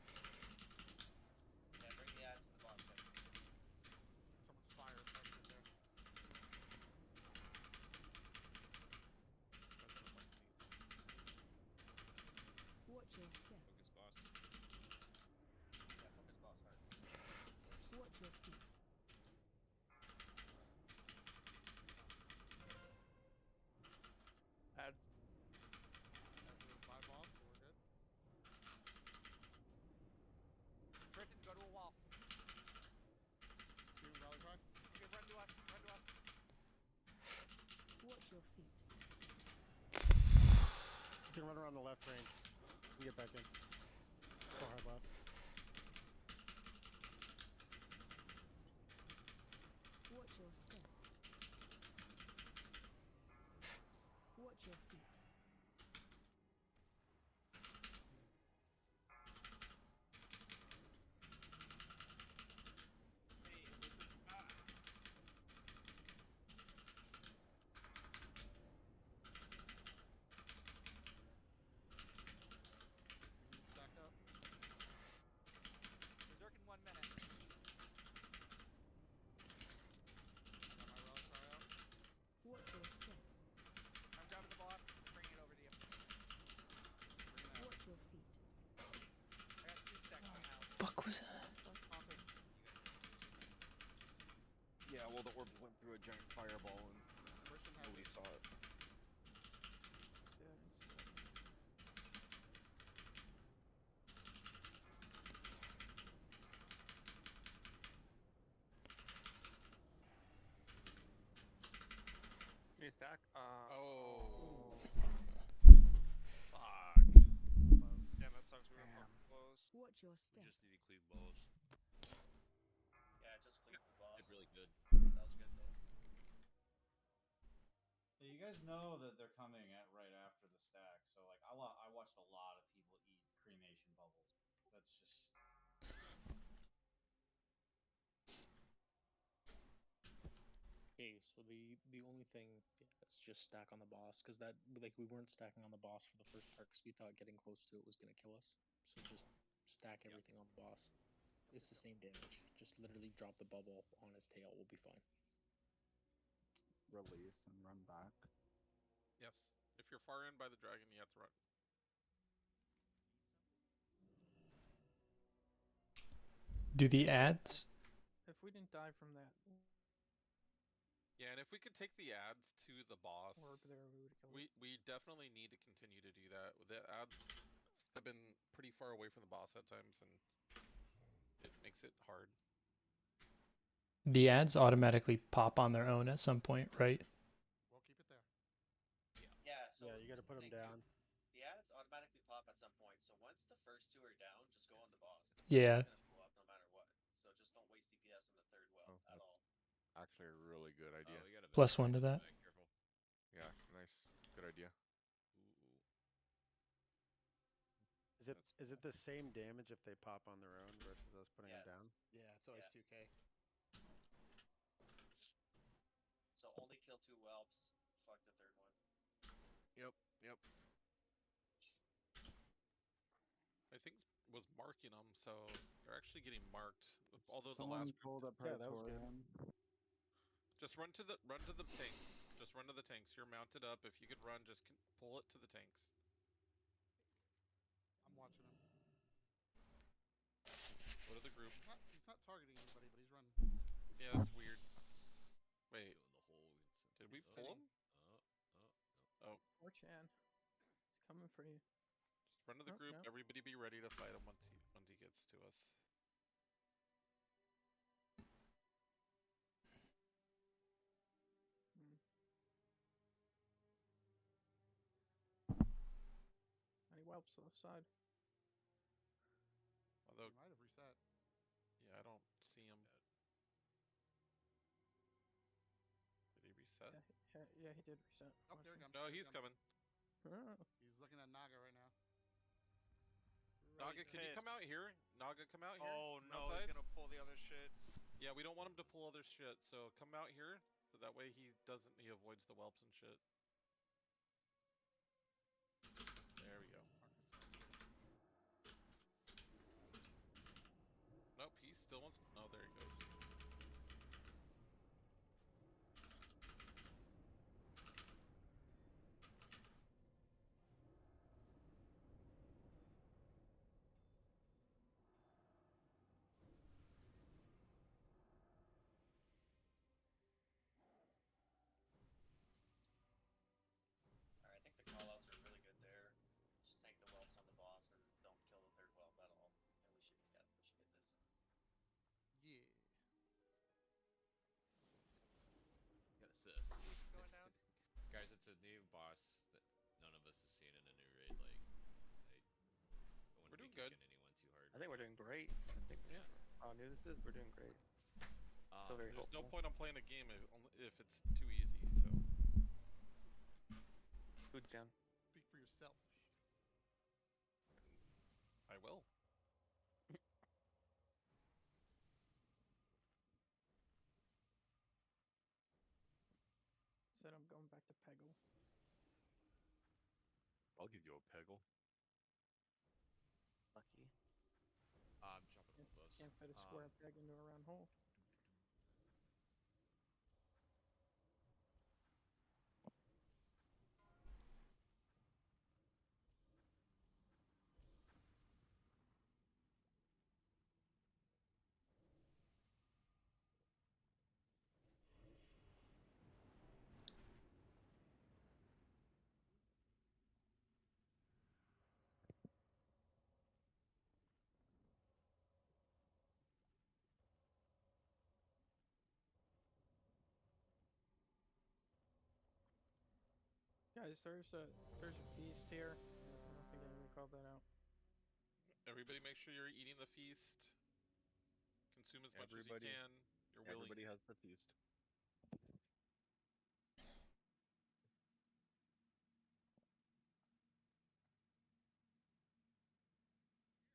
[SPEAKER 17] your feet.
[SPEAKER 8] You can run around the left range. You get back in. Go hard left.
[SPEAKER 17] Watch your step. Watch your feet.
[SPEAKER 2] Stack up.
[SPEAKER 3] Berserk in 1 minute.
[SPEAKER 2] Got my relics are out.
[SPEAKER 17] Watch your step.
[SPEAKER 3] I'm grabbing the boss. Bringing it over to you.
[SPEAKER 17] Watch your feet.
[SPEAKER 3] I got 2 stacks coming out.
[SPEAKER 14] Fuck was that?
[SPEAKER 11] Yeah, well, the orbs went through a giant fireball and nobody saw it.
[SPEAKER 9] Yeah, I didn't see that. Give me a stack.
[SPEAKER 4] Oh.
[SPEAKER 10] Fuck. Damn, that sucks. We were fucking close.
[SPEAKER 17] Watch your
[SPEAKER 1] We
[SPEAKER 17] step.
[SPEAKER 1] just need to clean balls.
[SPEAKER 12] Yeah, just cleaned the boss.
[SPEAKER 7] Did really good.
[SPEAKER 12] That was good though.
[SPEAKER 16] Yeah, you guys know that they're coming at right after the stack, so like I watched a lot of people eat cremation bubbles. That's just
[SPEAKER 20] Okay, so the only thing, yeah, is just stack on the boss, because that, like, we weren't stacking on the boss for the first part because we thought getting close to it was gonna kill us. So just stack everything on the boss. It's the same damage. Just literally drop the bubble on his tail. We'll be fine.
[SPEAKER 15] Release and run back.
[SPEAKER 4] Yes. If you're far in by the dragon, you have to run.
[SPEAKER 14] Do the ads?
[SPEAKER 9] If we didn't die from that
[SPEAKER 4] Yeah, and if we could take the ads to the boss,
[SPEAKER 9] orb there, we would kill it.
[SPEAKER 4] we definitely need to continue to do that. The ads have been pretty far away from the boss at times, and it makes it hard.
[SPEAKER 14] The ads automatically pop on their own at some point, right?
[SPEAKER 2] We'll keep it there.
[SPEAKER 12] Yeah, so
[SPEAKER 8] Yeah, you gotta put them
[SPEAKER 12] the thing
[SPEAKER 8] down.
[SPEAKER 12] too, the ads automatically pop at some point, so once the first 2 are down, just go on the boss.
[SPEAKER 14] Yeah.
[SPEAKER 12] It's gonna blow up no matter what. So just don't waste DPS on the 3rd well at all.
[SPEAKER 11] Actually, a really good idea.
[SPEAKER 7] Oh, we got a
[SPEAKER 14] +1 to that.
[SPEAKER 7] Careful.
[SPEAKER 11] Yeah, nice. Good idea.
[SPEAKER 8] Is it the same damage if they pop on their own versus us putting them down?
[SPEAKER 5] Yeah, it's always 2k.
[SPEAKER 12] So only kill 2 whelps. Fuck the 3rd one.
[SPEAKER 11] Yep.
[SPEAKER 4] I think was marking them, so they're actually getting marked. Although
[SPEAKER 15] Someone
[SPEAKER 4] the last
[SPEAKER 15] pulled a
[SPEAKER 8] Yeah, that was good.
[SPEAKER 15] Praetorian.
[SPEAKER 4] just run to the tanks. Just run to the tanks. You're mounted up. If you could run, just pull it to the tanks.
[SPEAKER 2] I'm watching him.
[SPEAKER 4] Go to the group.
[SPEAKER 2] He's not targeting anybody, but he's running.
[SPEAKER 4] Yeah, that's weird. Wait,
[SPEAKER 7] Doing the whole
[SPEAKER 4] did we
[SPEAKER 2] He's
[SPEAKER 4] pull
[SPEAKER 2] spinning.
[SPEAKER 4] him? Oh,
[SPEAKER 9] 4chan. He's coming for you.
[SPEAKER 4] just run to the
[SPEAKER 9] Oh,
[SPEAKER 4] group.
[SPEAKER 9] no.
[SPEAKER 4] Everybody be ready to fight him once he gets to us.
[SPEAKER 9] Any whelps to the side.
[SPEAKER 4] Although,
[SPEAKER 2] He might have reset.
[SPEAKER 4] yeah, I don't see him. Did he reset?
[SPEAKER 9] Yeah, he did reset.
[SPEAKER 2] Oh, here he comes.
[SPEAKER 4] No,
[SPEAKER 2] here he
[SPEAKER 4] he's
[SPEAKER 2] comes.
[SPEAKER 4] coming.
[SPEAKER 9] Oh.
[SPEAKER 2] He's looking at Naga right now.
[SPEAKER 4] Naga, can you come out here? Naga, come out here.
[SPEAKER 10] Oh
[SPEAKER 4] Come
[SPEAKER 10] no,
[SPEAKER 4] outside.
[SPEAKER 10] he's gonna pull the other shit.
[SPEAKER 4] Yeah, we don't want him to pull other shit, so come out here, so that way he avoids the whelps and shit. There we go. Nope, he still wants to... Oh, there he goes.
[SPEAKER 13] great. I think.
[SPEAKER 4] Yeah.
[SPEAKER 13] How new this is, we're doing great. Still very
[SPEAKER 4] There's no
[SPEAKER 13] hopeful.
[SPEAKER 4] point on playing a game if it's too easy. So.
[SPEAKER 13] Good, Jan.
[SPEAKER 2] Speak for yourself.
[SPEAKER 4] I will.
[SPEAKER 9] Said I'm going back to Peggle.
[SPEAKER 7] I'll give you a peggle.
[SPEAKER 13] Lucky.
[SPEAKER 7] I'm jumping on the bus.
[SPEAKER 9] Can't fit a square peg into a round hole. Guys, there's a feast here. I don't think anybody called that out.
[SPEAKER 4] Everybody, make sure you're eating the feast. Consume as much as you can. You're willing.
[SPEAKER 11] Everybody has the feast.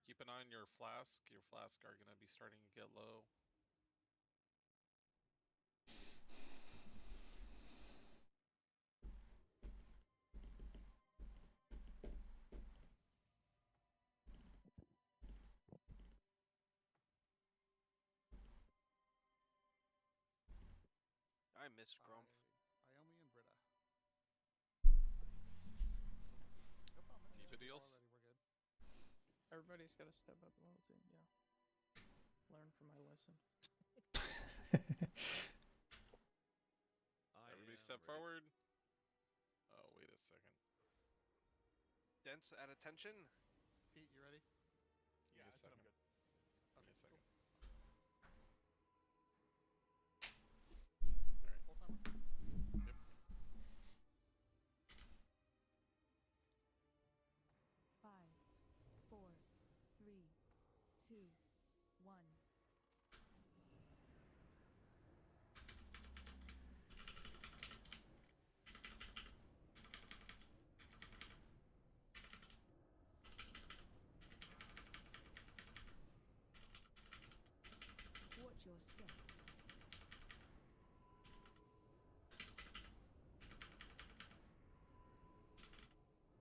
[SPEAKER 4] Keep an eye on your flask. Your flask are gonna be starting to get low.
[SPEAKER 10] I miss Grump.
[SPEAKER 2] Iomi and Britta.
[SPEAKER 4] No problem. Keep it deals.
[SPEAKER 2] Already, we're good.
[SPEAKER 9] Everybody's got to step up a little too. Yeah. Learn from my lesson.
[SPEAKER 4] Everybody step forward. Oh, wait a second.
[SPEAKER 10] Dense at attention.
[SPEAKER 2] Pete, you ready?
[SPEAKER 16] Yeah, I said I'm good.
[SPEAKER 2] Okay, cool.
[SPEAKER 4] Alright.
[SPEAKER 2] Full timer?
[SPEAKER 4] Yep.
[SPEAKER 17] 5, 4, 3, 2, 1. Watch your step.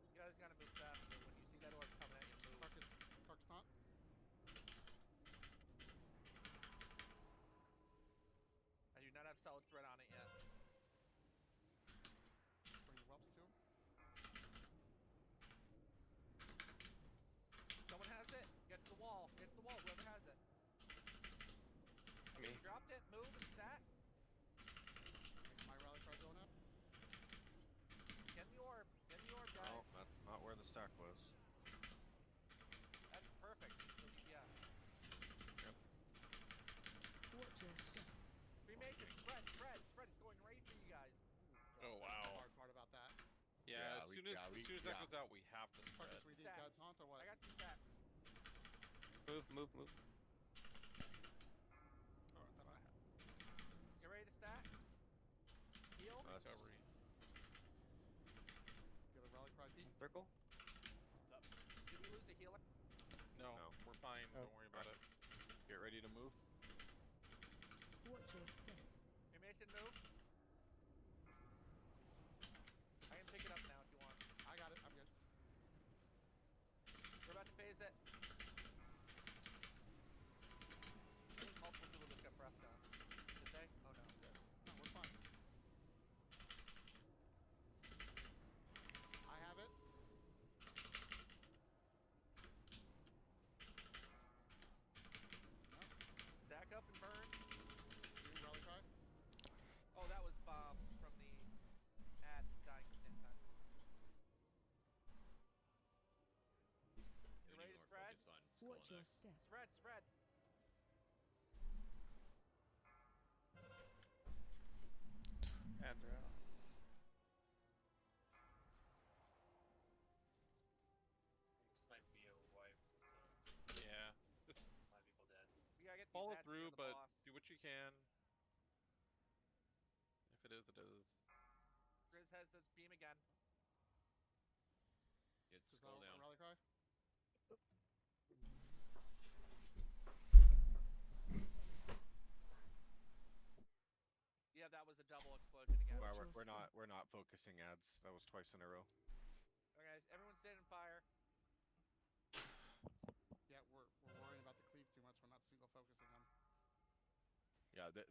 [SPEAKER 3] You guys gotta move faster. When you see that orb coming at you, move.
[SPEAKER 2] Tarkus taunt.
[SPEAKER 3] I do not have solid threat on it yet.
[SPEAKER 2] Bring the whelps to him.
[SPEAKER 3] Someone has it. Get to the wall. Get to the wall. Whoever has it.
[SPEAKER 13] Me.
[SPEAKER 3] Dropped it. Move and stack.
[SPEAKER 2] My rally card going up.
[SPEAKER 3] Get the orb. Get the orb, guys.
[SPEAKER 11] Oh, that's not where the stack was.
[SPEAKER 3] That's perfect. So, yeah.
[SPEAKER 17] Watch your step.
[SPEAKER 3] Cremation. Spread. Spread. Spread. It's going right for you guys.
[SPEAKER 4] Oh,
[SPEAKER 2] That's
[SPEAKER 4] wow.
[SPEAKER 2] the hard part about that.
[SPEAKER 4] Yeah, as soon as that goes out, we have to spread.
[SPEAKER 2] Tarkus, we need
[SPEAKER 3] Stack.
[SPEAKER 2] God's haunt or what?
[SPEAKER 3] I got 2 stacks.
[SPEAKER 13] Move, move, move.
[SPEAKER 4] Oh, I thought I had.
[SPEAKER 3] Get ready to stack. Heal.
[SPEAKER 4] Recovery.
[SPEAKER 2] Get a rally cry, Pete.
[SPEAKER 13] Circle.
[SPEAKER 16] What's up?
[SPEAKER 3] Did we lose a healer?
[SPEAKER 4] No, we're fine.
[SPEAKER 8] Oh.
[SPEAKER 4] Don't worry about it.
[SPEAKER 11] Get ready to move.
[SPEAKER 17] Watch your step.
[SPEAKER 3] Cremation move. I can pick it up now if you want.
[SPEAKER 2] I got it. I'm good.
[SPEAKER 3] We're about to phase it. I think multiple people just got breath done. Did they? Oh no. Good.
[SPEAKER 2] No, we're fine. I have it.
[SPEAKER 3] Stack up and burn.
[SPEAKER 2] Doing rally cry.
[SPEAKER 3] Oh, that was Bob from the ad dying at the same time. You
[SPEAKER 7] We
[SPEAKER 3] ready
[SPEAKER 7] need
[SPEAKER 3] to
[SPEAKER 7] more
[SPEAKER 3] spread?
[SPEAKER 7] focus on
[SPEAKER 17] Watch your
[SPEAKER 7] Skull
[SPEAKER 17] step.
[SPEAKER 3] Spread, spread.
[SPEAKER 13] Ads are out.
[SPEAKER 12] This might be a wipe.
[SPEAKER 4] Yeah. Follow
[SPEAKER 3] actually
[SPEAKER 4] through,
[SPEAKER 3] on the
[SPEAKER 4] but
[SPEAKER 3] boss.
[SPEAKER 4] do what you can. If it is, it is.
[SPEAKER 3] Grizz has his beam again.
[SPEAKER 7] Get
[SPEAKER 2] Is
[SPEAKER 7] skull
[SPEAKER 2] that
[SPEAKER 7] down.
[SPEAKER 2] a rally cry?
[SPEAKER 3] Yeah, that was a double explosion again.
[SPEAKER 11] We're not focusing ads. That was twice in a row.
[SPEAKER 3] Okay, everyone stand in fire.
[SPEAKER 2] Yeah, we're worrying about the cleave too much. We're not single focusing them.
[SPEAKER 11] Yeah, the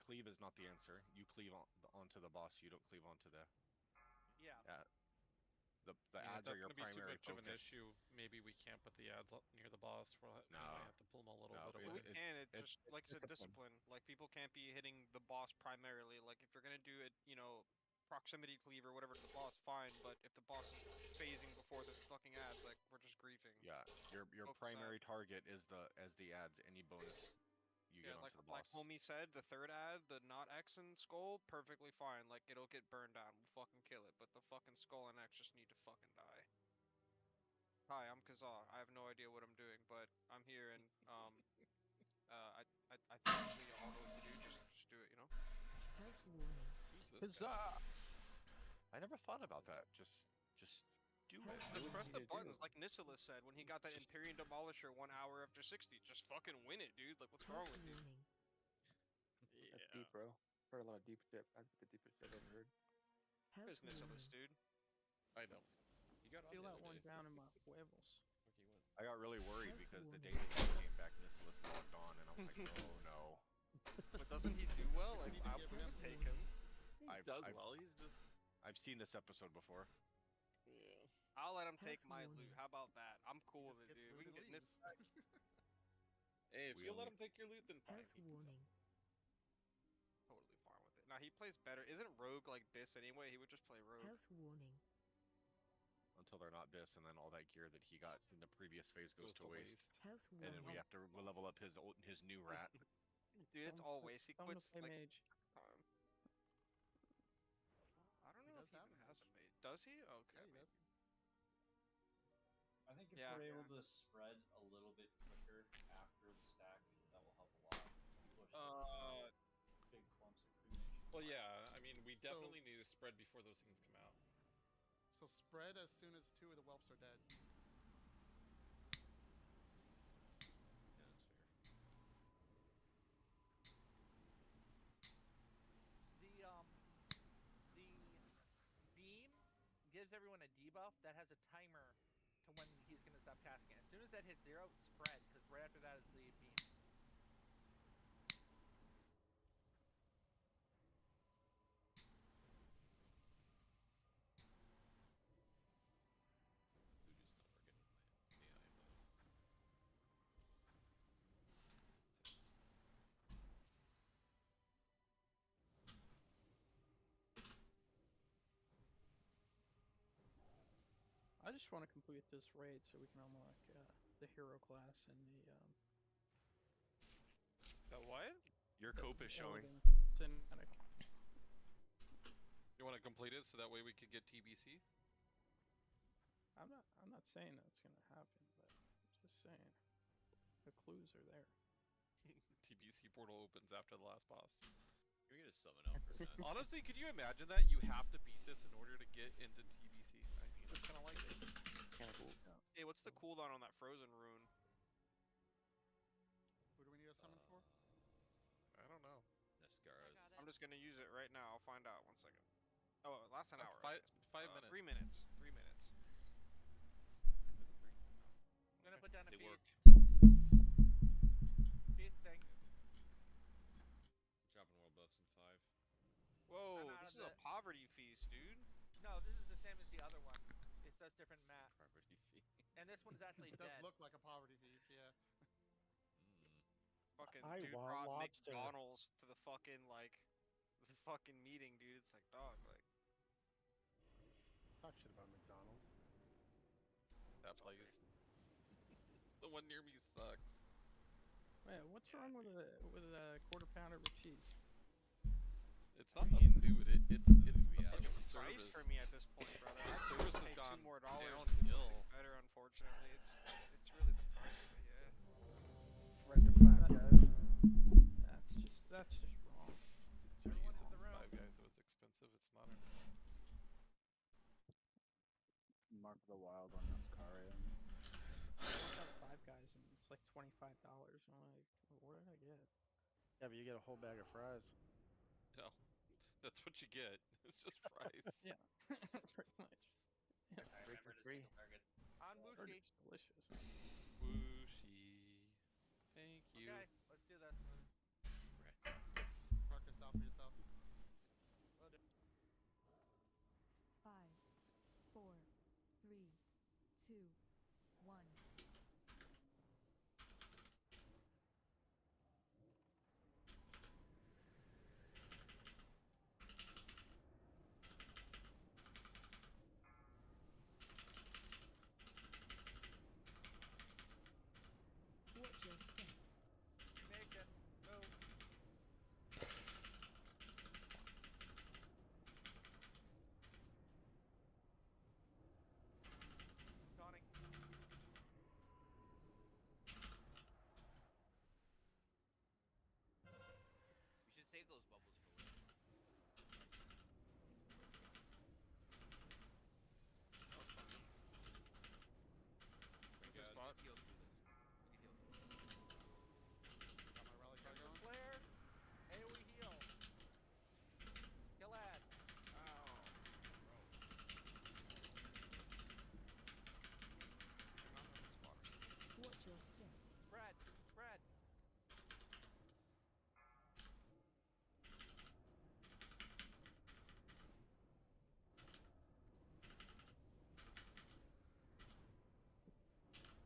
[SPEAKER 11] cleave is not the answer. You cleave onto the boss. You don't cleave onto the.
[SPEAKER 3] Yeah.
[SPEAKER 11] Yeah. The
[SPEAKER 4] Yeah,
[SPEAKER 11] ads are your
[SPEAKER 4] that's gonna be too
[SPEAKER 11] primary
[SPEAKER 4] much of an
[SPEAKER 11] focus.
[SPEAKER 4] issue. Maybe we can't put the ads near the boss. We might have to pull them a little bit away.
[SPEAKER 10] We can. It just like I said, discipline. Like people can't be hitting the boss primarily. Like if you're gonna do it, you know, proximity cleave or whatever to the boss, fine. But if the boss is phasing before the fucking ads, like we're just griefing.
[SPEAKER 11] Yeah, your primary target is the ads. Any bonus you get onto the boss.
[SPEAKER 10] Like homie said, the third ad, the not X and skull, perfectly fine. Like it'll get burned down. We'll fucking kill it. But the fucking skull and X just need to fucking die. Hi, I'm Kazaa. I have no idea what I'm doing, but I'm here and I think we all know what to do. Just do it, you know.
[SPEAKER 17] Health warning.
[SPEAKER 4] Who's this guy?
[SPEAKER 11] I never thought about that. Just do it.
[SPEAKER 10] Just press the buttons, like Nissilis said when he got that Empyrean Demolisher 1 hour after 60. Just fucking win it, dude. Like, what's wrong with you?
[SPEAKER 13] That's deep, bro. Heard a lot of deep shit. That's the deepest shit I've ever heard.
[SPEAKER 10] Who's Nissilis, dude?
[SPEAKER 4] I know. You got on
[SPEAKER 9] Feel
[SPEAKER 4] the
[SPEAKER 9] that
[SPEAKER 4] other
[SPEAKER 9] one
[SPEAKER 4] day.
[SPEAKER 9] down in my huevos.
[SPEAKER 11] I got really worried because the day that he came back, Nissilis logged on, and I was like, oh no.
[SPEAKER 10] But doesn't he do well? Like, I would take him.
[SPEAKER 11] I've seen this episode before.
[SPEAKER 10] Yeah. I'll let him take my loot. How about that? I'm cool with it, dude. We can get
[SPEAKER 4] Hey, if you let him take your loot, then fine.
[SPEAKER 17] Warning.
[SPEAKER 10] Totally fine with it. Now he plays better. Isn't Rogue like Biss anyway? He would just play Rogue.
[SPEAKER 17] Health warning.
[SPEAKER 11] Until they're not Biss, and then all that gear that he got in the previous phase goes to waste.
[SPEAKER 17] Health
[SPEAKER 11] And then we
[SPEAKER 17] warning.
[SPEAKER 11] have to level up his new rat.
[SPEAKER 10] Dude, it's all waste. He quits like
[SPEAKER 9] mage.
[SPEAKER 10] time. I don't know if he even has a mate. Does he? Okay.
[SPEAKER 2] Yeah, he does.
[SPEAKER 16] I think if we're able to spread a little bit quicker after the stack, that will help a lot. People are big clumps of cremation.
[SPEAKER 4] Well, yeah. I mean, we definitely need to spread before those things come out.
[SPEAKER 2] So spread as soon as 2 of the whelps are dead.
[SPEAKER 7] Yeah, that's fair.
[SPEAKER 3] The beam gives everyone a debuff that has a timer to when he's gonna stop casting it. As soon as that hits 0, spread, because right after that is the beam.
[SPEAKER 7] Voodoo's not working with my AI, but
[SPEAKER 9] I just want to complete this raid so we can unlock the hero class and
[SPEAKER 10] the what?
[SPEAKER 11] Your cope is showing.
[SPEAKER 9] Cinematic.
[SPEAKER 4] You want to complete it so that way we could get TBC?
[SPEAKER 9] I'm not saying that's gonna happen, but I'm just saying the clues are there.
[SPEAKER 4] TBC portal opens after the last boss.
[SPEAKER 7] Can we get a summon out for that?
[SPEAKER 4] Honestly, could you imagine that? You have to beat this in order to get into TBC. I mean, I kind of like it.
[SPEAKER 13] Kind of cool.
[SPEAKER 10] Hey, what's the cooldown on that frozen rune?
[SPEAKER 2] Who do we need a summon for?
[SPEAKER 4] I don't know.
[SPEAKER 7] Nescaras.
[SPEAKER 10] I'm just gonna use it right now. I'll find out. 1 second. Oh, it lasts an hour.
[SPEAKER 4] 5 minutes.
[SPEAKER 10] 3 minutes. 3 minutes.
[SPEAKER 3] I'm gonna put down a
[SPEAKER 4] They
[SPEAKER 3] feast.
[SPEAKER 4] work.
[SPEAKER 3] Feasting.
[SPEAKER 7] Dropping world buffs in 5.
[SPEAKER 10] Whoa,
[SPEAKER 3] I'm out
[SPEAKER 10] this
[SPEAKER 3] of
[SPEAKER 10] is a poverty feast, dude.
[SPEAKER 3] No, this is the same as the other one. It does different math.
[SPEAKER 7] Poverty fee.
[SPEAKER 3] And this one is actually
[SPEAKER 2] It does
[SPEAKER 3] dead.
[SPEAKER 2] look like a poverty feast, yeah.
[SPEAKER 10] Fucking
[SPEAKER 8] I
[SPEAKER 10] dude
[SPEAKER 8] want
[SPEAKER 10] brought
[SPEAKER 8] lobster.
[SPEAKER 10] McDonald's to the fucking the fucking meeting, dude. It's like, dog, like.
[SPEAKER 8] Talk shit about McDonald's.
[SPEAKER 4] That place. The one near me sucks.
[SPEAKER 9] Man, what's wrong with a quarter pounder with cheese?
[SPEAKER 4] It's not the food. It's
[SPEAKER 10] Fucking
[SPEAKER 4] the
[SPEAKER 10] price
[SPEAKER 4] service.
[SPEAKER 10] for me at this point, brother.
[SPEAKER 4] The
[SPEAKER 10] I have
[SPEAKER 4] service
[SPEAKER 10] to
[SPEAKER 4] has
[SPEAKER 10] pay
[SPEAKER 4] gone
[SPEAKER 10] $2 more to get
[SPEAKER 4] downhill.
[SPEAKER 10] something better, unfortunately. It's really the price, but yeah.
[SPEAKER 9] That's just wrong.
[SPEAKER 4] Jeez, it's Five Guys, so it's expensive. It's not enough.
[SPEAKER 15] Mark the Wild on this car in.
[SPEAKER 9] I want that Five Guys and it's like $25. I'm like, what did I get?
[SPEAKER 8] Yeah, but you get a whole bag of fries.
[SPEAKER 4] No, that's what you get. It's just fries.
[SPEAKER 9] Yeah, pretty much. Yeah,
[SPEAKER 12] I remember the single target.
[SPEAKER 3] On Wushi.
[SPEAKER 9] It's delicious.
[SPEAKER 4] Whooshy. Thank you.
[SPEAKER 3] Okay, let's do this.
[SPEAKER 2] Mark yourself for yourself.
[SPEAKER 3] Will do.
[SPEAKER 17] 5, 4, 3, 2, 1. Watch your step.
[SPEAKER 3] Make it. Move. Conning.
[SPEAKER 12] We should save those bubbles for later.
[SPEAKER 4] Bring the spot.
[SPEAKER 12] Heal through this. We can heal through this.
[SPEAKER 2] Got my rally car going.
[SPEAKER 3] Flare. AoE heal. Kill ad.
[SPEAKER 17] Watch your step.
[SPEAKER 3] Spread. Spread.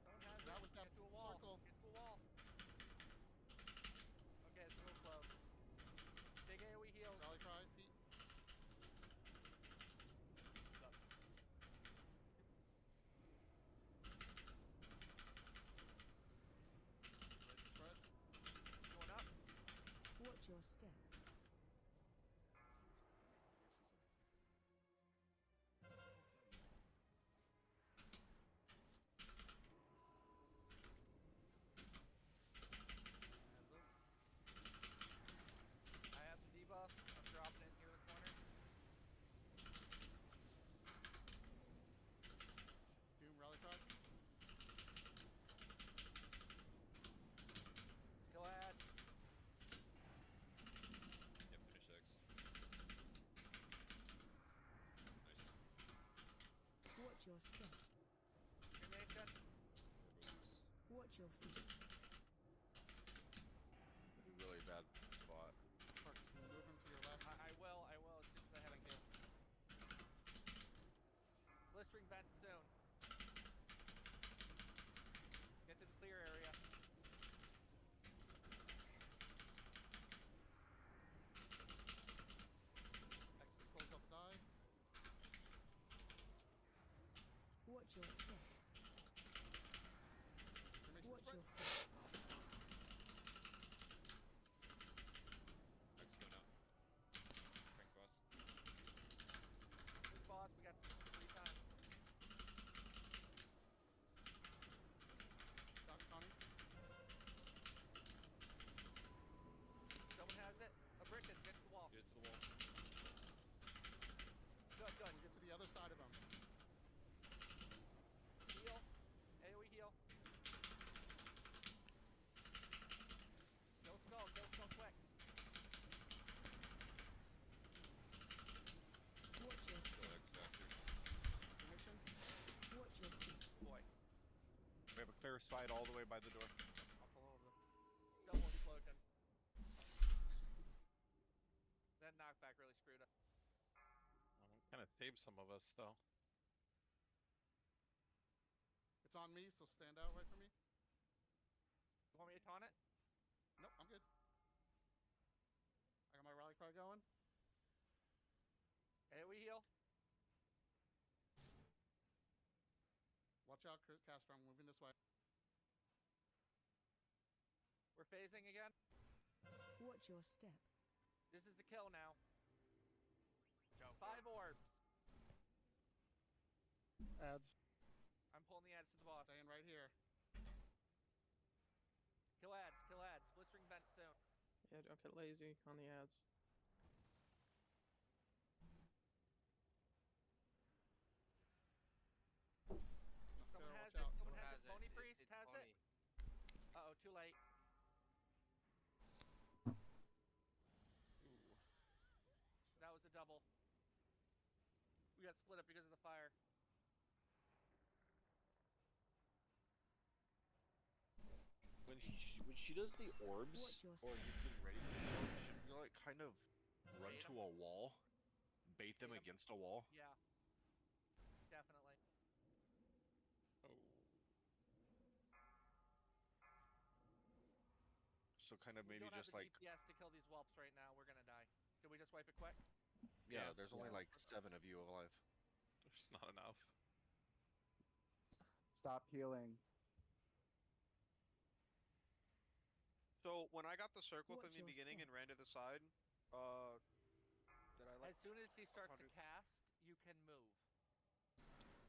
[SPEAKER 3] Someone has
[SPEAKER 2] Not
[SPEAKER 3] it.
[SPEAKER 2] with that
[SPEAKER 3] Get to a wall.
[SPEAKER 2] circle.
[SPEAKER 3] Get to a wall. Okay, it's a little close. Big AoE heal.
[SPEAKER 2] Rally cry, Pete.
[SPEAKER 12] What's up?
[SPEAKER 2] Spread.
[SPEAKER 3] Going up.
[SPEAKER 17] Watch your step.
[SPEAKER 2] Hands up.
[SPEAKER 3] I have the debuff. I'm dropping it near the corner.
[SPEAKER 2] Doom rally cry.
[SPEAKER 3] Kill ad.
[SPEAKER 7] Yeah, finish X. Nice.
[SPEAKER 17] Watch your step.
[SPEAKER 3] Cremation.
[SPEAKER 7] Moves.
[SPEAKER 17] Watch your feet.
[SPEAKER 11] It'd be really bad spot.
[SPEAKER 2] Marcus, can you move him to your left?
[SPEAKER 3] I will as soon as I have a kill. Blistering vent soon. Get to the clear area.
[SPEAKER 2] Exit scroll up die.
[SPEAKER 17] Watch your step.
[SPEAKER 2] Cremation
[SPEAKER 17] Watch
[SPEAKER 2] spread.
[SPEAKER 17] your feet.
[SPEAKER 7] X going out. Crank boss.
[SPEAKER 3] This boss, we got 3 times.
[SPEAKER 2] Dr. Connie.
[SPEAKER 3] Someone has it. A brick is get to the wall.
[SPEAKER 7] Get it to the wall.
[SPEAKER 3] Good, good.
[SPEAKER 2] We'll get to the other side of him.
[SPEAKER 3] Heal. AoE heal. Go skull quick.
[SPEAKER 17] Watch your
[SPEAKER 7] Kill
[SPEAKER 17] step.
[SPEAKER 7] X faster.
[SPEAKER 2] Cremation.
[SPEAKER 17] Watch your feet.
[SPEAKER 3] Boy.
[SPEAKER 11] We have a clear side all the way by the door.
[SPEAKER 2] I'll pull over.
[SPEAKER 3] Double explosion. That knockback really screwed us.
[SPEAKER 4] Kind of saved some of us, though.
[SPEAKER 2] It's on me, so stand out right for me.
[SPEAKER 3] You want me to taunt it?
[SPEAKER 2] Nope, I'm good. I got my rally cry going.
[SPEAKER 3] AoE heal.
[SPEAKER 2] Watch out, Castro. I'm moving this way.
[SPEAKER 3] We're phasing again.
[SPEAKER 17] Watch your step.
[SPEAKER 3] This is a kill now.
[SPEAKER 10] Joe.
[SPEAKER 3] 5 orbs.
[SPEAKER 8] Ads.
[SPEAKER 3] I'm pulling the ads to the boss.
[SPEAKER 2] Staying right here.
[SPEAKER 3] Kill ads. Kill ads. Blistering vent soon.
[SPEAKER 9] Yeah, don't get lazy on the ads.
[SPEAKER 3] Someone has
[SPEAKER 2] watch
[SPEAKER 3] it.
[SPEAKER 2] out.
[SPEAKER 3] Someone
[SPEAKER 10] Who
[SPEAKER 3] has
[SPEAKER 10] has
[SPEAKER 3] it.
[SPEAKER 10] it?
[SPEAKER 3] Pony
[SPEAKER 10] It-
[SPEAKER 3] Priest
[SPEAKER 10] it's
[SPEAKER 3] has
[SPEAKER 10] Pony.
[SPEAKER 3] it. Uh oh, too late.
[SPEAKER 4] Ooh.
[SPEAKER 3] That was a double. We got split up because of the fire.
[SPEAKER 11] When she does the orbs,
[SPEAKER 17] Watch your
[SPEAKER 11] or
[SPEAKER 17] step.
[SPEAKER 11] he's getting ready for the orbs, shouldn't you like kind of run
[SPEAKER 3] Bait
[SPEAKER 11] to
[SPEAKER 3] 'em.
[SPEAKER 11] a wall, bait them
[SPEAKER 3] Bait 'em.
[SPEAKER 11] against a wall?
[SPEAKER 3] Yeah. Definitely.
[SPEAKER 4] Oh.
[SPEAKER 11] So kind of
[SPEAKER 3] We
[SPEAKER 11] maybe
[SPEAKER 3] don't have
[SPEAKER 11] just
[SPEAKER 3] the
[SPEAKER 11] like
[SPEAKER 3] DPS to kill these whelps right now. We're gonna die. Can we just wipe it quick?
[SPEAKER 11] yeah, there's only
[SPEAKER 9] Yeah.
[SPEAKER 11] like 7 of you alive.
[SPEAKER 4] There's not enough.
[SPEAKER 15] Stop healing.
[SPEAKER 10] So when I got the circle
[SPEAKER 17] Watch
[SPEAKER 10] in the
[SPEAKER 17] your
[SPEAKER 10] beginning
[SPEAKER 17] step.
[SPEAKER 10] and ran to the side, did I like?
[SPEAKER 3] As soon as she starts to
[SPEAKER 10] 100?
[SPEAKER 3] cast, you can move.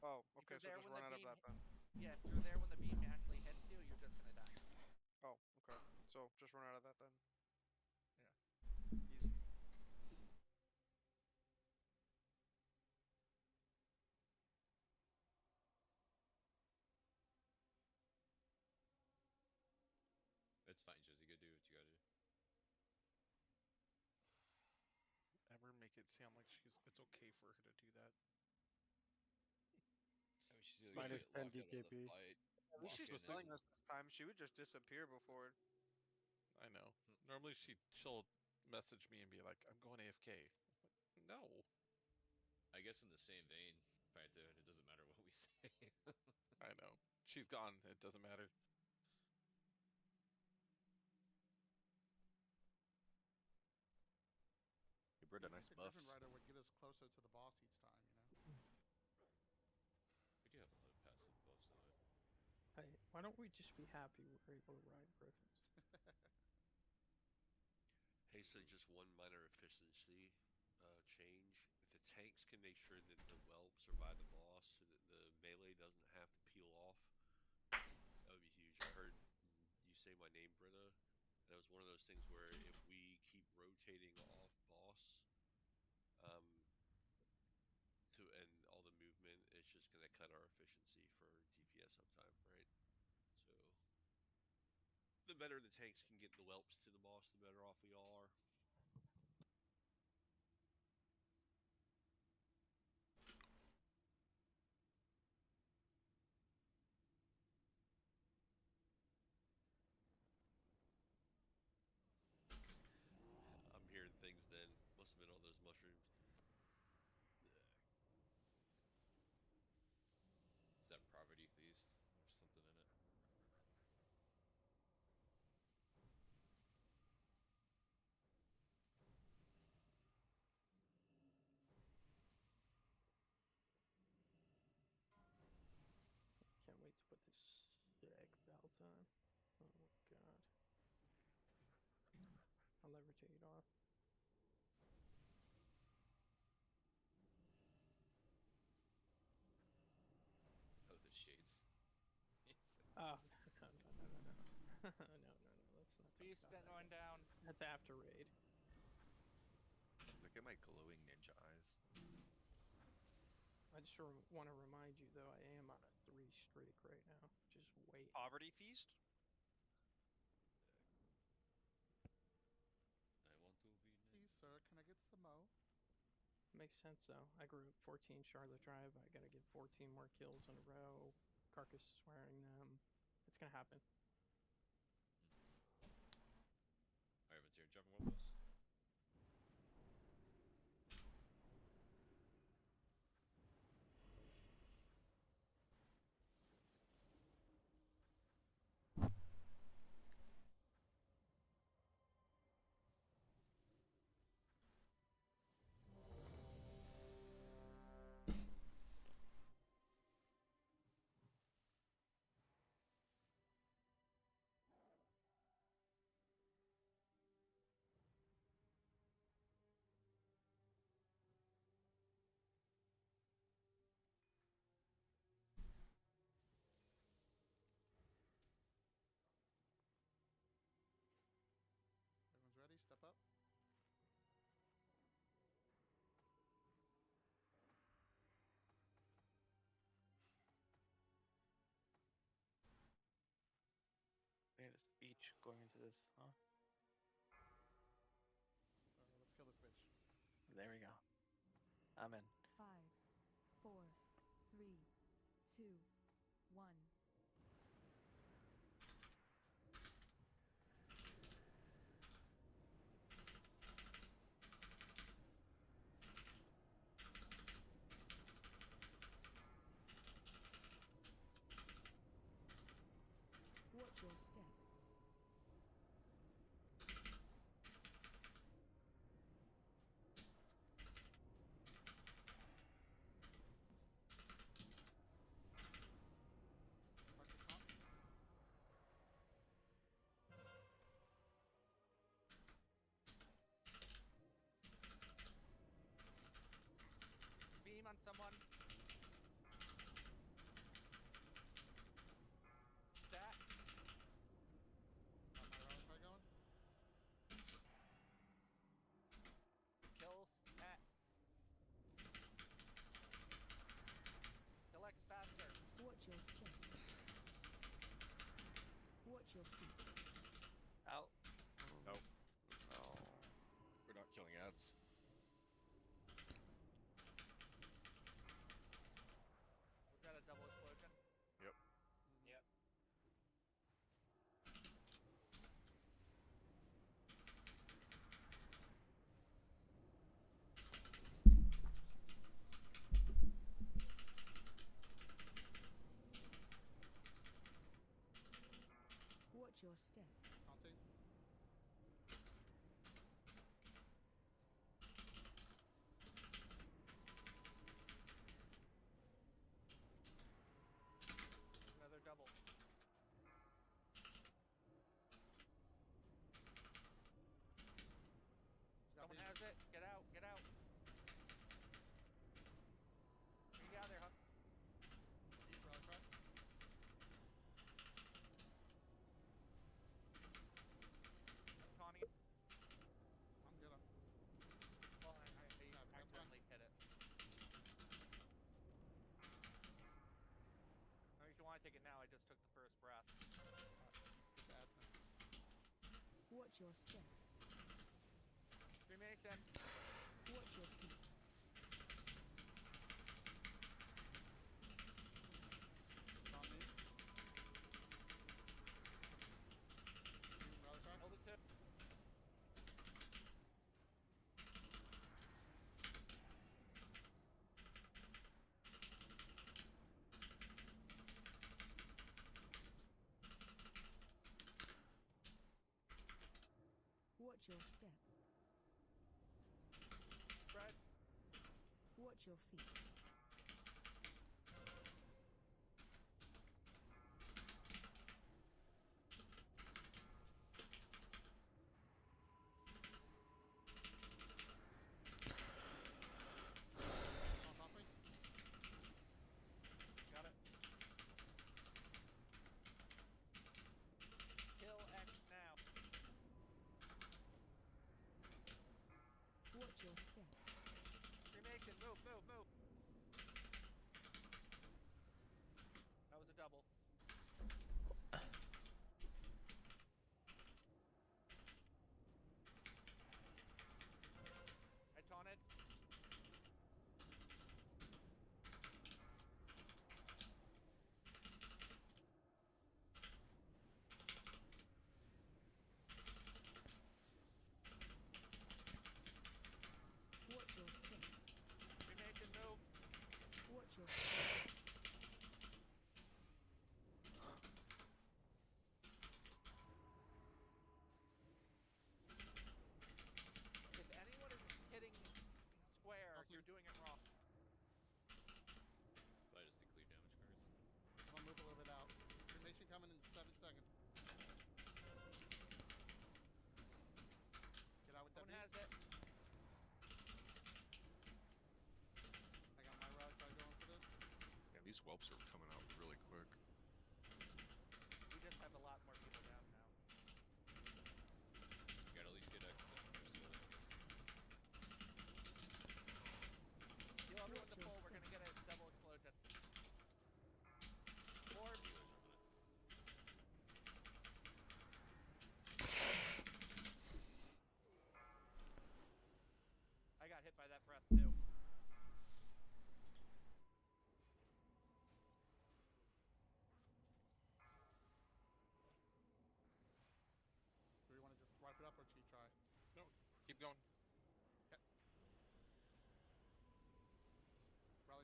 [SPEAKER 10] Oh,
[SPEAKER 3] If
[SPEAKER 10] okay.
[SPEAKER 3] you're
[SPEAKER 10] So
[SPEAKER 3] there
[SPEAKER 10] just
[SPEAKER 3] when
[SPEAKER 10] run
[SPEAKER 3] the
[SPEAKER 10] out of
[SPEAKER 3] beam
[SPEAKER 10] that then.
[SPEAKER 3] Yeah, if you're there when the beam actually hits you, you're just gonna die.
[SPEAKER 10] Oh, okay. So just run out of that then.
[SPEAKER 3] Yeah.
[SPEAKER 10] Easy.
[SPEAKER 7] It's fine, Josie. Go do what you gotta do.
[SPEAKER 4] Ever make it sound like it's okay for her to do that?
[SPEAKER 7] I mean, she's
[SPEAKER 4] It's
[SPEAKER 7] gonna
[SPEAKER 8] Minus
[SPEAKER 7] get
[SPEAKER 8] 10
[SPEAKER 7] locked out of the
[SPEAKER 8] DKP.
[SPEAKER 7] fight.
[SPEAKER 10] At least she's
[SPEAKER 7] Walk in
[SPEAKER 10] telling
[SPEAKER 7] and
[SPEAKER 10] us this time. She would just disappear before.
[SPEAKER 4] I know. Normally she'll message me and be like, "I'm going AFK." I'm like, no.
[SPEAKER 7] I guess in the same vein, fact, it doesn't matter what we say.
[SPEAKER 4] I know. She's gone. It doesn't matter.
[SPEAKER 11] Hey, Britta,
[SPEAKER 2] I
[SPEAKER 11] nice
[SPEAKER 2] think the Griffin
[SPEAKER 11] buffs.
[SPEAKER 2] Rider would get us closer to the boss each time, you know?
[SPEAKER 7] We do have a lot of passive buffs on it.
[SPEAKER 9] Hey, why don't we just be happy we're able to ride Griffins?
[SPEAKER 1] Hey, so just one minor efficiency change. If the tanks can make sure that the whelp survive the boss so that the melee doesn't have to peel off, that would be huge. I heard you say my name, Britta, and it was one of those things where if we keep rotating off boss, and all the movement, it's just going to cut our efficiency for DPS uptime, right? So the better the tanks can get the whelps to the boss, the better off we all are. I'm hearing things then. Must have been all those mushrooms.
[SPEAKER 7] Is that Poverty Feast? There's something in it.
[SPEAKER 9] Can't wait to put this sick belt on. Oh my god. I'll levitate off.
[SPEAKER 7] Oh, the shades.
[SPEAKER 9] Oh, no. No. Let's not talk
[SPEAKER 3] Feast
[SPEAKER 9] about that.
[SPEAKER 3] going down.
[SPEAKER 9] That's after raid.
[SPEAKER 11] Look at my glowing ninja eyes.
[SPEAKER 9] I just want to remind you, though, I am on a 3 streak right now. Just wait.
[SPEAKER 10] Poverty Feast?
[SPEAKER 7] I want to be
[SPEAKER 2] Please, sir, can I get some mo?
[SPEAKER 9] Makes sense, though. I grew up 14 Charlotte Drive. I gotta get 14 more kills in a row. Carcass is wearing them. It's gonna happen.
[SPEAKER 7] Alright, what's your jumping world boss?
[SPEAKER 13] this, huh?
[SPEAKER 2] Let's kill this bitch.
[SPEAKER 13] There we go. I'm in.
[SPEAKER 17] 5, 4, 3, 2, 1. Watch your step.
[SPEAKER 3] Beam on someone. Stat.
[SPEAKER 2] Got my rally card going.
[SPEAKER 3] Kill stat. Kill X faster.
[SPEAKER 17] Watch your step. Watch your feet.
[SPEAKER 13] Out.
[SPEAKER 11] Nope. Oh. We're not killing ads.
[SPEAKER 3] Was that a double explosion?
[SPEAKER 11] Yep.
[SPEAKER 12] Yep.
[SPEAKER 17] Watch your step.
[SPEAKER 2] Counting.
[SPEAKER 3] Another double. Someone has it. Get out. Get out. You get out there, Hux.
[SPEAKER 2] Keep rally card.
[SPEAKER 3] Tawny.
[SPEAKER 2] I'm good.
[SPEAKER 3] Well, I accidentally hit it. Or if you want to take it now, I just took the first breath.
[SPEAKER 17] Watch your step.
[SPEAKER 3] Cremation.
[SPEAKER 17] Watch your feet.
[SPEAKER 2] On me. Rally card.
[SPEAKER 3] Hold it too.
[SPEAKER 17] Watch your step.
[SPEAKER 3] Spread.
[SPEAKER 17] Watch your feet.
[SPEAKER 2] On top of me.
[SPEAKER 3] Got it. Kill X now.
[SPEAKER 17] Watch your step.
[SPEAKER 3] Cremation. Move, move, move. That was a double. I taunted.
[SPEAKER 17] Watch your step.
[SPEAKER 3] Cremation. Move.
[SPEAKER 17] Watch your step.
[SPEAKER 3] If anyone is hitting square, you're doing it wrong.
[SPEAKER 7] I just declare damage cards.
[SPEAKER 2] I'm gonna move a little bit out. Cremation coming in 7 seconds. Get out with that
[SPEAKER 3] Someone
[SPEAKER 2] beam.
[SPEAKER 3] has it.
[SPEAKER 2] I got my rally card going for this.
[SPEAKER 11] Man, these whelps are coming out really quick.
[SPEAKER 3] We just have a lot more people down now.
[SPEAKER 7] You gotta at least get X.
[SPEAKER 3] Heal everyone
[SPEAKER 17] Watch
[SPEAKER 3] to
[SPEAKER 17] your
[SPEAKER 3] full. We're
[SPEAKER 17] step.
[SPEAKER 3] gonna get a double explosion. Orb.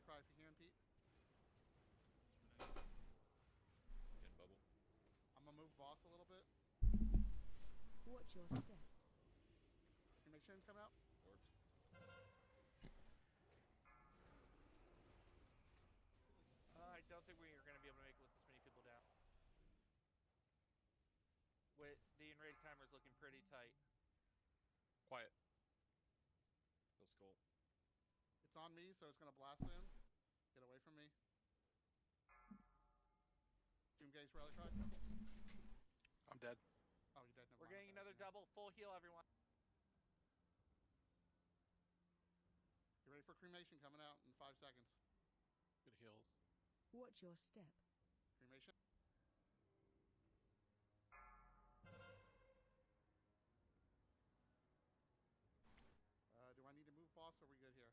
[SPEAKER 2] cry if you're hearing Pete.
[SPEAKER 7] Getting bubble.
[SPEAKER 2] I'm gonna move boss a little bit.
[SPEAKER 17] Watch your step.
[SPEAKER 2] Cremations come out.
[SPEAKER 7] Orbs.
[SPEAKER 3] I don't think we're going to be able to make it with this many people down. With the enraged timer's looking pretty tight.
[SPEAKER 4] Quiet.
[SPEAKER 7] Kill skull.
[SPEAKER 2] It's on me, so it's gonna blast soon. Get away from me. Doom Gaze rally try.
[SPEAKER 21] I'm dead.
[SPEAKER 2] Oh, you're dead. Never
[SPEAKER 3] We're
[SPEAKER 2] mind.
[SPEAKER 3] getting another double. Full heal, everyone.
[SPEAKER 2] Get ready for cremation coming out in 5 seconds.
[SPEAKER 4] Good heals.
[SPEAKER 17] Watch your step.
[SPEAKER 2] Cremation. Do I need to move boss, or are we good here?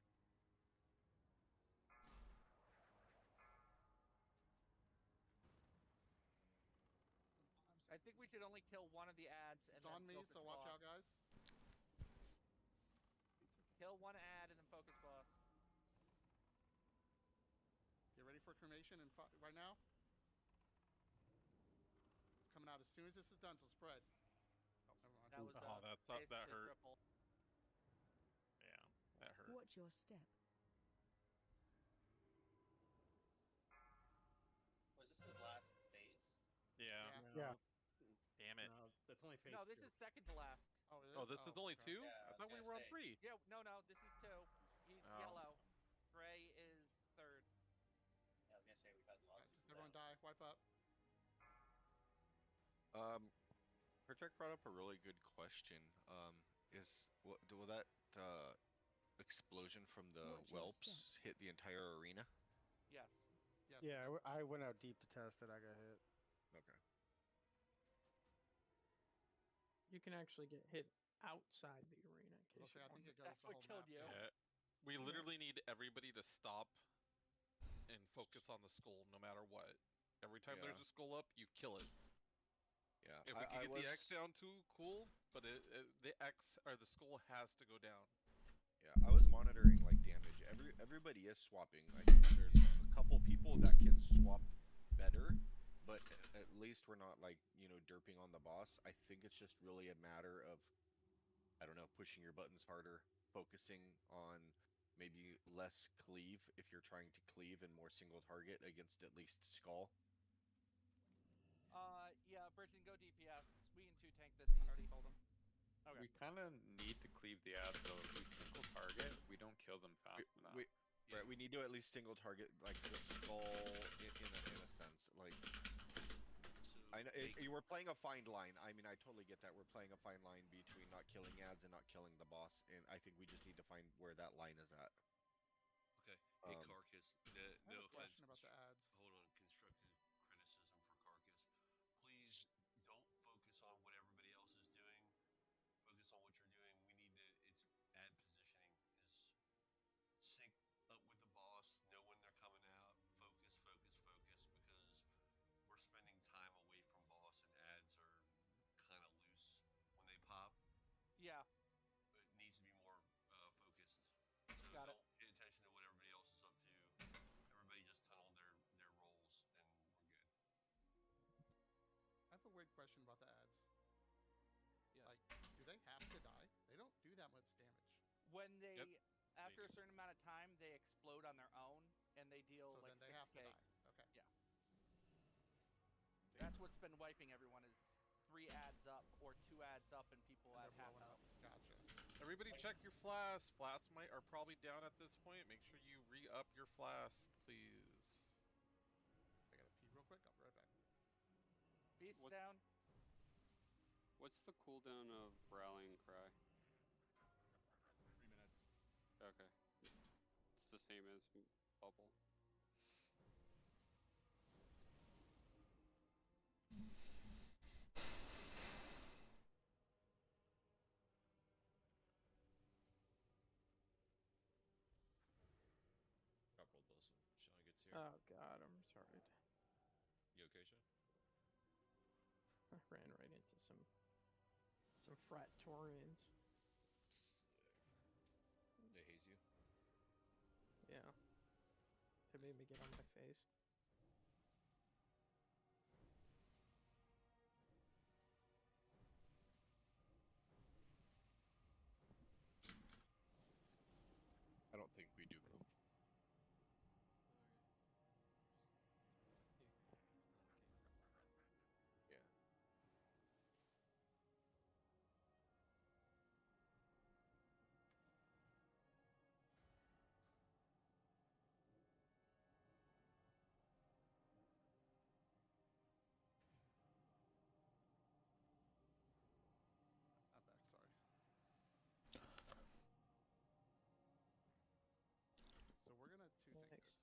[SPEAKER 3] I think we should only kill one of the ads. And
[SPEAKER 2] It's on me, so watch out, guys.
[SPEAKER 3] Kill one ad and then focus boss.
[SPEAKER 2] Get ready for cremation and right now. It's coming out as soon as this is done, so spread. Oh, never mind.
[SPEAKER 3] That was
[SPEAKER 4] that hurt.
[SPEAKER 3] Triple.
[SPEAKER 4] Yeah, that hurt.
[SPEAKER 17] Watch your step.
[SPEAKER 12] Was this his last phase?
[SPEAKER 4] Yeah.
[SPEAKER 8] Yeah.
[SPEAKER 4] Damn it.
[SPEAKER 5] No, that's only phase
[SPEAKER 3] No, this
[SPEAKER 5] 2.
[SPEAKER 3] is second to last.
[SPEAKER 2] Oh, it is?
[SPEAKER 4] Oh, this is only
[SPEAKER 2] okay.
[SPEAKER 4] 2?
[SPEAKER 12] Yeah,
[SPEAKER 4] I
[SPEAKER 12] I was
[SPEAKER 4] thought we
[SPEAKER 12] gonna
[SPEAKER 4] were on
[SPEAKER 12] say.
[SPEAKER 4] 3.
[SPEAKER 3] Yeah, no, this is 2. He's
[SPEAKER 4] Oh.
[SPEAKER 3] yellow. Gray is third.
[SPEAKER 12] Yeah, I was gonna say we've had lots of
[SPEAKER 2] Just
[SPEAKER 12] people
[SPEAKER 2] everyone
[SPEAKER 12] down.
[SPEAKER 2] die. Wipe up.
[SPEAKER 11] Project brought up a really good question. Will that explosion from the
[SPEAKER 17] Watch your
[SPEAKER 11] whelps hit the entire arena?
[SPEAKER 3] Yes.
[SPEAKER 2] Yes.
[SPEAKER 8] Yeah, I went out deep to test it. I got hit.
[SPEAKER 11] Okay.
[SPEAKER 9] You can actually get hit outside the arena. In case
[SPEAKER 2] I
[SPEAKER 9] you're
[SPEAKER 2] think it
[SPEAKER 9] wondering.
[SPEAKER 2] goes
[SPEAKER 3] That's
[SPEAKER 2] the
[SPEAKER 3] what
[SPEAKER 2] whole
[SPEAKER 3] killed
[SPEAKER 2] map.
[SPEAKER 3] you.
[SPEAKER 4] Yeah. We literally need everybody to stop and focus on the skull no matter what. Every time there's
[SPEAKER 11] Yeah.
[SPEAKER 4] a skull up, you kill it.
[SPEAKER 11] Yeah.
[SPEAKER 4] If we can get the X down too, cool. But the X or the skull has to go down.
[SPEAKER 11] Yeah, I was monitoring like damage. Everybody is swapping. I think there's a couple people that can swap better, but at least we're not like, derping on the boss. I think it's just really a matter of, I don't know, pushing your buttons harder, focusing on maybe less cleave if you're trying to cleave and more single target against at least skull.
[SPEAKER 3] Yeah, Bridget, go DPS. We can 2 tank this easy.
[SPEAKER 2] I already told him.
[SPEAKER 3] Okay.
[SPEAKER 19] We kind of need to cleave the ads, so if we single target, we don't kill them fast enough.
[SPEAKER 11] Right, we need to at least single target like the skull in a sense. Like,
[SPEAKER 1] So
[SPEAKER 11] I know you were playing a fine line. I mean, I totally get that. We're playing a fine line between not killing ads and not killing the boss, and I think we just need to find where that line is at.
[SPEAKER 1] Okay. Hey, Carcass.
[SPEAKER 2] I have
[SPEAKER 1] No
[SPEAKER 2] a question about the ads.
[SPEAKER 1] Hold on. Constructive criticism for Carcass. Please don't focus on what everybody else is doing. Focus on what you're doing. We need to. It's ad positioning is sync up with the boss. Know when they're coming out. Focus. Because we're spending time away from boss, and ads are kind of loose when they pop.
[SPEAKER 3] Yeah.
[SPEAKER 1] It needs to be more focused. So
[SPEAKER 3] Got
[SPEAKER 1] don't pay attention to what everybody else is up to. Everybody just tunnel their roles, and we're good.
[SPEAKER 2] I have a weird question about the ads.
[SPEAKER 3] Yeah.
[SPEAKER 2] Like, do they have to die? They don't do that much damage.
[SPEAKER 3] When they, after a certain amount of time, they explode on their own, and they deal
[SPEAKER 2] So
[SPEAKER 3] like
[SPEAKER 2] then they
[SPEAKER 3] 6K.
[SPEAKER 2] have to die. Okay.
[SPEAKER 3] Yeah. That's what's been wiping everyone is 3 ads up or 2 ads up and people
[SPEAKER 2] And
[SPEAKER 3] at
[SPEAKER 2] they're
[SPEAKER 3] half
[SPEAKER 2] blowing
[SPEAKER 3] health.
[SPEAKER 2] up. Gotcha.
[SPEAKER 4] Everybody check your flasks. Flasks are probably down at this point. Make sure you re-up your flask, please.
[SPEAKER 2] I gotta pee real quick. I'll be right back.
[SPEAKER 3] Beast down.
[SPEAKER 18] What's the cooldown of Rallying Cry?
[SPEAKER 5] 3 minutes.
[SPEAKER 18] Okay. It's the same as Bubble.
[SPEAKER 7] Drop roll those when Sean gets here.
[SPEAKER 9] Oh god, I'm retarded.
[SPEAKER 7] You okay, Sean?
[SPEAKER 9] I ran right into some Fratorians.
[SPEAKER 7] They haze you?
[SPEAKER 9] Yeah. made me get on my face.
[SPEAKER 11] I don't think we do move. Yeah.
[SPEAKER 2] Not back, sorry. So we're gonna two-tank
[SPEAKER 9] Nice.
[SPEAKER 2] this.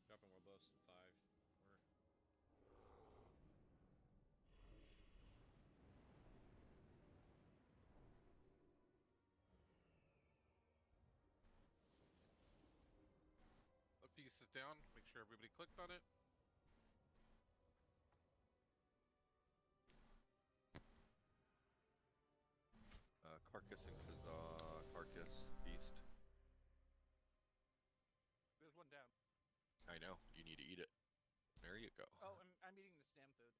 [SPEAKER 7] Dropping world buffs in 5, 4.
[SPEAKER 4] If you sit down, make sure everybody clicked on it.
[SPEAKER 11] Carcass and Carcass, Beast.
[SPEAKER 3] There's one down.
[SPEAKER 11] I know. You need to eat it. There you go.
[SPEAKER 3] Oh, I'm eating the stam food.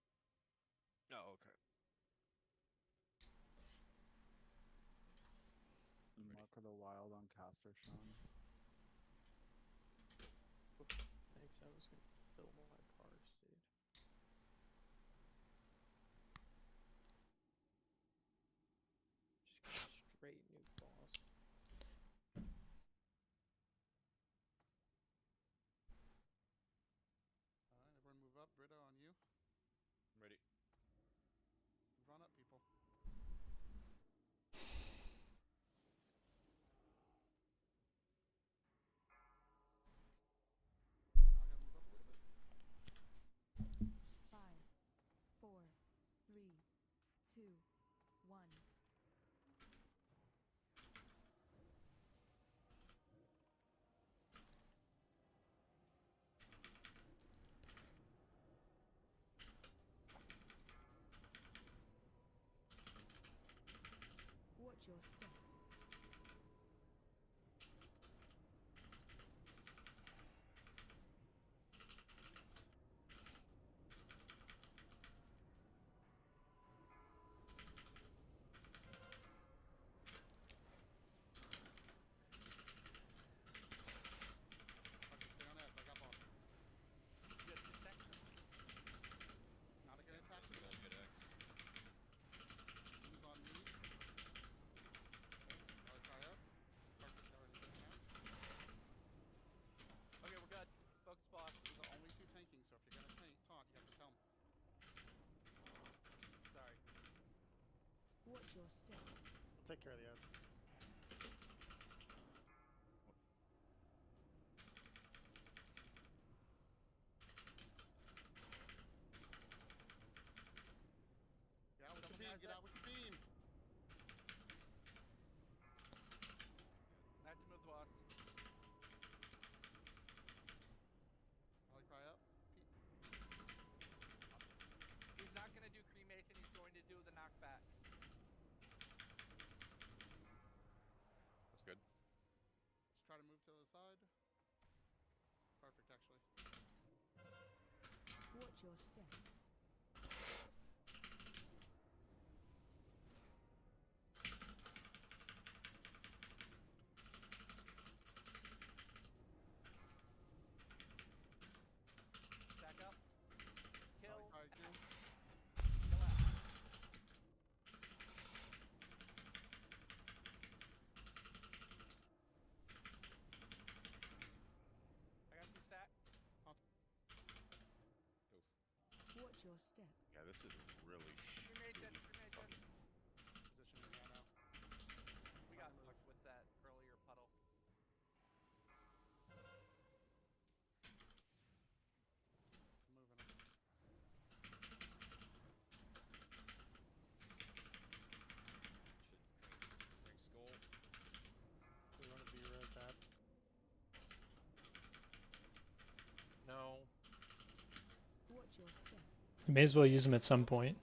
[SPEAKER 11] Oh, okay.
[SPEAKER 15] Mark of the Wild on caster, Sean.
[SPEAKER 9] Thanks, I was gonna fill my parts, dude. Just go straight new boss.
[SPEAKER 2] Alright, everyone move up. Brito, on you.
[SPEAKER 7] I'm ready.
[SPEAKER 2] Move on up, people. Now I gotta move up a little bit.
[SPEAKER 17] 5, 4, 3, 2, 1. Watch your step.
[SPEAKER 2] Okay, stay on S. I got boss.
[SPEAKER 3] Good attack.
[SPEAKER 2] Not a good attack.
[SPEAKER 7] That's a really good X.
[SPEAKER 2] Who's on me? I'll try up. Carcass already did now.
[SPEAKER 3] Okay, we're good. Focus boss.
[SPEAKER 2] These are only two tanking, so if you're gonna taunt, you have to tell them.
[SPEAKER 3] Sorry.
[SPEAKER 17] Watch your step.
[SPEAKER 8] I'll take care of the end.
[SPEAKER 2] Get out with the beam. Get out with the beam.
[SPEAKER 3] I have to move the boss.
[SPEAKER 2] I'll cry up.
[SPEAKER 3] He's not gonna do cremation. He's going to do the knockback.
[SPEAKER 11] That's good.
[SPEAKER 2] Let's try to move to the side. Perfect, actually.
[SPEAKER 17] Watch your step.
[SPEAKER 3] Back up. Kill.
[SPEAKER 2] Alright,
[SPEAKER 3] F.
[SPEAKER 2] Jim.
[SPEAKER 3] Kill F. I got 2 stack.
[SPEAKER 7] Oof.
[SPEAKER 17] Watch your step.
[SPEAKER 11] Yeah, this is really
[SPEAKER 3] Cremation.
[SPEAKER 11] shitty.
[SPEAKER 3] Cremation.
[SPEAKER 2] Positioning now.
[SPEAKER 3] We got stuck with that earlier puddle.
[SPEAKER 2] I'm moving them.
[SPEAKER 7] Should drink skull.
[SPEAKER 8] Do you want to be res that?
[SPEAKER 4] No.
[SPEAKER 17] Watch your step.
[SPEAKER 14] You may as well use them at some point.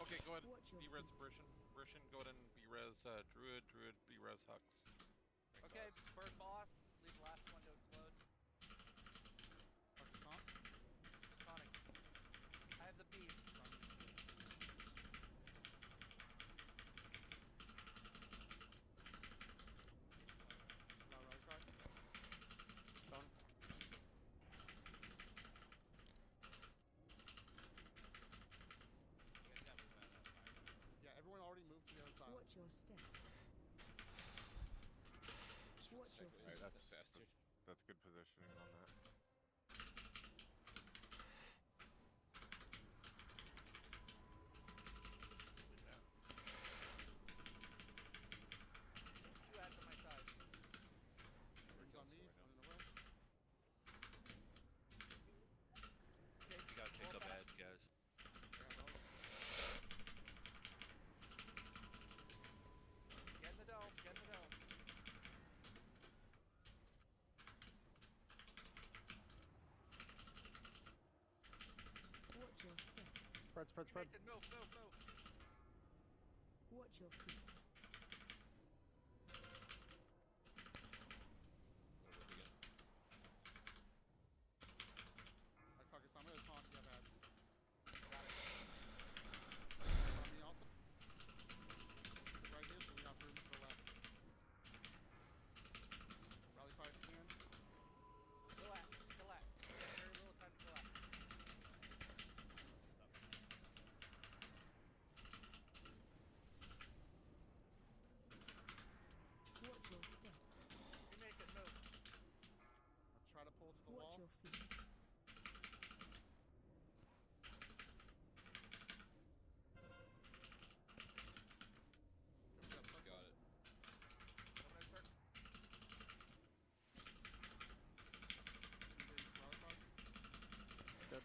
[SPEAKER 4] Okay, go ahead.
[SPEAKER 17] Watch your
[SPEAKER 4] Be res
[SPEAKER 17] feet.
[SPEAKER 4] Brishan. Brishan, go ahead and be res Druid. Druid, be res Hux.
[SPEAKER 3] Okay, first boss. Leave the last one to
[SPEAKER 17] your
[SPEAKER 7] sideways.
[SPEAKER 17] feet?
[SPEAKER 7] That's faster.
[SPEAKER 11] That's good positioning on that.
[SPEAKER 3] Two ads on my side.
[SPEAKER 2] Rings on me, running away.
[SPEAKER 3] Okay,
[SPEAKER 1] You gotta take
[SPEAKER 3] roll
[SPEAKER 1] up
[SPEAKER 3] back.
[SPEAKER 1] ads, guys.
[SPEAKER 3] Get in the dome. Get in the dome.
[SPEAKER 17] Watch your step.
[SPEAKER 8] Spread, spread, spread.
[SPEAKER 3] Mason, move, move, move.
[SPEAKER 17] Watch your feet.
[SPEAKER 2] Alright, Carcass, I'm gonna taunt you have ads.
[SPEAKER 3] Got it.
[SPEAKER 2] On me also. Right here, so we have room to the left. Rally fire if you can.
[SPEAKER 3] Relax. Relax. Very little time to relax.
[SPEAKER 17] Watch your step.
[SPEAKER 3] You make it move.
[SPEAKER 2] I'll try to pull to the
[SPEAKER 17] Watch
[SPEAKER 2] wall.
[SPEAKER 17] your feet.
[SPEAKER 7] Got it.
[SPEAKER 3] I'm gonna start.
[SPEAKER 8] Dead.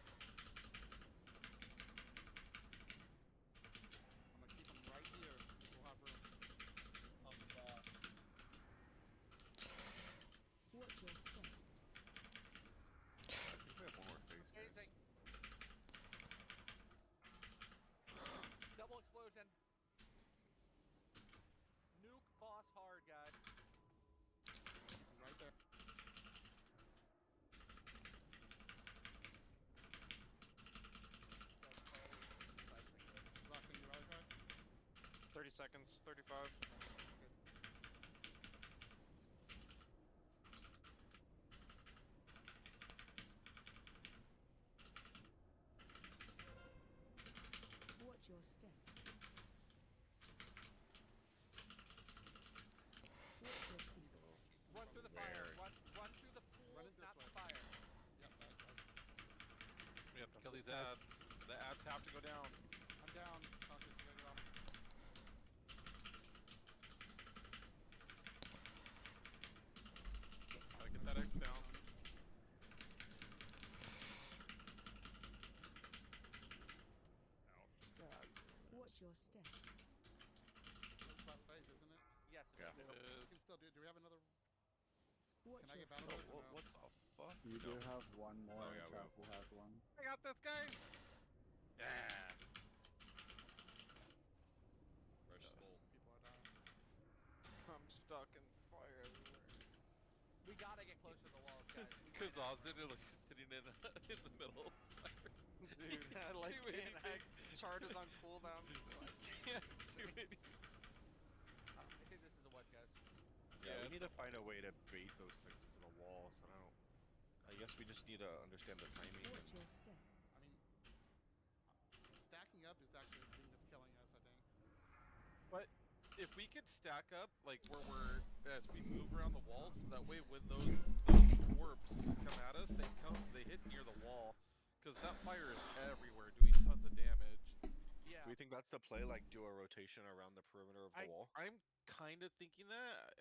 [SPEAKER 2] I'm gonna keep him right here. We'll have room.
[SPEAKER 16] On the boss.
[SPEAKER 17] Watch your step.
[SPEAKER 11] I think we have one more phase, guys.
[SPEAKER 3] Amazing. Double explosion. Nuke boss hard, guys.
[SPEAKER 2] I'm right there. Last thing, you rally cry?
[SPEAKER 10] 30 seconds. 35.
[SPEAKER 17] Watch your step. Watch your feet.
[SPEAKER 3] Run through the fire. Run through the pools,
[SPEAKER 2] Run it this
[SPEAKER 3] not
[SPEAKER 2] way.
[SPEAKER 3] the fire.
[SPEAKER 2] Yep,
[SPEAKER 4] We have to kill these ads. The ads have to go down.
[SPEAKER 2] I'm down. Carcass, ready on.
[SPEAKER 4] Gotta get that X down.
[SPEAKER 17] Watch your step.
[SPEAKER 2] This is last phase, isn't it?
[SPEAKER 3] Yes,
[SPEAKER 11] Yeah.
[SPEAKER 2] We can still do we have another?
[SPEAKER 17] Watch
[SPEAKER 2] Can I
[SPEAKER 17] your
[SPEAKER 2] get battle
[SPEAKER 17] feet.
[SPEAKER 2] mode or no?
[SPEAKER 11] What the fuck?
[SPEAKER 15] You do have one more,
[SPEAKER 11] Oh,
[SPEAKER 15] and
[SPEAKER 11] yeah, we have
[SPEAKER 15] Chelsea has one.
[SPEAKER 4] I got this, guys. Yeah.
[SPEAKER 7] Rush skull.
[SPEAKER 2] People are dying.
[SPEAKER 10] I'm stuck in fire everywhere.
[SPEAKER 3] We gotta get closer to the walls, guys.
[SPEAKER 4] Because Austin is like sitting in in the middle of the fire.
[SPEAKER 10] Dude, I like
[SPEAKER 4] do
[SPEAKER 10] can't
[SPEAKER 4] anything.
[SPEAKER 10] charges on cooldown.
[SPEAKER 4] Can't do anything.
[SPEAKER 3] I think this is a what, guys?
[SPEAKER 11] Yeah,
[SPEAKER 4] Yeah,
[SPEAKER 11] we need to find a way to bait those things to the wall. So I guess we just need to understand the timing.
[SPEAKER 17] Watch your step.
[SPEAKER 2] I mean, stacking up is actually the thing that's killing us, I think.
[SPEAKER 4] But if we could stack up like where we're as we move around the walls, so that way when those orbs come at us, they hit near the wall, because that fire is everywhere, doing tons of damage.
[SPEAKER 3] Yeah.
[SPEAKER 11] Do we think that's the play? Like do a rotation around the perimeter of the wall?
[SPEAKER 4] I'm kind of thinking that.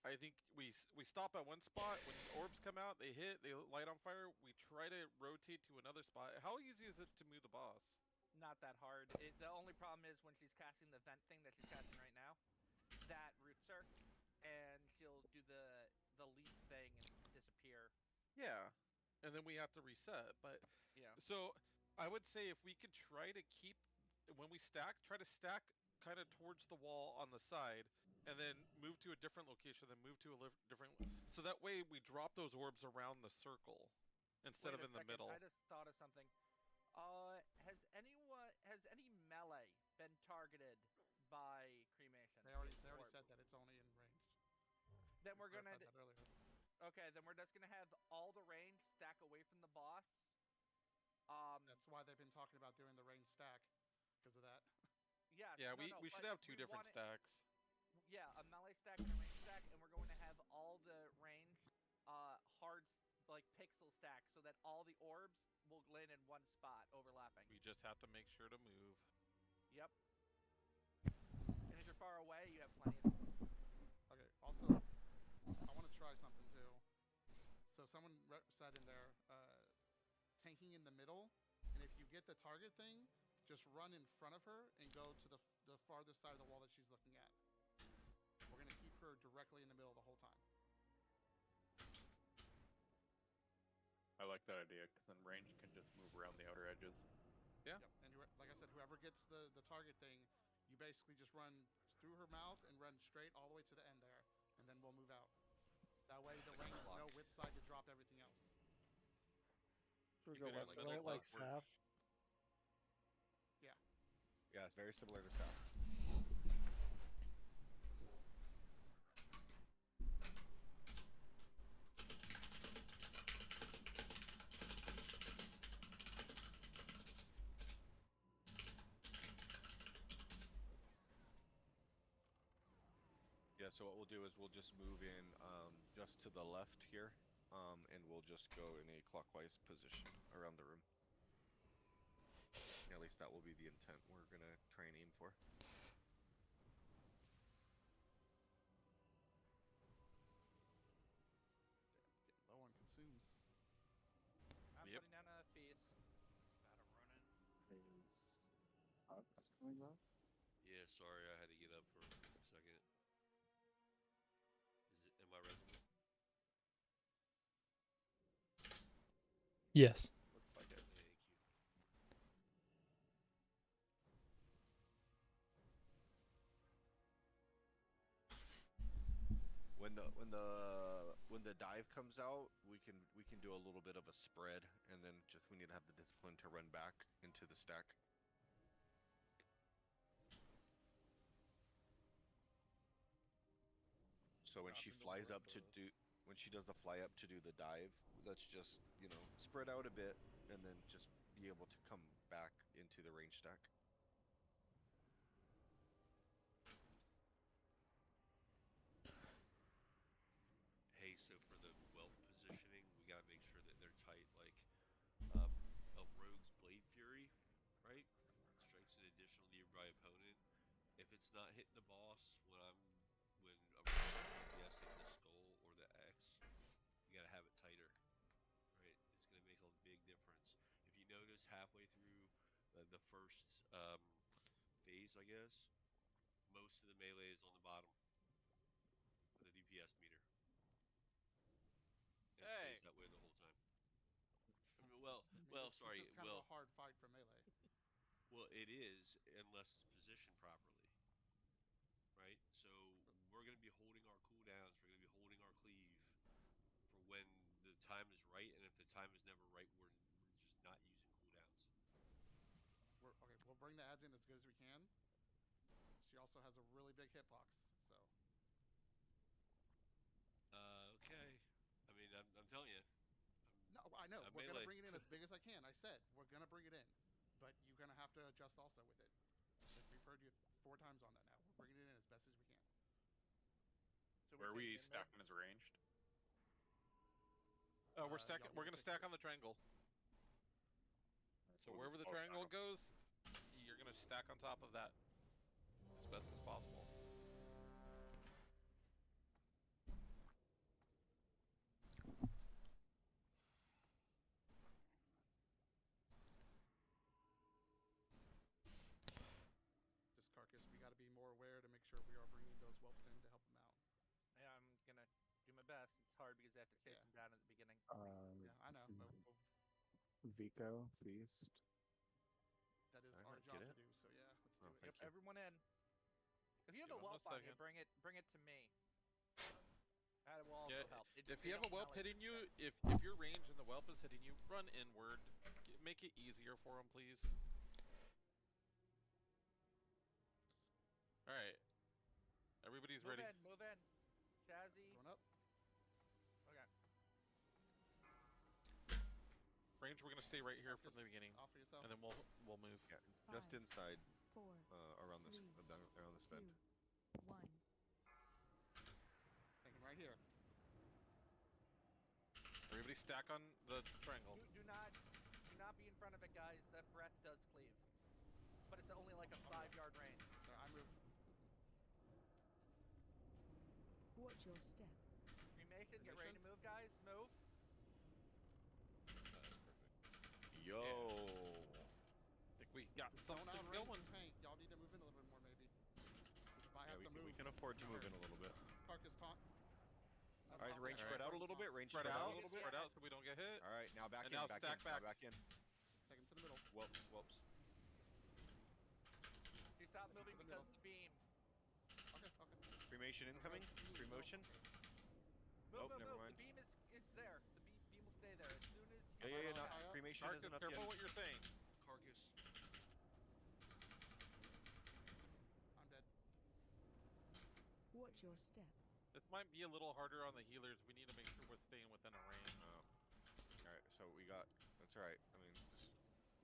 [SPEAKER 4] I think we stop at one spot. When orbs come out, they hit, they light on fire. We try to rotate to another spot. How easy is it to move the boss?
[SPEAKER 3] Not that hard. The only problem is when she's casting the vent thing that she's casting right now, that roots her, and she'll do the leap thing and disappear.
[SPEAKER 4] Yeah, and then we have to reset. But
[SPEAKER 3] Yeah.
[SPEAKER 4] so I would say if we could try to keep when we stack, try to stack kind of towards the wall on the side, and then move to a different location, then move to a different. So that way we drop those orbs around the circle instead
[SPEAKER 3] Wait
[SPEAKER 4] of
[SPEAKER 3] a
[SPEAKER 4] in the
[SPEAKER 3] second,
[SPEAKER 4] middle.
[SPEAKER 3] I just thought of something. Has any melee been targeted by cremation?
[SPEAKER 2] They already
[SPEAKER 3] Orb?
[SPEAKER 2] said that it's only in ranged.
[SPEAKER 3] Then we're gonna.
[SPEAKER 2] Clarified that earlier.
[SPEAKER 3] Okay, then we're just gonna have all the range stack away from the boss.
[SPEAKER 2] That's why they've been talking about doing the range stack, because of that.
[SPEAKER 3] Yeah.
[SPEAKER 4] Yeah,
[SPEAKER 3] no,
[SPEAKER 4] we should
[SPEAKER 3] but
[SPEAKER 4] have two different
[SPEAKER 3] want it-
[SPEAKER 4] stacks.
[SPEAKER 3] Yeah, a melee stack and a range stack, and we're going to have all the range hard like pixel stack so that all the orbs will land in one spot, overlapping.
[SPEAKER 4] We just have to make sure to move.
[SPEAKER 3] Yep. And if you're far away, you have plenty of.
[SPEAKER 2] Okay. Also, I want to try something too. So someone said in there, tanking in the middle, and if you get the target thing, just run in front of her and go to the farthest side of the wall that she's looking at. We're gonna keep her directly in the middle the whole time.
[SPEAKER 19] I like that idea, because then range can just move around the outer edges.
[SPEAKER 4] Yeah.
[SPEAKER 2] Yep. And like I said, whoever gets the target thing, you basically just run through her mouth and run straight all the way to the end there, and then we'll move out. That way the range know which side to drop everything else.
[SPEAKER 8] Should we go right like Saf?
[SPEAKER 2] Yeah.
[SPEAKER 11] Yeah, it's very similar to Saf. Yeah, so what we'll do is we'll just move in just to the left here, and we'll just go in a clockwise position around the room. At least that will be the intent we're gonna try and aim for.
[SPEAKER 2] Getting low on consumes.
[SPEAKER 3] I'm putting down a feast.
[SPEAKER 12] Got him running.
[SPEAKER 15] Is Hugs coming up?
[SPEAKER 1] Yeah, sorry, I had to get up for a second. Am I resident?
[SPEAKER 14] Yes.
[SPEAKER 1] Looks like it. Thank you.
[SPEAKER 11] When the dive comes out, we can do a little bit of a spread, and then just we need to have the discipline to run back into the stack. So when she flies up to do, when she does the fly up to do the dive, let's just, you know, spread out a bit and then just be able to come back into the range stack.
[SPEAKER 1] Hey, so for the whelp positioning, we gotta make sure that they're tight, like a rogue's blade fury, right? Strikes an additional nearby opponent. If it's not hitting the boss when a rogue hitting the skull or the X, you gotta have it tighter, right? It's gonna make a big difference. If you notice halfway through the first phase, I guess, most of the melee is on the bottom of the DPS meter. And stays that way the whole time. Sorry.
[SPEAKER 2] This is kind of a hard fight for melee.
[SPEAKER 1] Well, it is, unless it's positioned properly. Right? So we're going to be holding our cooldowns, we're going to be holding our cleave for when the time is right, and if the time is never right, we're just not using cooldowns.
[SPEAKER 2] Okay, we'll bring the ads in as good as we can. She also has a really big hitbox, so.
[SPEAKER 1] Okay. I mean, I'm telling you.
[SPEAKER 2] No, I know. We're going to bring it in as big as I can. I said, we're going to bring it in. But you're going to have to adjust also with it. We've heard you 4 times on that now. We're bringing it in as best as we can.
[SPEAKER 19] So where are we stacking as ranged?
[SPEAKER 4] We're stacking. We're going to stack on the triangle. So wherever the triangle goes, you're going to stack on top of that as best as possible.
[SPEAKER 2] Just Carcass, we got to be more aware to make sure we are bringing those whelps in to help them out.
[SPEAKER 3] Yeah, I'm gonna do my best. It's hard because I have to chase them down at the beginning.
[SPEAKER 2] Yeah, I know. But
[SPEAKER 15] Vico, Feast.
[SPEAKER 2] That is our job to do. So yeah, let's do it.
[SPEAKER 3] Yep, everyone in. If you have a whelp on you, bring it to me. That will also help.
[SPEAKER 4] If you have a whelp hitting you, if your range and the whelp is hitting you, run inward. Make it easier for them, please. All right. Everybody's ready.
[SPEAKER 3] Move in. Chazzy.
[SPEAKER 2] Going up.
[SPEAKER 3] Okay.
[SPEAKER 4] Range, we're gonna stay right here from the beginning, and then we'll move.
[SPEAKER 11] Yeah, just inside,
[SPEAKER 17] 4,
[SPEAKER 11] around this bed.
[SPEAKER 17] 1.
[SPEAKER 2] Right here.
[SPEAKER 4] Everybody stack on the triangle.
[SPEAKER 3] Do not be in front of it, guys. That breath does cleave, but it's only like a 5-yard range.
[SPEAKER 2] There, I moved.
[SPEAKER 17] Watch your step.
[SPEAKER 3] Cremation, get ready to move, guys. Move.
[SPEAKER 7] That's perfect.
[SPEAKER 11] Yo.
[SPEAKER 4] I think we got
[SPEAKER 2] Don't
[SPEAKER 4] something
[SPEAKER 2] outrace
[SPEAKER 4] going.
[SPEAKER 2] the tank. Y'all need to move in a little bit more, maybe. 'Cause if I
[SPEAKER 11] Yeah,
[SPEAKER 2] have to move,
[SPEAKER 11] we can afford to move in a little bit.
[SPEAKER 2] Carcass taunt.
[SPEAKER 11] Alright, range spread out a little bit. Range
[SPEAKER 4] Spread
[SPEAKER 11] spread out
[SPEAKER 4] out
[SPEAKER 11] a little bit.
[SPEAKER 4] Spread out so we don't get hit.
[SPEAKER 11] All right, now back
[SPEAKER 4] And
[SPEAKER 11] in.
[SPEAKER 4] now
[SPEAKER 11] Back
[SPEAKER 4] stack
[SPEAKER 11] in.
[SPEAKER 4] back.
[SPEAKER 11] Now back in.
[SPEAKER 2] Take him to the middle.
[SPEAKER 11] Whoops. Whoops.
[SPEAKER 3] You stop
[SPEAKER 2] Take him
[SPEAKER 3] moving
[SPEAKER 2] to the
[SPEAKER 3] because
[SPEAKER 2] middle.
[SPEAKER 3] the beam.
[SPEAKER 2] Okay, okay.
[SPEAKER 11] Cremation incoming. Cremation.
[SPEAKER 3] Move,
[SPEAKER 11] Nope,
[SPEAKER 3] move,
[SPEAKER 11] never
[SPEAKER 3] move.
[SPEAKER 11] mind.
[SPEAKER 3] The beam is there. The beam will stay there as soon as.
[SPEAKER 11] Yeah. No, cremation
[SPEAKER 4] Carcass,
[SPEAKER 11] isn't up
[SPEAKER 4] careful
[SPEAKER 11] yet.
[SPEAKER 4] what you're saying.
[SPEAKER 1] Carcass.
[SPEAKER 2] I'm dead.
[SPEAKER 17] Watch your step.
[SPEAKER 4] This might be a little harder on the healers. We need to make sure we're staying within a range.
[SPEAKER 11] Oh. All right, so we got. That's all right. I mean, just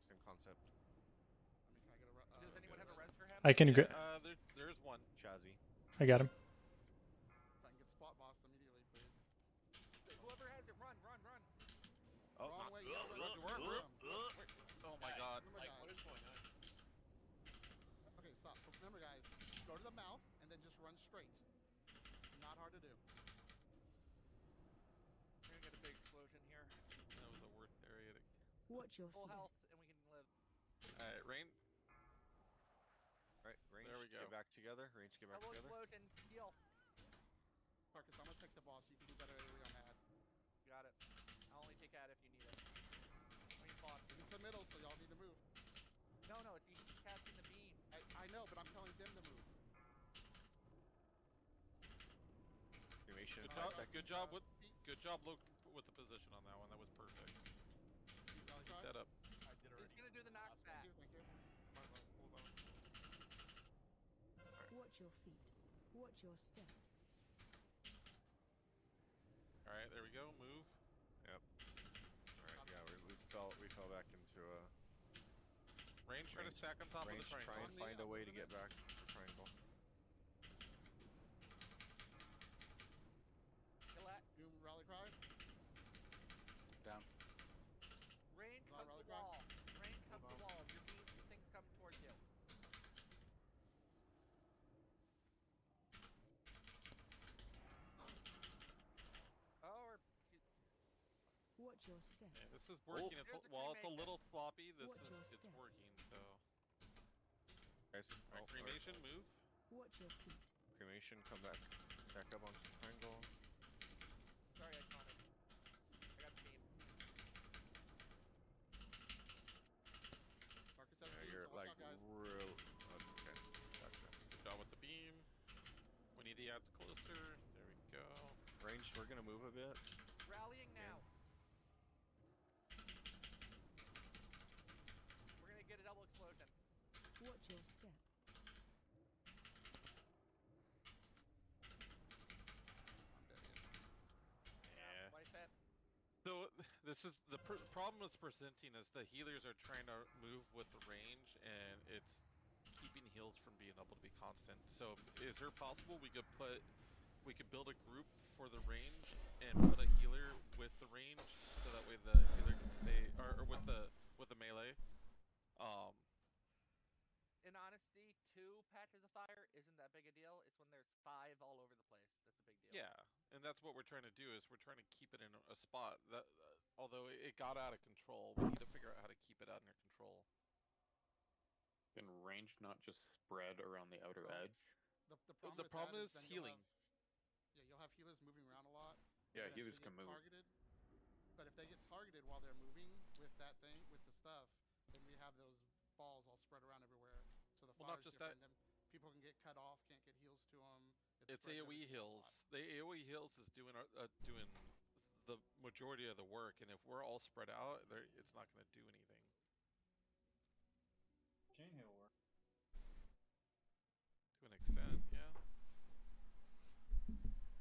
[SPEAKER 11] same concept.
[SPEAKER 2] I mean, can I get a?
[SPEAKER 3] Does anyone have a res for him?
[SPEAKER 14] I can grab.
[SPEAKER 4] There's one.
[SPEAKER 11] Chazzy.
[SPEAKER 14] I got him.
[SPEAKER 2] If I can get spot boss immediately, please.
[SPEAKER 3] Whoever has it, run.
[SPEAKER 11] Oh,
[SPEAKER 2] Wrong way.
[SPEAKER 4] Oh my god.
[SPEAKER 2] Remember,
[SPEAKER 12] Like,
[SPEAKER 2] guys.
[SPEAKER 12] what is going on?
[SPEAKER 2] Okay, stop. Remember, guys. Go to the mouth and then just run straight. Not hard to do.
[SPEAKER 3] We're gonna get a big explosion here.
[SPEAKER 4] That was the worst area to.
[SPEAKER 17] Watch your
[SPEAKER 3] Full
[SPEAKER 17] step.
[SPEAKER 3] health, and we can live.
[SPEAKER 4] All right, rain.
[SPEAKER 11] Right, range.
[SPEAKER 4] There we go.
[SPEAKER 11] Get back together. Range. Get back
[SPEAKER 3] Double
[SPEAKER 11] together.
[SPEAKER 3] explosion. Heal.
[SPEAKER 2] Carcass, I'm gonna take the boss. You can do better area on ad.
[SPEAKER 3] Got it. I'll only take ad if you need it. We fought.
[SPEAKER 2] It's the middle, so y'all need to move.
[SPEAKER 3] No, you keep casting the beam.
[SPEAKER 2] I know, but I'm telling them to move.
[SPEAKER 11] Cremation.
[SPEAKER 4] Good
[SPEAKER 11] 5
[SPEAKER 4] job.
[SPEAKER 11] seconds.
[SPEAKER 4] Good job, Luke, with the position on that one. That was perfect.
[SPEAKER 2] Rally cry.
[SPEAKER 4] Set up.
[SPEAKER 10] I did
[SPEAKER 3] He's
[SPEAKER 10] already.
[SPEAKER 3] gonna do the
[SPEAKER 2] Thank
[SPEAKER 3] knockback.
[SPEAKER 2] you, thank you.
[SPEAKER 10] Mine's on cooldown.
[SPEAKER 17] Watch your feet. Watch your step.
[SPEAKER 4] All right, there we go. Move.
[SPEAKER 11] Yep. All right. Yeah, we fell back into a.
[SPEAKER 4] Range. Try to stack on top of the
[SPEAKER 11] Range. Try
[SPEAKER 4] triangle.
[SPEAKER 11] and find a way to get back to the triangle.
[SPEAKER 3] Relax.
[SPEAKER 2] Do rally cry.
[SPEAKER 21] Down.
[SPEAKER 3] Range,
[SPEAKER 2] Come on,
[SPEAKER 3] hug
[SPEAKER 2] rally
[SPEAKER 3] the
[SPEAKER 2] cry.
[SPEAKER 3] wall. Range, hug the wall. Your thing's coming towards you. Oh, or
[SPEAKER 17] Watch your step.
[SPEAKER 4] Yeah, this is working.
[SPEAKER 3] Here's the
[SPEAKER 4] While it's a
[SPEAKER 3] cremation.
[SPEAKER 4] little sloppy,
[SPEAKER 17] Watch your
[SPEAKER 4] it's
[SPEAKER 17] step.
[SPEAKER 4] working. So,
[SPEAKER 11] Guys.
[SPEAKER 4] all right, cremation. Move.
[SPEAKER 17] Watch your feet.
[SPEAKER 11] Cremation. Come back. Back up onto the triangle.
[SPEAKER 3] sorry, I taunted. I got the beam.
[SPEAKER 2] Carcass
[SPEAKER 11] Yeah,
[SPEAKER 2] 17,
[SPEAKER 11] you're
[SPEAKER 2] so watch
[SPEAKER 11] like
[SPEAKER 2] out, guys.
[SPEAKER 11] real. Okay. Gotcha.
[SPEAKER 4] Good job with the beam. We need the ads closer. There we go.
[SPEAKER 11] Range. We're gonna move a bit.
[SPEAKER 3] Rallying now. We're gonna get a double explosion.
[SPEAKER 17] Watch your step.
[SPEAKER 2] I'm dead.
[SPEAKER 4] Yeah.
[SPEAKER 3] What I said.
[SPEAKER 4] So this is the problem is presenting is the healers are trying to move with the range, and it's keeping heals from being able to be constant. So is there possible we could build a group for the range and put a healer with the range, so that way the healer can stay, or with the melee.
[SPEAKER 3] In honesty, 2 patches of fire isn't that big a deal. It's when there's 5 all over the place. That's a big deal.
[SPEAKER 4] Yeah, and that's what we're trying to do, is we're trying to keep it in a spot that, although it got out of control, we need to figure out how to keep it under control.
[SPEAKER 19] Can range not just spread around the outer edge?
[SPEAKER 2] The problem
[SPEAKER 4] is
[SPEAKER 2] then
[SPEAKER 4] healing.
[SPEAKER 2] You'll have healers moving around a lot.
[SPEAKER 19] Yeah,
[SPEAKER 2] and then
[SPEAKER 19] healers
[SPEAKER 2] they
[SPEAKER 19] can
[SPEAKER 2] get
[SPEAKER 19] move.
[SPEAKER 2] targeted. But if they get targeted while they're moving with that thing, with the stuff, then we have those balls all spread around everywhere. So the
[SPEAKER 4] Well, not
[SPEAKER 2] fire's
[SPEAKER 4] just
[SPEAKER 2] different.
[SPEAKER 4] that.
[SPEAKER 2] Then people can get cut off, can't get heals to them.
[SPEAKER 4] It's AoE heals. The AoE heals is doing the majority of the work, and if we're all spread out, it's not going to do anything.
[SPEAKER 16] Chain heal work.
[SPEAKER 4] To an extent, yeah.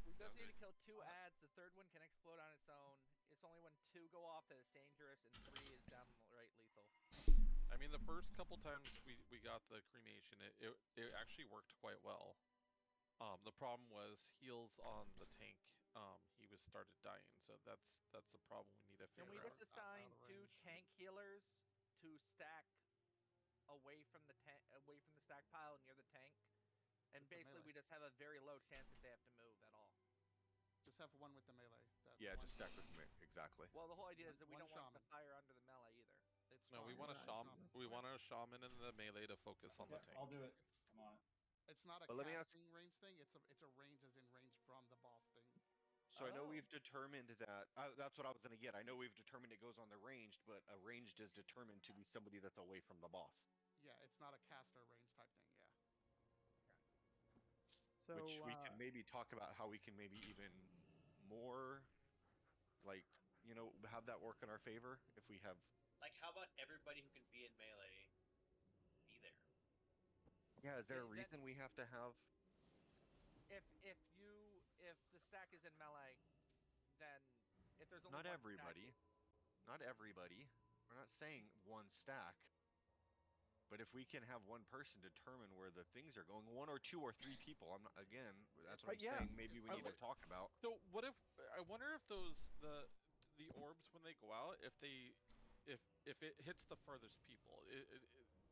[SPEAKER 3] We just need to kill 2 ads. The 3rd one can explode on its own. It's only when 2 go off that it's dangerous, and 3 is downright lethal.
[SPEAKER 4] I mean, the first couple times we got the cremation, it actually worked quite well. The problem was heals on the tank he was started dying. So that's a problem we need to
[SPEAKER 3] Can we
[SPEAKER 4] figure
[SPEAKER 3] just
[SPEAKER 4] out.
[SPEAKER 3] assign 2 tank healers to stack away from the stack pile near the tank? And
[SPEAKER 2] With the
[SPEAKER 3] basically,
[SPEAKER 2] melee.
[SPEAKER 3] we just have a very low chance that they have to move at all.
[SPEAKER 2] Just have one with the melee.
[SPEAKER 11] Yeah, just stack with me. Exactly.
[SPEAKER 3] Well, the whole idea is that we
[SPEAKER 2] One
[SPEAKER 3] don't want the
[SPEAKER 2] shaman.
[SPEAKER 3] fire under the melee either.
[SPEAKER 2] It's
[SPEAKER 4] No, we
[SPEAKER 2] fine.
[SPEAKER 4] want a
[SPEAKER 2] One
[SPEAKER 4] shaman.
[SPEAKER 2] shaman.
[SPEAKER 4] We want a shaman in the melee to focus on the
[SPEAKER 16] Yeah,
[SPEAKER 4] tank.
[SPEAKER 16] I'll do it. Come on.
[SPEAKER 2] It's not a
[SPEAKER 11] But let me ask-
[SPEAKER 2] casting range thing. It's a range as in range from the boss thing.
[SPEAKER 11] So I know we've determined that. That's what I was gonna get. I know we've determined it goes on the ranged, but a ranged is determined to be somebody that's away from the boss.
[SPEAKER 2] Yeah, it's not a caster range type thing. Yeah.
[SPEAKER 9] So
[SPEAKER 11] Which we can maybe talk about how we can maybe even more, like, you know, have that work in our favor if we have.
[SPEAKER 12] Like, how about everybody who can be in melee be there?
[SPEAKER 11] Yeah, is there a
[SPEAKER 3] Yeah,
[SPEAKER 11] reason we have to have?
[SPEAKER 3] If the stack is in melee, then if there's only
[SPEAKER 11] Not
[SPEAKER 3] one
[SPEAKER 11] everybody. Not everybody. We're not saying one stack. But if we can have one person determine where the things are going, 1 or 2 or 3 people, I'm not, again, that's what I'm saying. Maybe we need to talk about.
[SPEAKER 4] So what if I wonder if the orbs when they go out, if it hits the furthest people,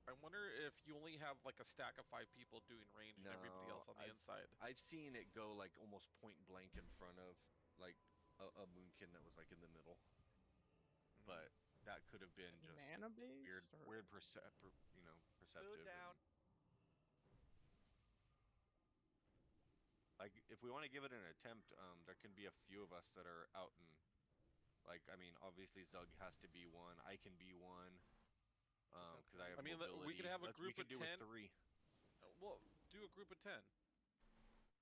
[SPEAKER 4] I wonder if you only have like a stack of 5 people doing range and everybody else on the inside.
[SPEAKER 11] I've seen it go like almost point blank in front of like a moonkin that was like in the middle. But that could have been just
[SPEAKER 9] mana based
[SPEAKER 11] weird perceptive.
[SPEAKER 3] Food down.
[SPEAKER 11] Like if we want to give it an attempt, there can be a few of us that are out and like I mean obviously Zug has to be one. I can be one. Because I have mobility.
[SPEAKER 4] we could have a group of 10.
[SPEAKER 11] With 3.
[SPEAKER 4] Well, do a group of 10.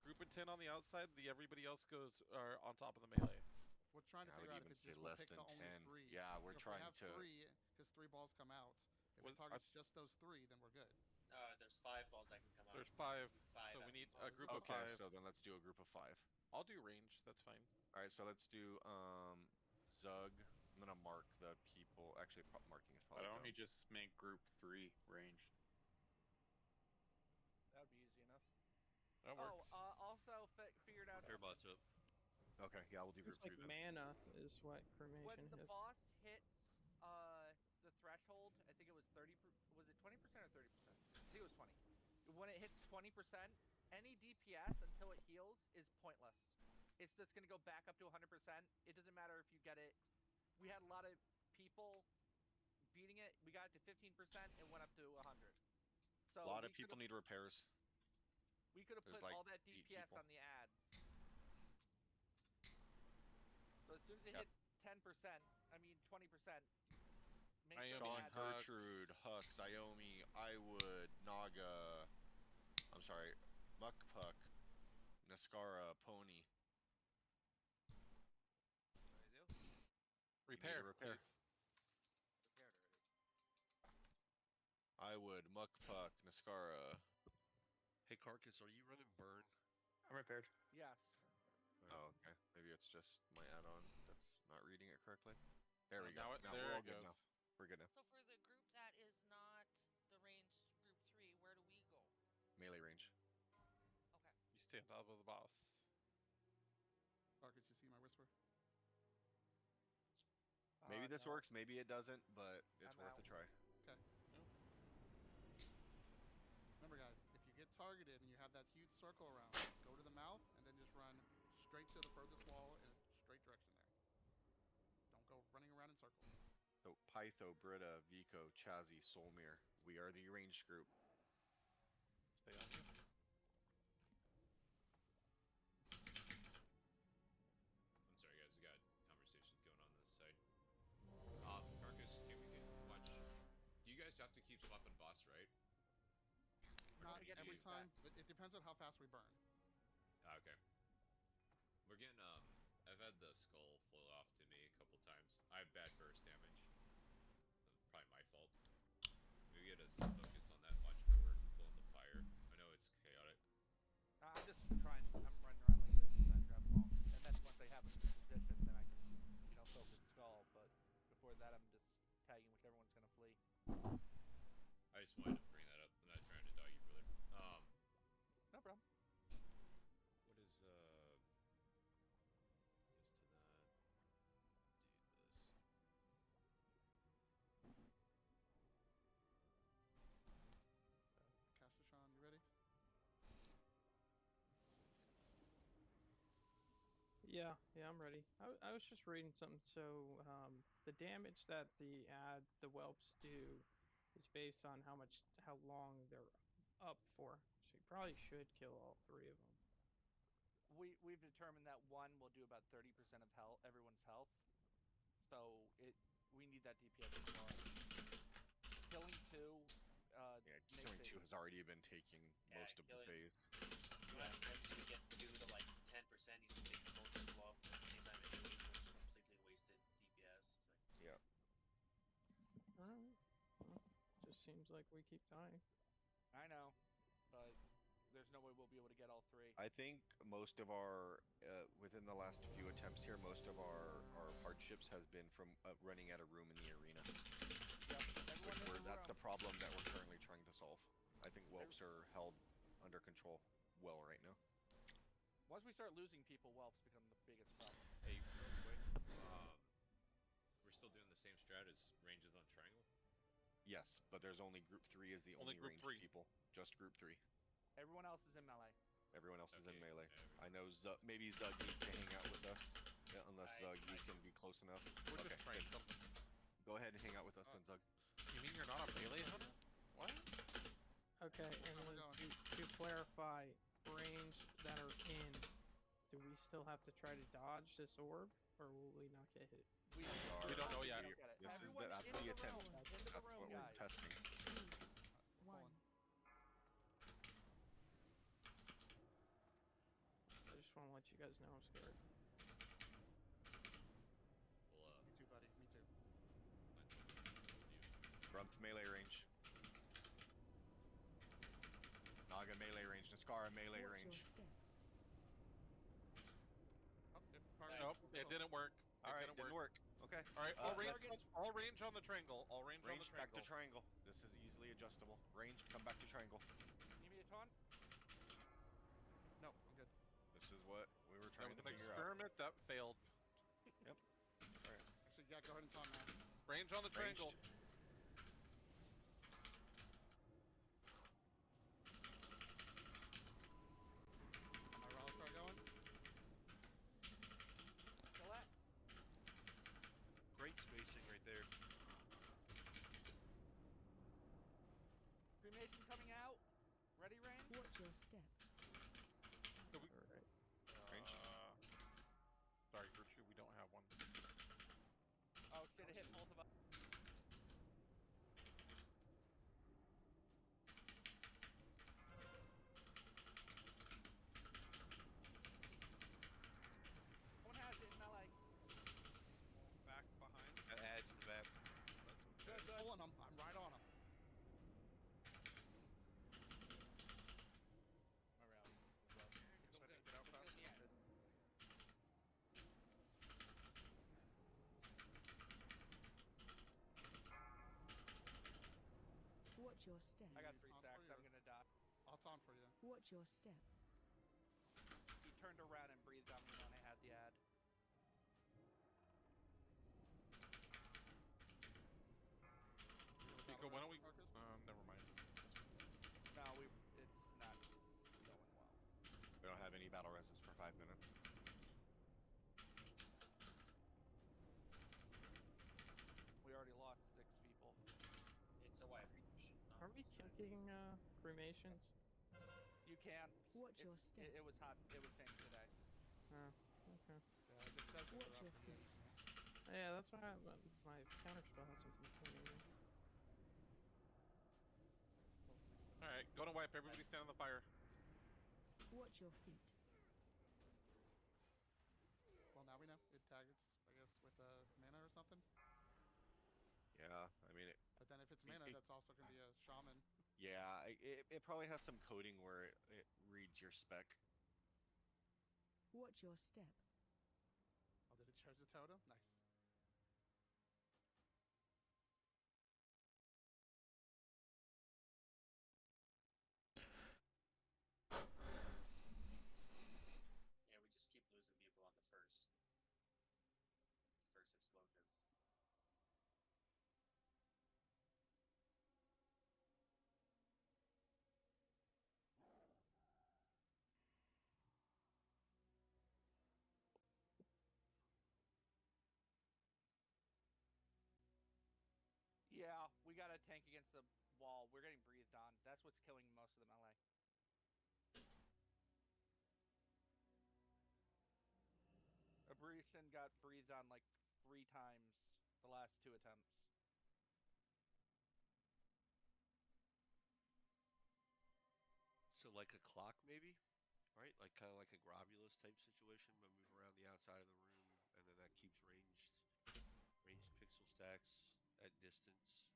[SPEAKER 4] Group of 10 on the outside. Everybody else goes on top of the melee.
[SPEAKER 2] We're trying to figure out if it's just we'll pick the only 3.
[SPEAKER 11] Yeah, we're trying
[SPEAKER 2] if we
[SPEAKER 11] to.
[SPEAKER 2] have 3, because 3 balls come out. If it targets just those 3, then we're good.
[SPEAKER 12] There's 5 balls that can come out.
[SPEAKER 4] There's 5.
[SPEAKER 12] 5
[SPEAKER 4] So we
[SPEAKER 12] at
[SPEAKER 4] need
[SPEAKER 12] most.
[SPEAKER 4] a group of 5.
[SPEAKER 11] Okay, so then let's do a group of 5.
[SPEAKER 4] I'll do range. That's fine.
[SPEAKER 11] All right, so let's do Zug. I'm gonna mark the people. Actually, marking is
[SPEAKER 19] Why
[SPEAKER 11] probably.
[SPEAKER 19] don't we just make group 3 ranged?
[SPEAKER 3] That would be easy enough.
[SPEAKER 4] That works.
[SPEAKER 3] Also figured out.
[SPEAKER 1] Repair bots up.
[SPEAKER 11] Okay, yeah, we'll do group
[SPEAKER 9] Looks like
[SPEAKER 11] 3 then.
[SPEAKER 9] mana is what cremation
[SPEAKER 3] When the
[SPEAKER 9] hits.
[SPEAKER 3] boss hits the threshold, I think it was 30. Was it 20% or 30%? I think it was 20. When it hits 20%, any DPS until it heals is pointless. It's just gonna go back up to 100%. It doesn't matter if you get it. We had a lot of people beating it. We got it to 15% and went up to 100. So
[SPEAKER 11] a lot of people need repairs.
[SPEAKER 3] We could have put
[SPEAKER 11] like
[SPEAKER 3] all that DPS on the ads. So as soon as it hit 10%, I mean 20%.
[SPEAKER 11] Sean, Gertrude, Hux, Iomi, Iwood, Naga. I'm sorry, Muckpuck, Nascara, Pony.
[SPEAKER 12] What do I do?
[SPEAKER 11] Repair.
[SPEAKER 12] Repaired already.
[SPEAKER 11] Iwood, Muckpuck, Nascara.
[SPEAKER 1] Hey Carcass, are you running burn?
[SPEAKER 19] I'm repaired.
[SPEAKER 3] Yes.
[SPEAKER 11] Oh, okay. Maybe it's just my add-on that's not reading it correctly. There we go.
[SPEAKER 4] Now
[SPEAKER 11] Now we're all good now. We're good now.
[SPEAKER 6] So for the group that is not the ranged group 3, where do we go?
[SPEAKER 11] Melee range.
[SPEAKER 6] Okay.
[SPEAKER 4] You stay on top of the boss.
[SPEAKER 2] Dark, did you see my whisper?
[SPEAKER 11] Maybe this
[SPEAKER 3] no.
[SPEAKER 11] works, maybe it doesn't, but it's worth a try.
[SPEAKER 2] Okay. Remember, guys, if you get targeted and you have that huge circle around, go to the mouth and then just run straight to the furthest wall in a straight direction there. Don't go running around in circles.
[SPEAKER 11] So Pytho, Britta, Vico, Chazzy, Solmir. We are the ranged group.
[SPEAKER 4] Stay on you.
[SPEAKER 7] I'm sorry, guys. We got conversations going on this side. Carcass, can we watch? Do you guys have to keep swapping boss, right?
[SPEAKER 2] Not every time, but it depends on how fast we burn.
[SPEAKER 7] Okay. We're getting I've had the skull flow off to me a couple times. I have bad burst damage. Probably my fault. Maybe get us focus on that watch where we're pulling the fire. I know it's chaotic.
[SPEAKER 3] I'm just trying. I'm running around like crazy trying to grab them all. And then once I have them in position, then I can, focus skull. But before that, I'm just tagging whichever one's gonna flee.
[SPEAKER 7] I just wanted to bring that up. I'm not trying to dog you, brother.
[SPEAKER 3] No problem.
[SPEAKER 7] What is
[SPEAKER 9] Yeah, I'm ready. I was just reading something. So, the damage that the ads, the whelps do, is based on how long they're up for. So you probably should kill all three of them.
[SPEAKER 3] We've determined that one will do about 30% of everyone's health. So we need that DPS as well. Killing two.
[SPEAKER 11] Yeah, killing two has already been taking most of the phase.
[SPEAKER 12] You have to actually get two to like 10%. You can take most of them off at the same time anyways, which is completely wasted DPS.
[SPEAKER 11] Yeah.
[SPEAKER 9] Alright. Well, just seems like we keep dying.
[SPEAKER 3] I know, but there's no way we'll be able to get all three.
[SPEAKER 11] I think most of our, within the last few attempts here, most of our hardships has been from running out of room in the arena. That's the problem that we're currently trying to solve. I think whelps are held under control well right now.
[SPEAKER 3] Once we start losing people, whelps become the biggest problem.
[SPEAKER 7] Hey, real quick, we're still doing the same strat as ranges on triangle?
[SPEAKER 11] Yes, but there's only group 3 is the only ranged people. Just group 3.
[SPEAKER 3] Everyone else is in melee.
[SPEAKER 11] Everyone else is in melee. I know maybe Zug needs to hang out with us. Yeah, unless Zug, you can be close enough.
[SPEAKER 4] We're just trying something.
[SPEAKER 11] Go ahead and hang out with us then, Zug.
[SPEAKER 4] You mean you're not a melee hunter? What?
[SPEAKER 9] Okay, and then to clarify, range that are in, do we still have to try to dodge this orb, or will we not get hit?
[SPEAKER 4] We don't know yet.
[SPEAKER 11] That's the attempt. That's what we're testing.
[SPEAKER 17] 2, 1.
[SPEAKER 9] I just want to let you guys know I'm scared.
[SPEAKER 2] Me too, buddy. Me too.
[SPEAKER 11] Grumph melee range. Naga melee range. Niskara melee range.
[SPEAKER 4] Nope, it didn't work.
[SPEAKER 11] Alright, didn't work. Okay.
[SPEAKER 4] Alright, all range on the triangle. All range on the triangle.
[SPEAKER 11] Back to triangle. This is easily adjustable. Range, come back to triangle.
[SPEAKER 3] Need me to taunt? No, I'm good.
[SPEAKER 11] This is what we were trying to figure out.
[SPEAKER 4] Experiment that failed.
[SPEAKER 11] Yep. Alright.
[SPEAKER 2] Actually, yeah, go ahead and taunt now.
[SPEAKER 4] Range on the triangle.
[SPEAKER 2] My relic card going?
[SPEAKER 3] Kill that.
[SPEAKER 1] Great spacing right there.
[SPEAKER 3] Cremation coming out. Ready, Rain?
[SPEAKER 17] Watch your step.
[SPEAKER 9] Alright.
[SPEAKER 11] Range.
[SPEAKER 4] Sorry, Virtue, we don't have one.
[SPEAKER 3] Oh shit, it hit both of us. Someone has it in melee.
[SPEAKER 10] Back behind.
[SPEAKER 1] That adds in the back.
[SPEAKER 2] Good, good. Pulling him. I'm right on him.
[SPEAKER 17] Watch your step.
[SPEAKER 3] I got 3 stacks. I'm gonna die.
[SPEAKER 2] I'll taunt for you then.
[SPEAKER 17] Watch your step.
[SPEAKER 3] He turned around and breathed on me when I had the ad.
[SPEAKER 4] Nico, why don't we... never mind.
[SPEAKER 3] No, it's not going well.
[SPEAKER 11] We don't have any battle resist for 5 minutes.
[SPEAKER 3] We already lost 6 people.
[SPEAKER 12] It's a wide range.
[SPEAKER 9] Are we kicking cremations?
[SPEAKER 3] You can.
[SPEAKER 17] Watch your step.
[SPEAKER 3] It was hot. It was changed today.
[SPEAKER 9] Oh, okay.
[SPEAKER 2] Yeah, it says
[SPEAKER 17] Watch your feet.
[SPEAKER 9] Yeah, that's why my counterspell hasn't been doing.
[SPEAKER 4] Alright, go to wipe. Everybody stand on the fire.
[SPEAKER 17] Watch your feet.
[SPEAKER 2] Well, now we know. It targets, I guess, with mana or something.
[SPEAKER 11] Yeah, I mean it.
[SPEAKER 2] But then if it's mana, that's also going to be a shaman.
[SPEAKER 11] Yeah, it probably has some coding where it reads your spec.
[SPEAKER 17] Watch your step.
[SPEAKER 2] Oh, did it choose a totem? Nice.
[SPEAKER 12] Yeah, we just keep losing people on the first explosions.
[SPEAKER 3] the wall, we're getting breathed on. That's what's killing most of the melee. Abrasion got breathed on like 3 times the last 2 attempts.
[SPEAKER 1] So like a clock, maybe, right? Like kind of like a globulus type situation, but move around the outside of the room, and then that keeps ranged pixel stacks at distance.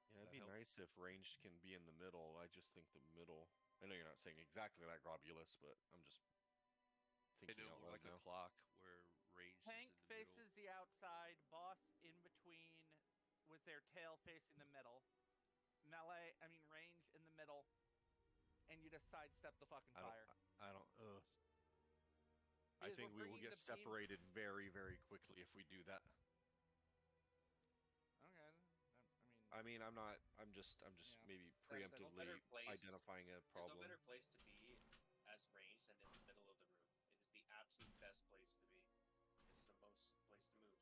[SPEAKER 11] Yeah, it'd
[SPEAKER 1] That
[SPEAKER 11] be
[SPEAKER 1] help?
[SPEAKER 11] nice if ranged can be in the middle. I just think the middle. I know you're not saying exactly like Globulus, but I'm just
[SPEAKER 1] I
[SPEAKER 11] thinking
[SPEAKER 1] know
[SPEAKER 11] out
[SPEAKER 1] more
[SPEAKER 11] loud
[SPEAKER 1] like a
[SPEAKER 11] now.
[SPEAKER 1] clock where ranged
[SPEAKER 3] Tank
[SPEAKER 1] is in the middle.
[SPEAKER 3] faces the outside, boss in between with their tail facing the middle. Range in the middle, and you just sidestep the fucking fire.
[SPEAKER 11] I don't. I think we will get separated very, very quickly if we do that.
[SPEAKER 3] Okay.
[SPEAKER 11] I'm not. I'm just
[SPEAKER 3] Yeah.
[SPEAKER 11] maybe
[SPEAKER 12] There's no
[SPEAKER 11] preemptively
[SPEAKER 12] better place.
[SPEAKER 11] identifying a problem.
[SPEAKER 12] There's no better place to be as ranged than in the middle of the room. It is the absolute best place to be. It is the most place to move.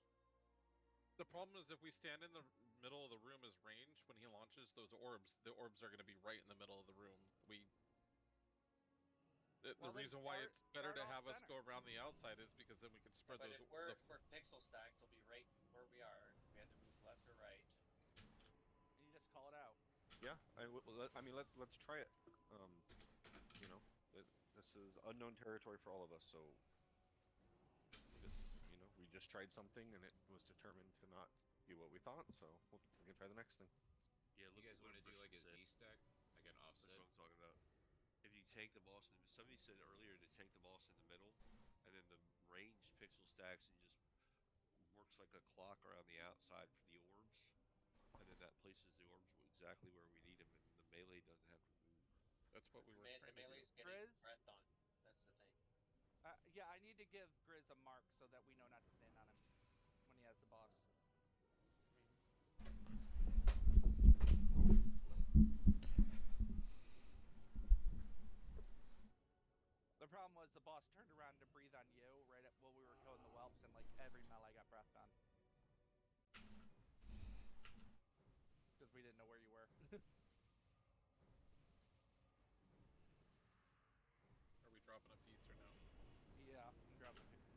[SPEAKER 4] The problem is if we stand in the middle of the room as range, when he launches those orbs, the orbs are going to be right in the middle of the room. The reason why it's better to have us go around the outside is because then we can spread
[SPEAKER 12] But
[SPEAKER 4] those.
[SPEAKER 12] if we're pixel stacked, they'll be right where we are. We had to move left or right.
[SPEAKER 3] And you just call it out.
[SPEAKER 11] Yeah, let's try it. You know, this is unknown territory for all of us, so we just tried something and it was determined to not be what we thought, so we can try the next thing.
[SPEAKER 1] Yeah,
[SPEAKER 7] You guys want to do like a Z stack, like an offset?
[SPEAKER 1] That's what I'm talking about. If you tank the boss, somebody said earlier to tank the boss in the middle, and then the ranged pixel stacks and just works like a clock around the outside for the orbs, and then that places the orbs exactly where we need them, and the melee doesn't have to move.
[SPEAKER 4] That's what we were trying to do.
[SPEAKER 12] The melee's getting breath on. That's the thing.
[SPEAKER 3] Yeah, I need to give Grizz a mark so that we know not to stand on him when he has the boss. The problem was the boss turned around to breathe on you right while we were killing the whelps, and like every melee got breathed on. Because we didn't know where you were.
[SPEAKER 4] Are we dropping a feast or no?
[SPEAKER 3] Yeah, I'm dropping a feast.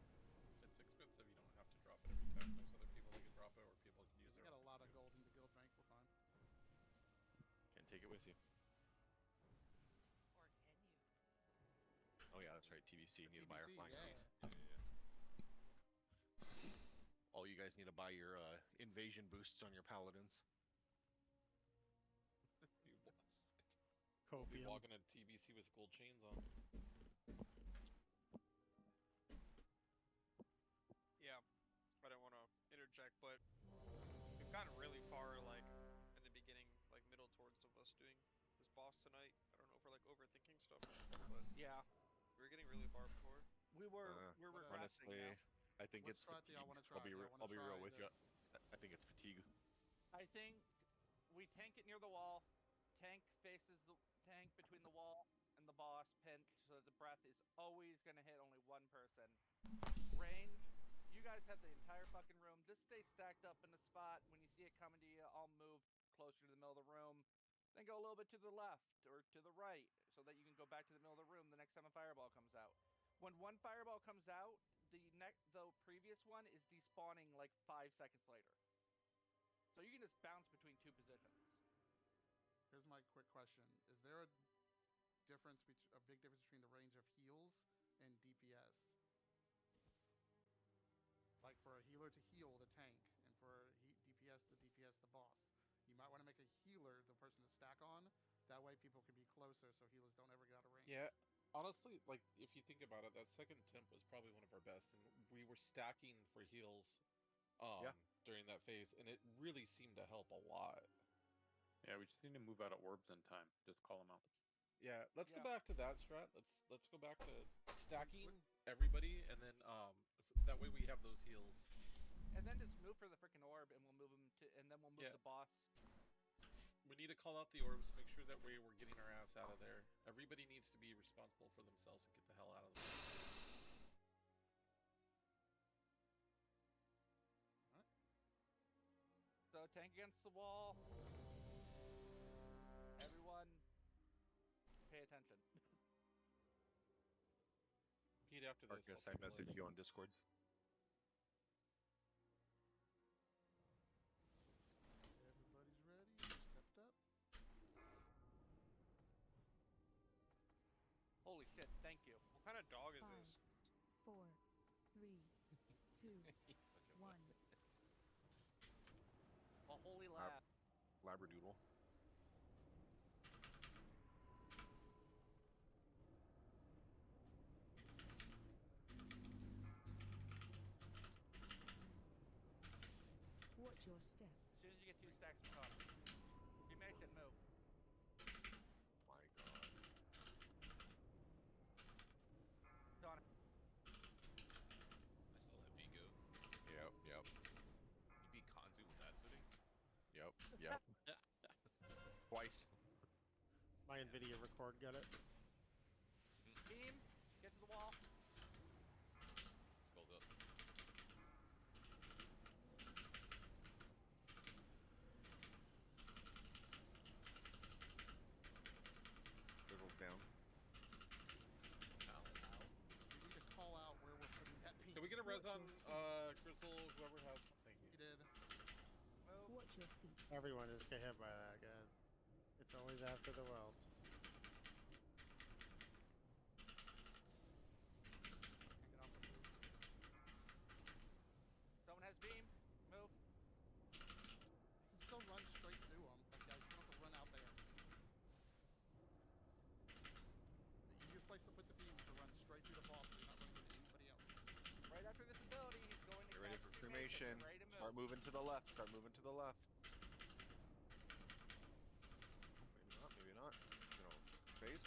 [SPEAKER 4] If it's expensive, you don't have to drop it every time. There's other people that can drop it, or people can use
[SPEAKER 2] We
[SPEAKER 4] their
[SPEAKER 2] got
[SPEAKER 4] own
[SPEAKER 2] a lot of
[SPEAKER 4] students.
[SPEAKER 2] gold in the guild bank. We're fine.
[SPEAKER 11] Can't take it with you.
[SPEAKER 6] Or can you?
[SPEAKER 11] Oh yeah, that's right. TBC, need to buy our flying feast.
[SPEAKER 4] Yeah.
[SPEAKER 11] All you guys need to buy your invasion boosts on your paladins.
[SPEAKER 4] We'll be walking in TBC with gold chains on.
[SPEAKER 10] Yeah, I don't want to interject, but we've gotten really far, like, in the beginning, like, middle towards of us doing this boss tonight. I don't know if we're, like, overthinking stuff or something, but
[SPEAKER 3] yeah,
[SPEAKER 10] we were getting really far before.
[SPEAKER 3] We're regressing now.
[SPEAKER 11] I think it's fatigue. I'll be real with you. I think it's fatigue.
[SPEAKER 3] I think we tank it near the wall. Tank faces the tank between the wall and the boss pinch, so that the breath is always going to hit only one person. Range, you guys have the entire fucking room. Just stay stacked up in the spot. When you see it coming to you, I'll move closer to the middle of the room. Then go a little bit to the left or to the right, so that you can go back to the middle of the room the next time a fireball comes out. When one fireball comes out, the previous one is despawning like 5 seconds later. So you can just bounce between 2 positions.
[SPEAKER 2] Here's my quick question: is there a big difference between the range of heals and DPS? Like for a healer to heal the tank, and for DPS to DPS the boss. You might want to make a healer the person to stack on. That way people can be closer, so healers don't ever get out of range.
[SPEAKER 4] Yeah, honestly, like if you think about it, that second temp was probably one of our best, and we were stacking for heals during that phase, and it really seemed to help a lot.
[SPEAKER 19] Yeah, we just need to move out of orbs in time. Just call them out.
[SPEAKER 4] Yeah, let's go back to that strat. Let's go back to stacking everybody, and then that way we have those heals.
[SPEAKER 3] And then just move for the freaking orb, and we'll move them to, and then we'll move the boss.
[SPEAKER 4] We need to call out the orbs, make sure that we're getting our ass out of there. Everybody needs to be responsible for themselves and get the hell out of the way.
[SPEAKER 3] So go. Tank against the wall. Everyone, pay attention.
[SPEAKER 4] Pete, after this,
[SPEAKER 11] Marcus,
[SPEAKER 4] I'll
[SPEAKER 11] I
[SPEAKER 4] take a
[SPEAKER 11] messaged
[SPEAKER 4] look.
[SPEAKER 11] you on Discord.
[SPEAKER 2] Everybody's ready. Stepped up.
[SPEAKER 3] Holy shit! Thank you.
[SPEAKER 10] What kind of dog is
[SPEAKER 17] 5,
[SPEAKER 10] this?
[SPEAKER 17] 4, 3, 2,
[SPEAKER 7] He's such a
[SPEAKER 17] 1.
[SPEAKER 3] A holy laugh.
[SPEAKER 11] Labradoodle.
[SPEAKER 17] Watch your step.
[SPEAKER 3] As soon as you get 2 stacks of cover. Cremation, move.
[SPEAKER 11] My God.
[SPEAKER 3] Donna.
[SPEAKER 7] I still let B go.
[SPEAKER 11] Yep.
[SPEAKER 7] You beat Kanzu with that footing?
[SPEAKER 11] Yep. Twice.
[SPEAKER 8] My NVIDIA record got it.
[SPEAKER 3] Team, get to the wall.
[SPEAKER 7] Skull's up.
[SPEAKER 11] Drizzle's down.
[SPEAKER 2] We need to call out where we're putting that beam.
[SPEAKER 4] Can we get a res
[SPEAKER 17] Watch
[SPEAKER 4] on
[SPEAKER 17] your step.
[SPEAKER 4] Grizzle, whoever has? Thank you.
[SPEAKER 2] He did.
[SPEAKER 3] Move.
[SPEAKER 17] Watch your feet.
[SPEAKER 8] Everyone just get hit by that, guys. It's always after the weld.
[SPEAKER 2] Get off the boost.
[SPEAKER 3] Someone has beam. Move.
[SPEAKER 2] You can still run straight through them. Like, guys, you don't have to run out there. The easiest place to put the beam is to run straight through the boss so you're not running into anybody else.
[SPEAKER 3] Right after this ability, he's going to
[SPEAKER 11] Get ready
[SPEAKER 3] cast
[SPEAKER 11] for
[SPEAKER 3] cremation.
[SPEAKER 11] cremation.
[SPEAKER 3] Get ready to move.
[SPEAKER 11] Start moving to the left. Maybe not. You know, phase?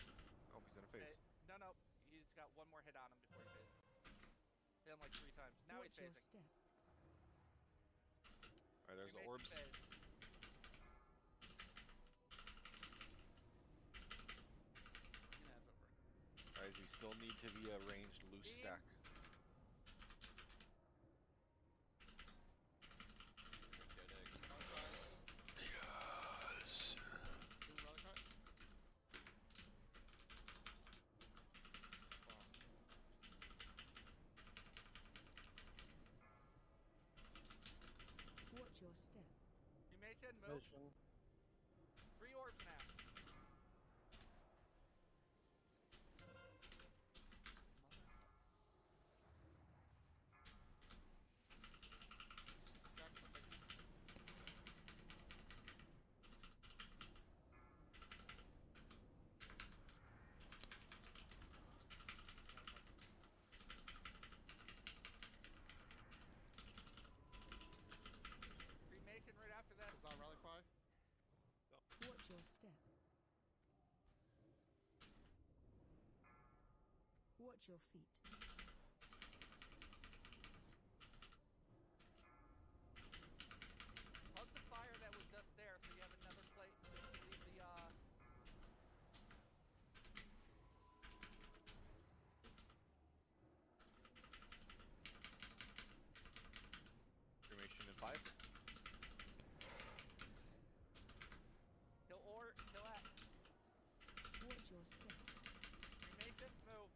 [SPEAKER 11] Oh, he's in a phase.
[SPEAKER 3] No. He's got one more hit on him before he phases. Hit him like 3 times. Now
[SPEAKER 17] Watch
[SPEAKER 3] he's
[SPEAKER 17] your
[SPEAKER 3] phasing.
[SPEAKER 17] step.
[SPEAKER 11] Alright, there's the
[SPEAKER 3] Cremation
[SPEAKER 11] orbs.
[SPEAKER 3] phase.
[SPEAKER 2] Adds over.
[SPEAKER 11] Guys, we still need to be a ranged loose
[SPEAKER 3] Beam.
[SPEAKER 11] stack.
[SPEAKER 7] Dead eggs.
[SPEAKER 14] Yes.
[SPEAKER 2] Do a relic cut.
[SPEAKER 17] Watch your step.
[SPEAKER 3] Cremation, move.
[SPEAKER 8] Mission.
[SPEAKER 3] 3 orbs now.
[SPEAKER 2] Stacks up again.
[SPEAKER 3] Cremation right after that.
[SPEAKER 2] Is that relic cry?
[SPEAKER 17] Watch your step. Watch your feet.
[SPEAKER 3] Hug the fire that was just there so you have another plate to leave the
[SPEAKER 11] Cremation in 5.
[SPEAKER 3] kill at.
[SPEAKER 17] Watch your step.
[SPEAKER 3] Cremation, move.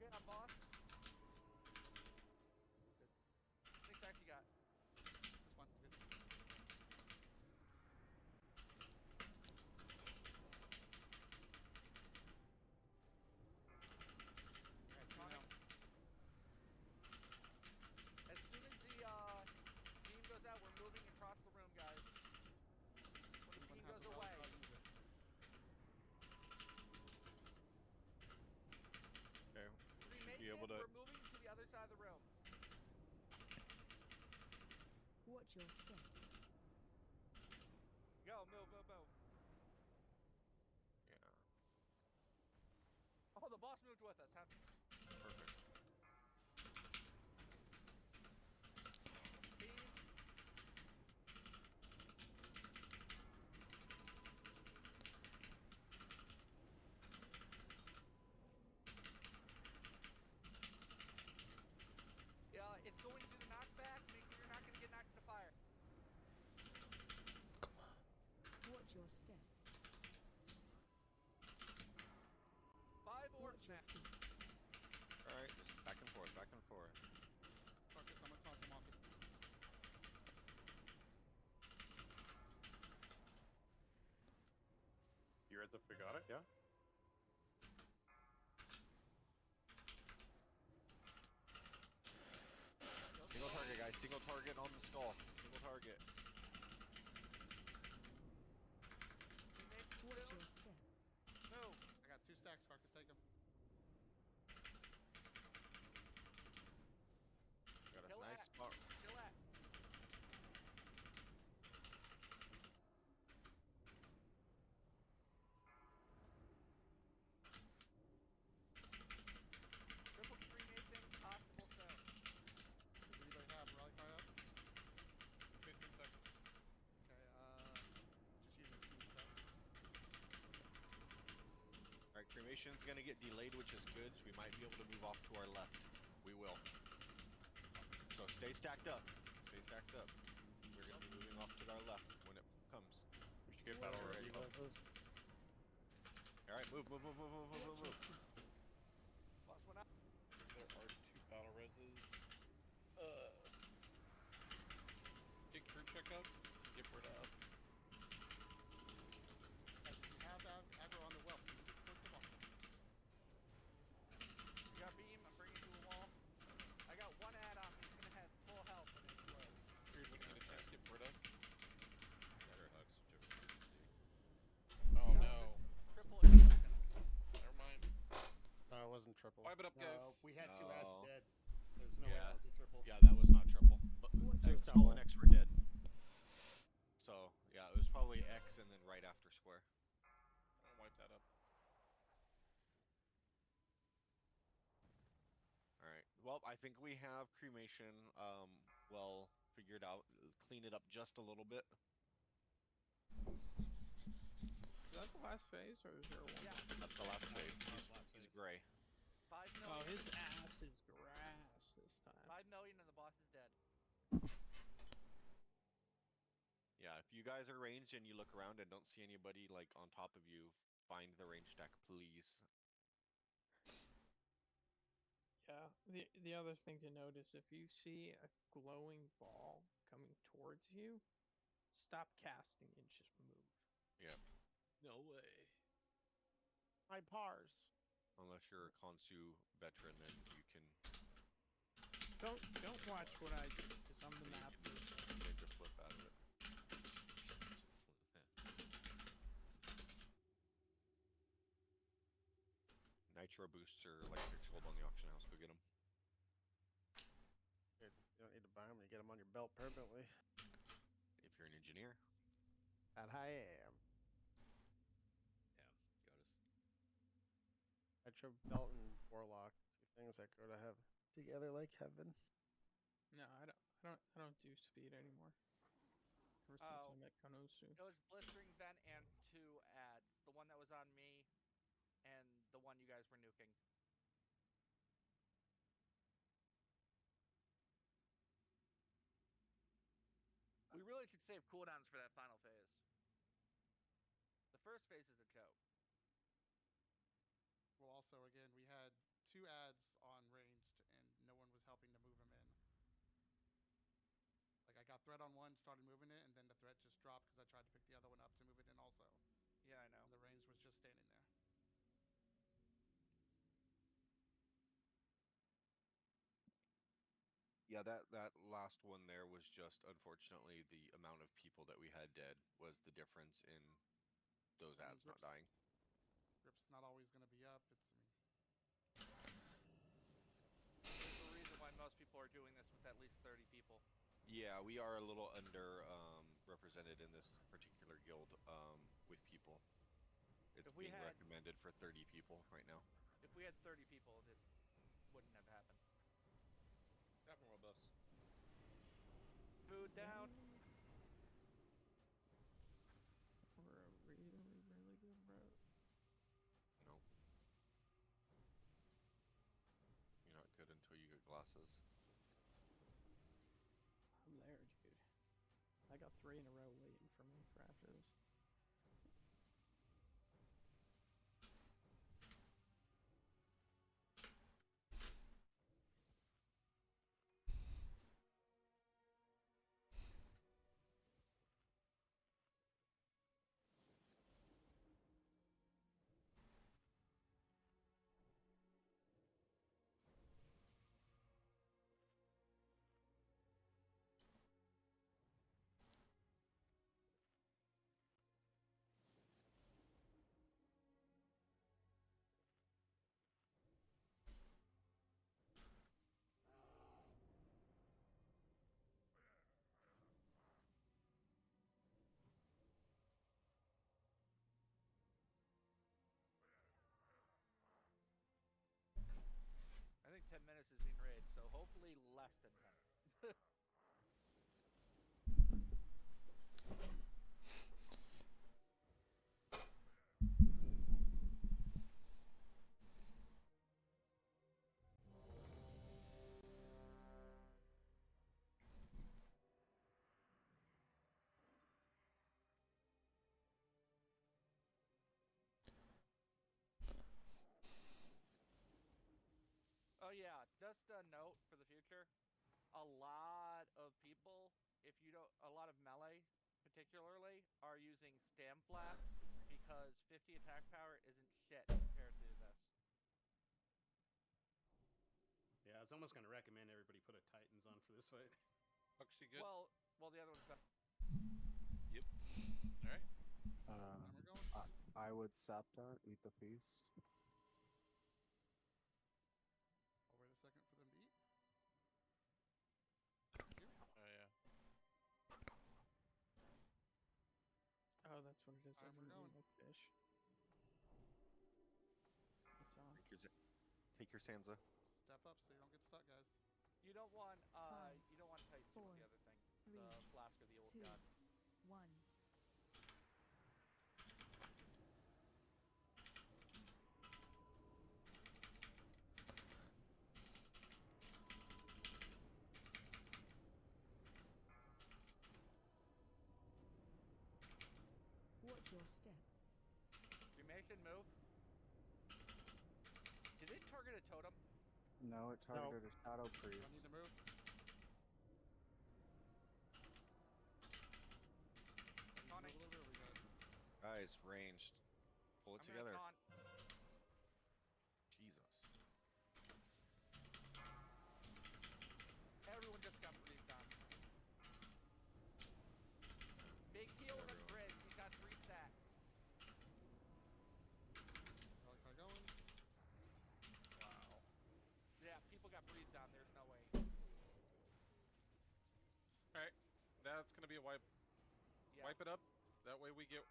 [SPEAKER 3] Get on boss. Good. 6 stacks you got.
[SPEAKER 2] That's fine. Good. Alright, two
[SPEAKER 3] Connie.
[SPEAKER 2] now.
[SPEAKER 3] As soon as the beam goes out, we're moving across the room, guys. When the beam
[SPEAKER 2] Anyone has
[SPEAKER 3] goes
[SPEAKER 2] a
[SPEAKER 3] away.
[SPEAKER 2] relic cry, use it.
[SPEAKER 11] Okay. We should be
[SPEAKER 3] Cremation,
[SPEAKER 11] able to.
[SPEAKER 3] we're moving to the other side of the room.
[SPEAKER 17] Watch your step.
[SPEAKER 3] Go, move.
[SPEAKER 11] Yeah.
[SPEAKER 3] Oh, the boss moved with us.
[SPEAKER 11] Perfect.
[SPEAKER 3] Beam. Yeah, it's going to the
[SPEAKER 17] Watch your step.
[SPEAKER 3] 5 orc
[SPEAKER 17] Watch your
[SPEAKER 3] now.
[SPEAKER 17] feet.
[SPEAKER 11] Alright, just back and forth, back and forth.
[SPEAKER 2] Marcus, I'm gonna toss him off.
[SPEAKER 19] You read the forgot it, yeah?
[SPEAKER 11] Single target, guys. Single target on the skull. Single target.
[SPEAKER 17] Watch your step.
[SPEAKER 2] No! I got 2 stacks, Marcus, take them.
[SPEAKER 11] Got a
[SPEAKER 3] Kill
[SPEAKER 11] nice
[SPEAKER 3] that.
[SPEAKER 11] spot.
[SPEAKER 3] Kill that. Triple cremating, possible stone.
[SPEAKER 2] Does anybody have rally fire up?
[SPEAKER 10] 15 seconds.
[SPEAKER 2] Okay, just use it.
[SPEAKER 11] Alright, cremation's gonna get delayed, which is good, so we might be able to move off to our left. We will. So stay stacked up. Stay stacked up. We're gonna be moving off to our left when it comes.
[SPEAKER 19] We should get battle ready.
[SPEAKER 11] Alright, move.
[SPEAKER 3] Last one out.
[SPEAKER 4] There are 2 battle reses. Get crew check up. Get Britta up.
[SPEAKER 2] If you have aggro on the whelp, you can push them off.
[SPEAKER 3] You got beam, I'm bringing you a wall. I got 1 add-on, he's gonna have full health when it's low.
[SPEAKER 4] Here's when you get a chance, get Britta.
[SPEAKER 7] Better hooks, whichever you can see.
[SPEAKER 4] Oh no.
[SPEAKER 3] Triple explosion.
[SPEAKER 4] Never mind.
[SPEAKER 8] No, it wasn't triple.
[SPEAKER 4] Wipe it up, guys.
[SPEAKER 5] No, we had 2 ads
[SPEAKER 11] No.
[SPEAKER 5] dead. There's no way
[SPEAKER 11] Yeah.
[SPEAKER 5] that was a triple.
[SPEAKER 11] Yeah, that was not triple. But
[SPEAKER 8] It's
[SPEAKER 11] Skull and
[SPEAKER 8] double.
[SPEAKER 11] X were dead. So, yeah, it was probably X and then right after square.
[SPEAKER 4] I'll wipe that up.
[SPEAKER 11] Alright. Well, I think we have cremation well figured out. Clean it up just a little bit.
[SPEAKER 9] Is that the last phase, or is there one?
[SPEAKER 3] Yeah.
[SPEAKER 11] That's the last phase. He's gray.
[SPEAKER 3] 5 million.
[SPEAKER 9] Oh, his ass is grass this time.
[SPEAKER 3] 5 million and the boss is dead.
[SPEAKER 11] Yeah, if you guys are ranged and you look around and don't see anybody like on top of you, find the range stack, please.
[SPEAKER 9] Yeah. The other thing to note is if you see a glowing ball coming towards you, stop casting and just move.
[SPEAKER 11] Yep.
[SPEAKER 9] No way.
[SPEAKER 8] My pars.
[SPEAKER 11] Unless you're a Konsu veteran, then you can
[SPEAKER 9] Don't watch what I do, because I'm the map person.
[SPEAKER 11] ninja flip out of it. Nitro boosts are like 6 gold on the auction house. Go get them.
[SPEAKER 8] You don't need to buy them. You get them on your belt permanently.
[SPEAKER 11] If you're an engineer.
[SPEAKER 8] That I am.
[SPEAKER 7] Yeah, Gotis.
[SPEAKER 8] Nitro belt and warlock, 2 things that go to have together like heaven.
[SPEAKER 9] No, I don't do speed anymore. Ever since I met Konosu.
[SPEAKER 3] It was blistering vent and 2 ads. The one that was on me, and the one you guys were nuking. We really should save cooldowns for that final phase. The first phase is a joke.
[SPEAKER 2] Well, also, again, we had 2 ads on ranged, and no one was helping to move them in. Like, I got threat on one, started moving it, and then the threat just dropped because I tried to pick the other one up to move it in also.
[SPEAKER 3] Yeah, I know.
[SPEAKER 2] And the range was just standing there.
[SPEAKER 11] Yeah, that last one there was just, unfortunately, the amount of people that we had dead was the difference in those ads not dying.
[SPEAKER 2] Grip's not always going to be up.
[SPEAKER 3] There's a reason why most people are doing this with at least 30 people.
[SPEAKER 11] Yeah, we are a little under represented in this particular guild with people. It's being recommended for 30 people right now.
[SPEAKER 3] If we had 30 people, it wouldn't have happened.
[SPEAKER 4] Happened with us.
[SPEAKER 3] Food down.
[SPEAKER 9] We're a really, really good road.
[SPEAKER 11] No. You're not good until you get glasses.
[SPEAKER 9] I'm there, dude. I got 3 in a row waiting for me for after this.
[SPEAKER 3] intense. Oh yeah, just a note for the future. A lot of people, if you don't, a lot of melee particularly, are using stam flask because 50 attack power isn't shit compared to this.
[SPEAKER 5] Yeah, I was almost gonna recommend everybody put a Titans on for this fight.
[SPEAKER 4] Buxy good?
[SPEAKER 3] Well, the other one's done.
[SPEAKER 4] Yep. Alright.
[SPEAKER 2] We're going.
[SPEAKER 15] I would Sapta, eat the feast.
[SPEAKER 2] I'll wait a second for them to eat.
[SPEAKER 4] Oh yeah.
[SPEAKER 9] Oh, that's what it is. I
[SPEAKER 2] Alright, we're
[SPEAKER 9] didn't
[SPEAKER 2] going.
[SPEAKER 9] eat my fish. That's all.
[SPEAKER 11] Take your Sansa.
[SPEAKER 2] Step up so you don't get stuck, guys.
[SPEAKER 3] You don't want
[SPEAKER 17] Five,
[SPEAKER 3] Titan two with the other thing.
[SPEAKER 17] three,
[SPEAKER 3] The flask of the old
[SPEAKER 17] 2,
[SPEAKER 3] god.
[SPEAKER 17] 1. Watch your step.
[SPEAKER 3] Cremation move. Did it target a totem?
[SPEAKER 15] No, it targeted a Shadow Priest.
[SPEAKER 2] Don't need to move.
[SPEAKER 3] Taunting.
[SPEAKER 11] Guys, ranged. Pull it
[SPEAKER 3] I'm gonna
[SPEAKER 11] together.
[SPEAKER 3] taunt.
[SPEAKER 11] Jesus.
[SPEAKER 3] Everyone just got breathed on. Big heal on Grizz. He's got 3 stacks.
[SPEAKER 2] Like going.
[SPEAKER 3] Wow. Yeah, people got breathed on. There's no way.
[SPEAKER 4] Alright. That's gonna be a wipe.
[SPEAKER 3] Yeah.
[SPEAKER 4] Wipe it up. That way we get...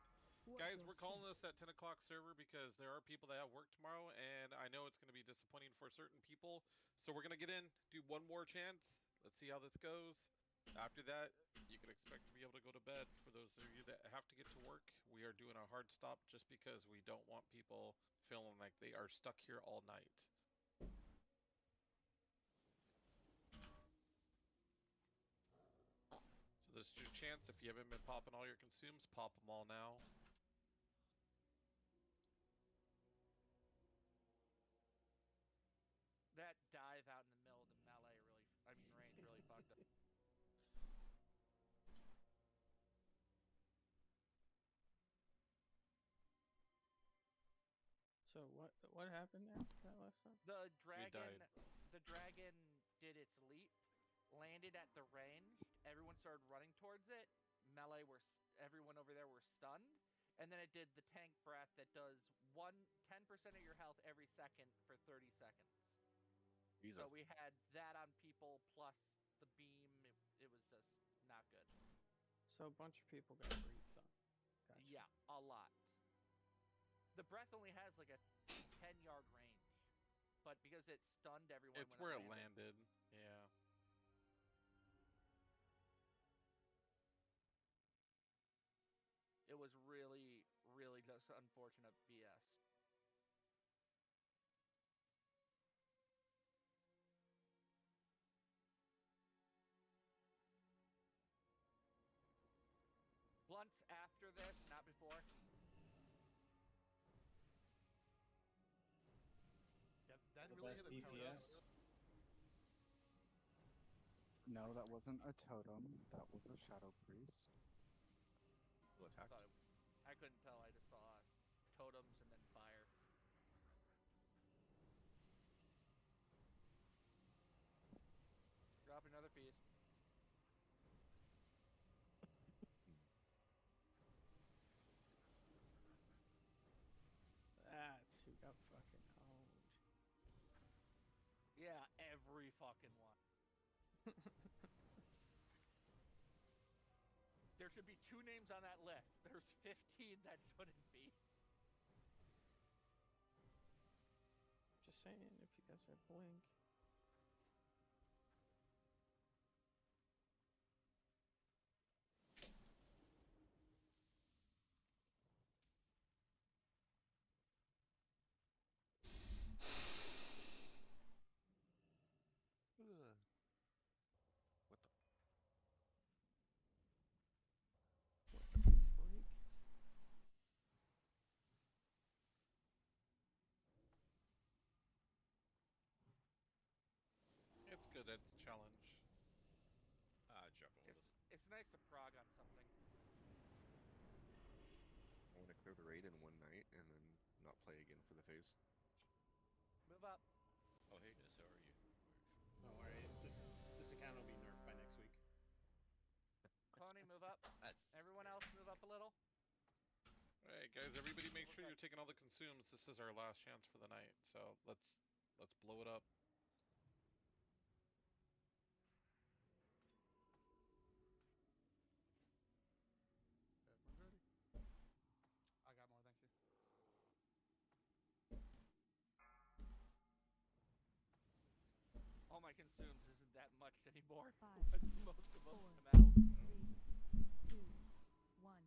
[SPEAKER 4] Guys, we're calling this at 10 o'clock server because there are people that have work tomorrow, and I know it's going to be disappointing for certain people. So we're going to get in, do one more chance. Let's see how this goes. After that, you can expect to be able to go to bed. For those of you that have to get to work, we are doing a hard stop just because we don't want people feeling like they are stuck here all night. So this is your chance. If you haven't been popping all your consumes, pop them all now.
[SPEAKER 3] That dive out in the middle of the melee range really fucked up.
[SPEAKER 9] So what happened there that last time?
[SPEAKER 3] The dragon did its leap, landed at the range. Everyone started running towards it. Everyone over there were stunned, and then it did the tank breath that does 10% of your health every second for 30 seconds.
[SPEAKER 11] Jesus.
[SPEAKER 3] So we had that on people plus the beam. It was just not good.
[SPEAKER 9] So a bunch of people got breathed on. Gotcha.
[SPEAKER 3] Yeah, a lot. The breath only has like a 10-yard range, but because it stunned everyone
[SPEAKER 4] It's
[SPEAKER 3] when
[SPEAKER 4] where
[SPEAKER 3] it
[SPEAKER 4] it landed. Yeah.
[SPEAKER 3] It was really, really just unfortunate BS. Blunts after this, not before.
[SPEAKER 2] That
[SPEAKER 16] The
[SPEAKER 2] really
[SPEAKER 16] best
[SPEAKER 2] hit a totem.
[SPEAKER 16] DPS.
[SPEAKER 15] No, that wasn't a totem. That was a Shadow Priest.
[SPEAKER 11] Who attacked?
[SPEAKER 3] I couldn't tell. I just saw totems and then fire. Drop another feast.
[SPEAKER 9] That's who got fucking owned.
[SPEAKER 3] Yeah, every fucking one. There should be 2 names on that list. There's 15 that shouldn't be.
[SPEAKER 9] Just saying, if you guys have blink.
[SPEAKER 4] good at challenge.
[SPEAKER 7] Drop a little.
[SPEAKER 3] It's nice to prog on something.
[SPEAKER 11] I want to clear the raid in one night and then not play again for the phase.
[SPEAKER 3] Move up.
[SPEAKER 7] Oh, hey, Ness, how are you?
[SPEAKER 5] Don't worry, this account will be nerfed by next week.
[SPEAKER 3] Pony, move up. Everyone else, move up a little.
[SPEAKER 4] Alright, guys, everybody make sure you're taking all the consumes. This is our last chance for the night, so let's blow it up.
[SPEAKER 2] Everyone's ready. I got more, thank you.
[SPEAKER 3] All my consumes isn't that much anymore.
[SPEAKER 17] 5,
[SPEAKER 3] Most of them
[SPEAKER 17] 4,
[SPEAKER 3] come out.
[SPEAKER 17] 3, 2, 1.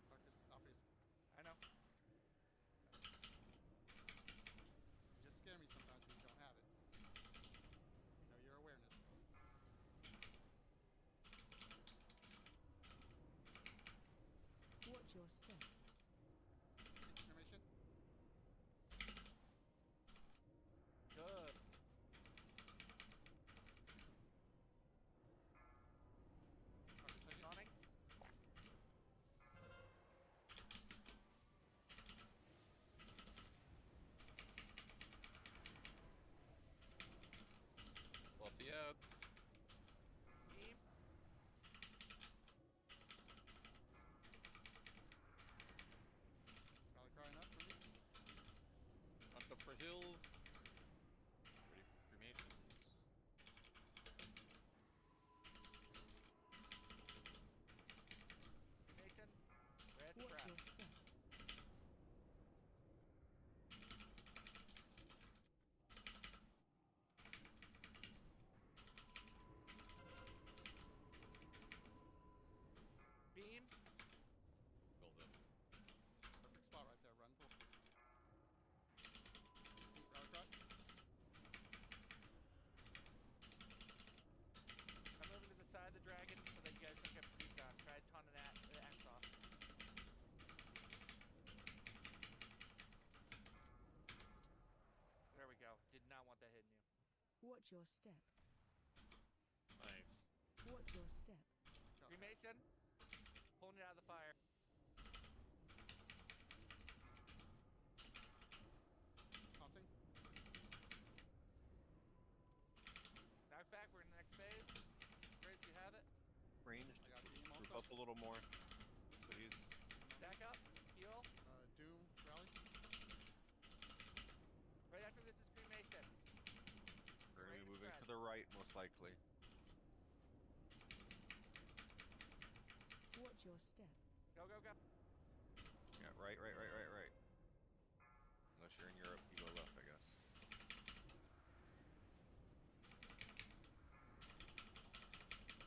[SPEAKER 2] Darkness, obvious.
[SPEAKER 3] I know.
[SPEAKER 2] You just scare me sometimes when you don't have it. You know your awareness.
[SPEAKER 17] Watch your step.
[SPEAKER 2] Information.
[SPEAKER 3] Good. Sonic.
[SPEAKER 4] Love the ads.
[SPEAKER 3] Team.
[SPEAKER 2] Probably crying up for me.
[SPEAKER 4] Hunt up for hills. Ready for cremations.
[SPEAKER 3] Nathan. Red
[SPEAKER 17] Watch
[SPEAKER 3] trap.
[SPEAKER 17] your step.
[SPEAKER 3] Beam.
[SPEAKER 7] Build up.
[SPEAKER 2] Perfect spot right there. Run, pull. Rally cry.
[SPEAKER 3] I'm moving to the side of the dragon so that you guys don't get freaked out. Try a ton of that axe off. There we go. Did not want that hitting you.
[SPEAKER 17] Watch your step.
[SPEAKER 4] Nice.
[SPEAKER 17] Watch your step.
[SPEAKER 3] Cremation. Pulling it out of the fire.
[SPEAKER 2] Taunting.
[SPEAKER 3] Knock back. We're in the next phase. Grace, you have it.
[SPEAKER 11] Ranged.
[SPEAKER 2] I got beam
[SPEAKER 11] Group
[SPEAKER 2] also.
[SPEAKER 11] up a little more, please.
[SPEAKER 3] Stack up. Heal.
[SPEAKER 2] Doom, rally.
[SPEAKER 3] Right after this is cremation.
[SPEAKER 11] We're gonna
[SPEAKER 3] Ready
[SPEAKER 11] be
[SPEAKER 3] to
[SPEAKER 11] moving
[SPEAKER 3] spread.
[SPEAKER 11] to the right, most likely.
[SPEAKER 17] Watch your step.
[SPEAKER 3] Go, go, go.
[SPEAKER 11] Yeah, right. Unless you're in Europe, you go left, I guess.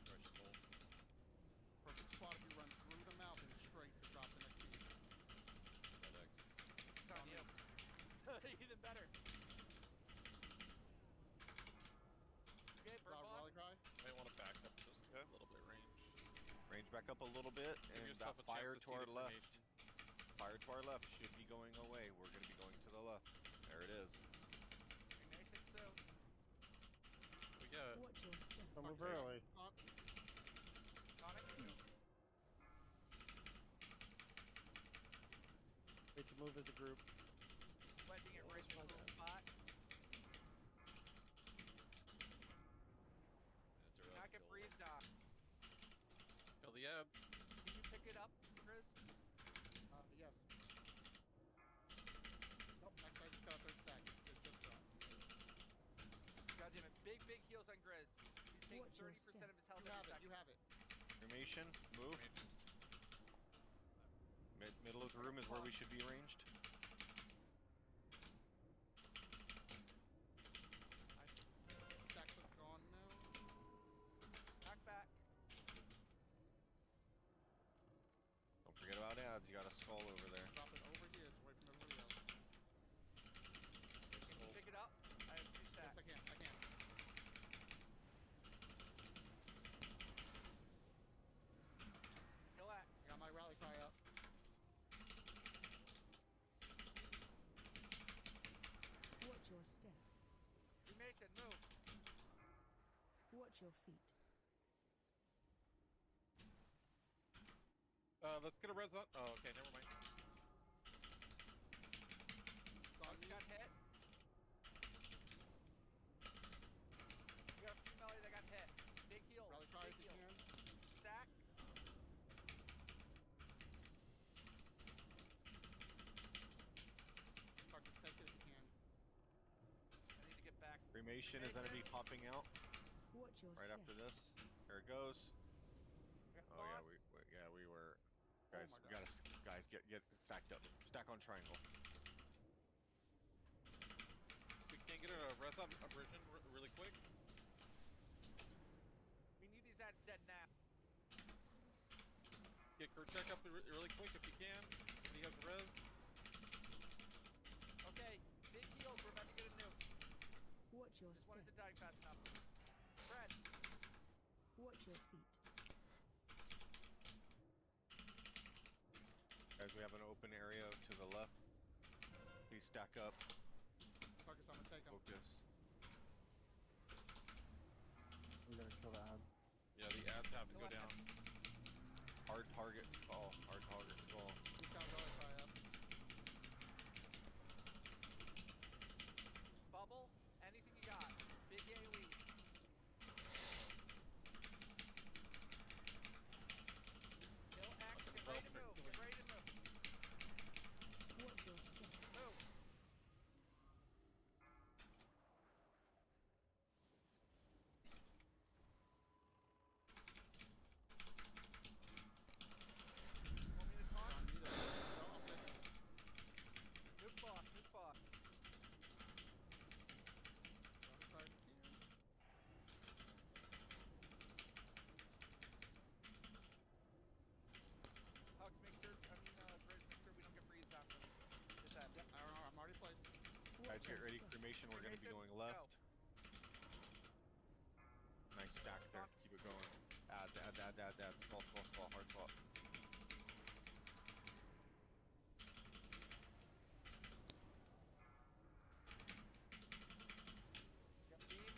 [SPEAKER 7] Fresh skull.
[SPEAKER 2] Perfect spot if you run through the mountain straight to drop the next beam.
[SPEAKER 7] Red X.
[SPEAKER 3] It's on you. Even better. Okay, burn
[SPEAKER 2] Rally
[SPEAKER 3] boss.
[SPEAKER 2] cry.
[SPEAKER 4] Might want to back up just a little bit range.
[SPEAKER 11] Range back up a little bit,
[SPEAKER 4] Give
[SPEAKER 11] and
[SPEAKER 4] yourself
[SPEAKER 11] that
[SPEAKER 4] a chance
[SPEAKER 11] fire
[SPEAKER 4] to
[SPEAKER 11] to our
[SPEAKER 4] see the
[SPEAKER 11] left.
[SPEAKER 4] cremation.
[SPEAKER 11] Fire to our left should be going away. We're gonna be going to the left. There it is.
[SPEAKER 3] Cremation soon.
[SPEAKER 4] We got
[SPEAKER 17] Watch your step.
[SPEAKER 8] Don't move
[SPEAKER 2] Darkness,
[SPEAKER 8] early.
[SPEAKER 3] Sonic.
[SPEAKER 8] Wait to move as a group.
[SPEAKER 3] Wedging it right in the little spot.
[SPEAKER 7] That's a
[SPEAKER 3] Not get breezed off.
[SPEAKER 4] kill the ad.
[SPEAKER 3] Did you pick it up, Chris?
[SPEAKER 2] Yes. Nope, actually I just got a third stack. It just dropped.
[SPEAKER 3] God damn it. Big heals on Grizz. He's taking
[SPEAKER 17] Watch your
[SPEAKER 3] 30%
[SPEAKER 17] step.
[SPEAKER 3] of his health
[SPEAKER 2] You have
[SPEAKER 3] every
[SPEAKER 2] it, you
[SPEAKER 3] second.
[SPEAKER 2] have it.
[SPEAKER 11] Cremation, move. Middle of the room is where we should be ranged.
[SPEAKER 2] Stacks are gone now.
[SPEAKER 3] Knock back.
[SPEAKER 11] Don't forget about ads. You got a skull over there.
[SPEAKER 2] Drop it over here. It's away from everybody else.
[SPEAKER 3] Can you pick it up? I have 2 stacks.
[SPEAKER 2] Yes, I can. I can.
[SPEAKER 3] Kill that.
[SPEAKER 2] I got my rally cry up.
[SPEAKER 17] Watch your step.
[SPEAKER 3] Cremation. Freemason, move.
[SPEAKER 17] Watch your feet.
[SPEAKER 4] Let's get a res on. Oh, okay, never mind.
[SPEAKER 3] Dogs got hit. We got a few melee that got hit. Big heal.
[SPEAKER 2] Rally cry
[SPEAKER 3] Big
[SPEAKER 2] if you
[SPEAKER 3] heal.
[SPEAKER 2] can.
[SPEAKER 3] Stack.
[SPEAKER 2] Carcass, take it if you can.
[SPEAKER 3] I need to get back.
[SPEAKER 11] Cremation is gonna be popping out
[SPEAKER 17] Watch your
[SPEAKER 11] right
[SPEAKER 17] step.
[SPEAKER 11] after this. Here it goes. Oh yeah,
[SPEAKER 3] Boss.
[SPEAKER 11] we were.
[SPEAKER 2] Oh
[SPEAKER 11] Guys,
[SPEAKER 2] my
[SPEAKER 11] we
[SPEAKER 2] God.
[SPEAKER 11] gotta guys get stacked up. Stack on triangle.
[SPEAKER 4] We can't get a res on abrasion really quick.
[SPEAKER 3] We need these ads dead now.
[SPEAKER 4] Get Kerchak up really quick if you can. He has a res.
[SPEAKER 3] Okay, big heals. We're about to get a nuke.
[SPEAKER 17] Watch your
[SPEAKER 3] This
[SPEAKER 17] step.
[SPEAKER 3] one isn't dying fast enough. Fred.
[SPEAKER 17] Watch your feet.
[SPEAKER 11] Guys, we have an open area to the left. Please stack up.
[SPEAKER 2] Carcass, I'm gonna take him.
[SPEAKER 11] Focus.
[SPEAKER 15] We gotta kill the ad.
[SPEAKER 4] Yeah, the ads have to go down.
[SPEAKER 11] Hard target fall. Hard target fall.
[SPEAKER 2] He's got rally cry up.
[SPEAKER 3] Bubble. Anything you got. Big AoE. Kill X. Get ready to move. Get ready to move.
[SPEAKER 17] Watch your step.
[SPEAKER 3] Move. Want me to talk?
[SPEAKER 2] Don't need it. No, I'll take it.
[SPEAKER 3] Nuke boss. Nuke boss.
[SPEAKER 2] Rally cry if you can.
[SPEAKER 3] Hugs, make sure. Bridge, make sure we don't get freeze after. Get that.
[SPEAKER 2] Yep, I'm already placed.
[SPEAKER 11] Guys, get ready.
[SPEAKER 17] step.
[SPEAKER 11] Cremation. We're gonna be
[SPEAKER 3] Cremation,
[SPEAKER 11] going
[SPEAKER 3] go.
[SPEAKER 11] left. Nice stack there. Keep it going. Add. Skull. Hard swap.
[SPEAKER 3] Yep, beam.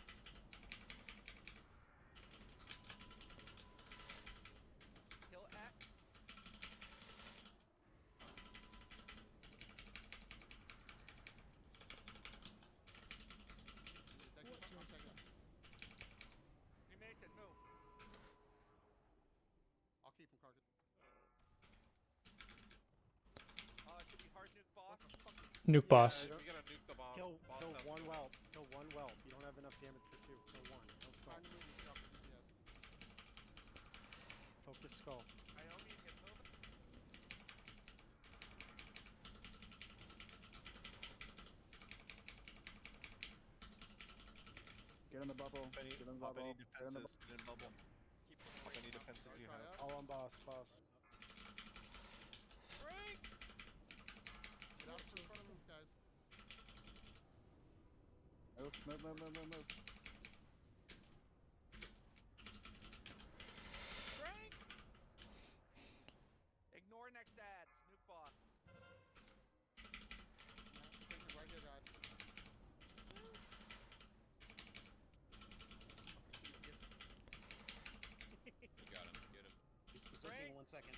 [SPEAKER 3] Kill X.
[SPEAKER 2] You need to take him.
[SPEAKER 17] Watch
[SPEAKER 2] I'm
[SPEAKER 17] your
[SPEAKER 2] taking him.
[SPEAKER 3] Cremation, move.
[SPEAKER 2] I'll keep him, Carcass.
[SPEAKER 3] It should be hard nuke boss.
[SPEAKER 14] Nuke boss.
[SPEAKER 4] We gotta nuke the bomb.
[SPEAKER 8] Kill
[SPEAKER 4] boss up.
[SPEAKER 8] one whelp. Kill one whelp. You don't have enough damage for two. Kill one. Kill skull.
[SPEAKER 2] Time to move and see how quick he is.
[SPEAKER 8] Focus skull.
[SPEAKER 3] Iomi, get moving.
[SPEAKER 15] Get in the bubble.
[SPEAKER 11] Pop any,
[SPEAKER 15] Get in the
[SPEAKER 11] pop
[SPEAKER 15] bubble.
[SPEAKER 11] any
[SPEAKER 15] Get in the
[SPEAKER 11] defenses. Get in bubble.
[SPEAKER 2] Keep
[SPEAKER 11] Pop any defenses you
[SPEAKER 2] Rally
[SPEAKER 11] have.
[SPEAKER 2] cry up.
[SPEAKER 8] All on boss.
[SPEAKER 3] Break!
[SPEAKER 2] Get out in front of him, guys.
[SPEAKER 15] Move.
[SPEAKER 3] Break! Ignore next ads. Nuke boss.
[SPEAKER 2] Take him right here, guys.
[SPEAKER 7] You got him. Get him.
[SPEAKER 5] He's berserking in 1 second.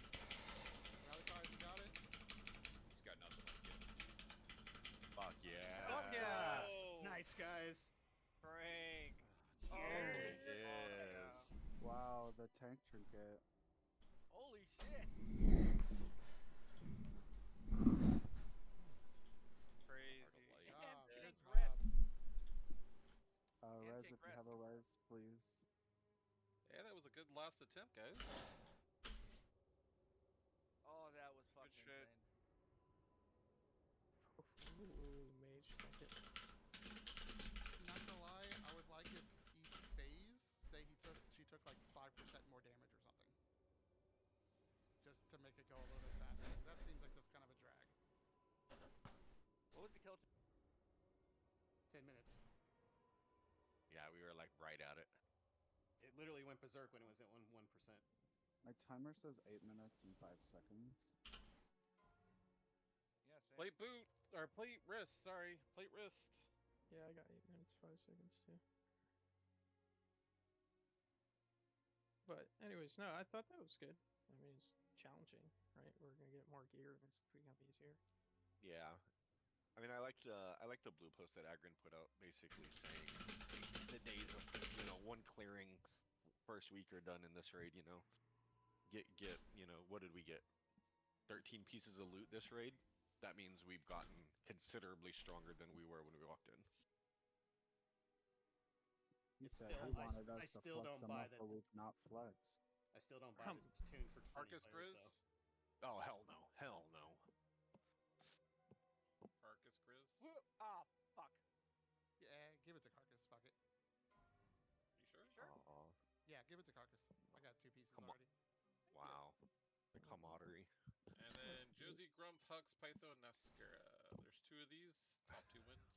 [SPEAKER 2] Rally cry if you got it.
[SPEAKER 7] He's got nothing left. Get him.
[SPEAKER 11] Fuck yeah.
[SPEAKER 10] Fuck yeah!
[SPEAKER 3] Oh.
[SPEAKER 5] Nice, guys.
[SPEAKER 10] Frank.
[SPEAKER 3] Oh,
[SPEAKER 11] Yes.
[SPEAKER 15] Wow, the tank trinket.
[SPEAKER 3] holy shit.
[SPEAKER 10] Crazy.
[SPEAKER 3] His
[SPEAKER 2] job,
[SPEAKER 3] hamstring's
[SPEAKER 2] good
[SPEAKER 3] ripped.
[SPEAKER 15] Res,
[SPEAKER 3] Handshake
[SPEAKER 15] if you
[SPEAKER 3] rest.
[SPEAKER 15] have a res, please.
[SPEAKER 4] Yeah, that was a good last attempt, guys.
[SPEAKER 3] Oh, that was fucking
[SPEAKER 10] shit.
[SPEAKER 3] insane.
[SPEAKER 9] Ooh, mage bucket.
[SPEAKER 2] Not gonna lie, I would like if each phase, say she took like 5% more damage or something. Just to make it go a little bit faster. That seems like that's kind of a drag.
[SPEAKER 3] What was the kill?
[SPEAKER 5] 10 minutes.
[SPEAKER 11] Yeah, we were like right at it.
[SPEAKER 5] It literally went berserk when it was at 1%.
[SPEAKER 15] My timer says 8 minutes and 5 seconds.
[SPEAKER 3] Yeah, same.
[SPEAKER 4] Plate boot or plate wrist. Sorry, plate wrist.
[SPEAKER 9] Yeah, I got 8 minutes 5 seconds too. But anyways, no, I thought that was good. I mean, it's challenging, right? We're gonna get more gear and it's become easier.
[SPEAKER 11] Yeah. I mean, I liked the blue post that Agrin put out, basically saying the days of one clearing first week are done in this raid. Get what did we get? 13 pieces of loot this raid. That means we've gotten considerably stronger than we were when we walked in.
[SPEAKER 15] He
[SPEAKER 5] It's
[SPEAKER 15] said
[SPEAKER 5] still,
[SPEAKER 15] he wanted
[SPEAKER 5] I
[SPEAKER 15] us to
[SPEAKER 5] still
[SPEAKER 15] flex
[SPEAKER 5] don't
[SPEAKER 15] him
[SPEAKER 5] buy
[SPEAKER 15] up,
[SPEAKER 5] that.
[SPEAKER 15] but we've not flexed.
[SPEAKER 5] I still don't buy this tune for 20
[SPEAKER 4] Arcus
[SPEAKER 5] players,
[SPEAKER 4] Grizz?
[SPEAKER 5] though.
[SPEAKER 11] Oh hell no, hell no.
[SPEAKER 4] Arcus Grizz?
[SPEAKER 3] Ah, fuck.
[SPEAKER 2] Yeah, give it to Carcass. Fuck it.
[SPEAKER 4] You sure?
[SPEAKER 3] Sure.
[SPEAKER 2] Yeah, give it to Carcass. I got 2 pieces
[SPEAKER 11] Come on.
[SPEAKER 2] already.
[SPEAKER 11] Wow. The camaraderie.
[SPEAKER 4] And then Josie, Grump, Hux, Pytho, and Nascara. There's 2 of these. Top 2 wins.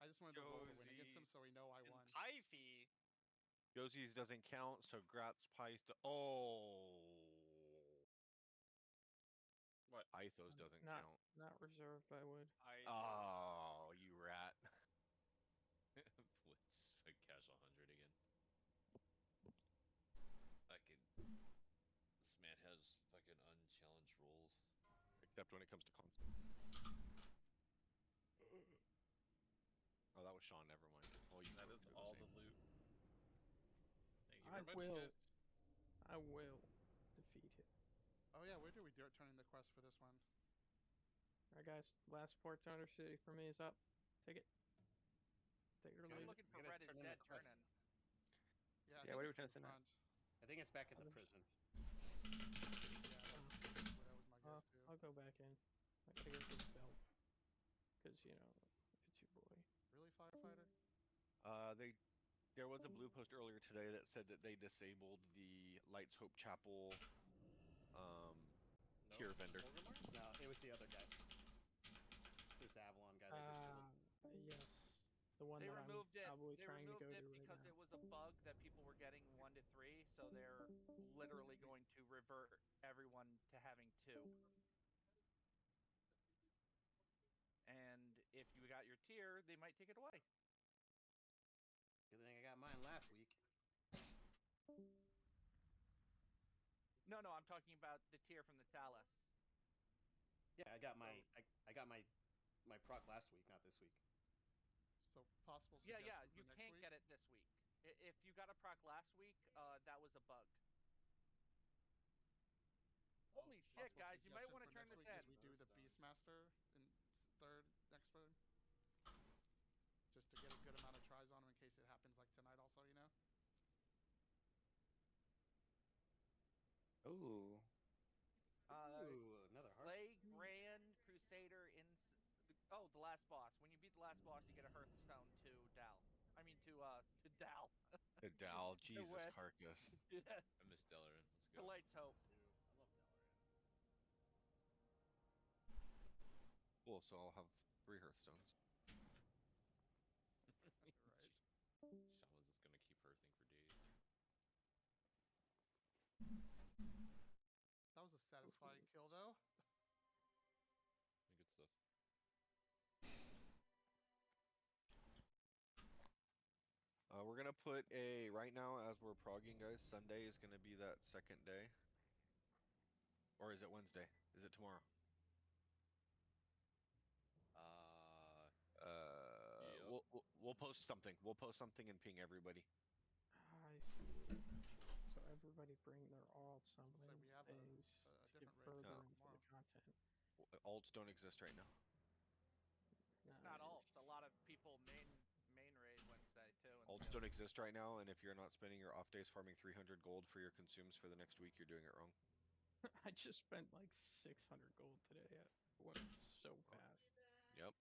[SPEAKER 2] I just wanted to roll to win against him so we know I won.
[SPEAKER 10] Pythy.
[SPEAKER 11] Josie's doesn't count, so Gratz Pytho. Oh.
[SPEAKER 4] What?
[SPEAKER 11] Pythos doesn't
[SPEAKER 9] Not
[SPEAKER 11] count.
[SPEAKER 9] not reserved by wood.
[SPEAKER 11] Oh, you rat.
[SPEAKER 7] Blitz, like casual 100 again. Fucking. This man has fucking unchallenged rolls.
[SPEAKER 11] Except when it comes to comp. Oh, that was Sean. Never mind. Oh, you.
[SPEAKER 4] That is all the loot. Thank you
[SPEAKER 9] I
[SPEAKER 4] very much,
[SPEAKER 9] will.
[SPEAKER 4] guys.
[SPEAKER 9] I will defeat him.
[SPEAKER 2] Oh yeah, where do we turn in the quest for this one?
[SPEAKER 9] Alright, guys. Last Port Thunder City for me is up. Take it. Take it or
[SPEAKER 3] I'm
[SPEAKER 9] leave it.
[SPEAKER 3] looking for Red is Dead turn-in.
[SPEAKER 2] Yeah,
[SPEAKER 13] Yeah, what are we trying to send out?
[SPEAKER 5] I think it's back at the prison.
[SPEAKER 9] I'll go back in. I gotta go to the belt. Because, it's your boy.
[SPEAKER 2] Really, firefighter?
[SPEAKER 11] There was a blue post earlier today that said that they disabled the Lights Hope Chapel tier vendor.
[SPEAKER 5] No, it was the other guy. This Avalon guy that just killed.
[SPEAKER 9] Yes. The one
[SPEAKER 3] They
[SPEAKER 9] that
[SPEAKER 3] removed
[SPEAKER 9] I'm
[SPEAKER 3] it.
[SPEAKER 9] probably
[SPEAKER 3] They
[SPEAKER 9] trying to
[SPEAKER 3] removed
[SPEAKER 9] go
[SPEAKER 3] it
[SPEAKER 9] to right
[SPEAKER 3] because
[SPEAKER 9] now.
[SPEAKER 3] it was a bug that people were getting 1 to 3, so they're literally going to revert everyone to having 2. And if you got your tier, they might take it away.
[SPEAKER 5] Good thing I got mine last week.
[SPEAKER 3] No, I'm talking about the tier from the Talus.
[SPEAKER 5] Yeah, I got my proc last week, not this week.
[SPEAKER 2] So possible.
[SPEAKER 3] Yeah, you can't get it this week. If you got a proc last week, that was a bug. Holy shit, guys! You might want to turn this in.
[SPEAKER 2] We do the Beastmaster in third next turn, just to get a good amount of tries on him in case it happens like tonight. Also,
[SPEAKER 13] Ooh.
[SPEAKER 5] Another
[SPEAKER 3] Slay, Grand, Crusader, the last boss. When you beat the last boss, you get a Hearthstone to Dal. I mean to Dal.
[SPEAKER 11] The Dal, Jesus Carcass.
[SPEAKER 3] Yeah.
[SPEAKER 7] I miss Dalaran. Let's
[SPEAKER 3] To
[SPEAKER 7] go.
[SPEAKER 3] Light's Hope.
[SPEAKER 5] I love Dalaran.
[SPEAKER 11] Cool, so I'll have 3 Hearthstones.
[SPEAKER 2] right.
[SPEAKER 7] Shaman's just gonna keep hearthing for days.
[SPEAKER 2] That was a satisfying kill, though.
[SPEAKER 7] Good stuff.
[SPEAKER 11] We're gonna put right now as we're progging, guys. Sunday is gonna be that second day, or is it Wednesday? Is it tomorrow?
[SPEAKER 7] Yep.
[SPEAKER 11] We'll post something. We'll post something and ping everybody.
[SPEAKER 9] I see. So everybody bring their alts on
[SPEAKER 2] So we have
[SPEAKER 9] Wednesdays to get
[SPEAKER 2] different raid
[SPEAKER 9] further
[SPEAKER 2] tomorrow.
[SPEAKER 9] into the content.
[SPEAKER 11] Alts don't exist right now.
[SPEAKER 3] Not all. A lot of people main raid Wednesday too.
[SPEAKER 11] Alts don't exist right now, and if you're not spending your off days farming 300 gold for your consumes for the next week, you're doing it wrong.
[SPEAKER 9] I just spent like 600 gold today. It went so fast.
[SPEAKER 11] Yep.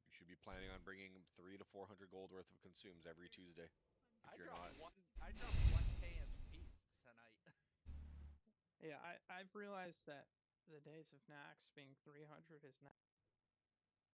[SPEAKER 11] You should be planning on bringing 300 to 400 gold worth of consumes every Tuesday. If you're not,
[SPEAKER 3] I dropped 1k in beasts tonight.
[SPEAKER 9] Yeah, I've realized that the days of Nax being 300 is now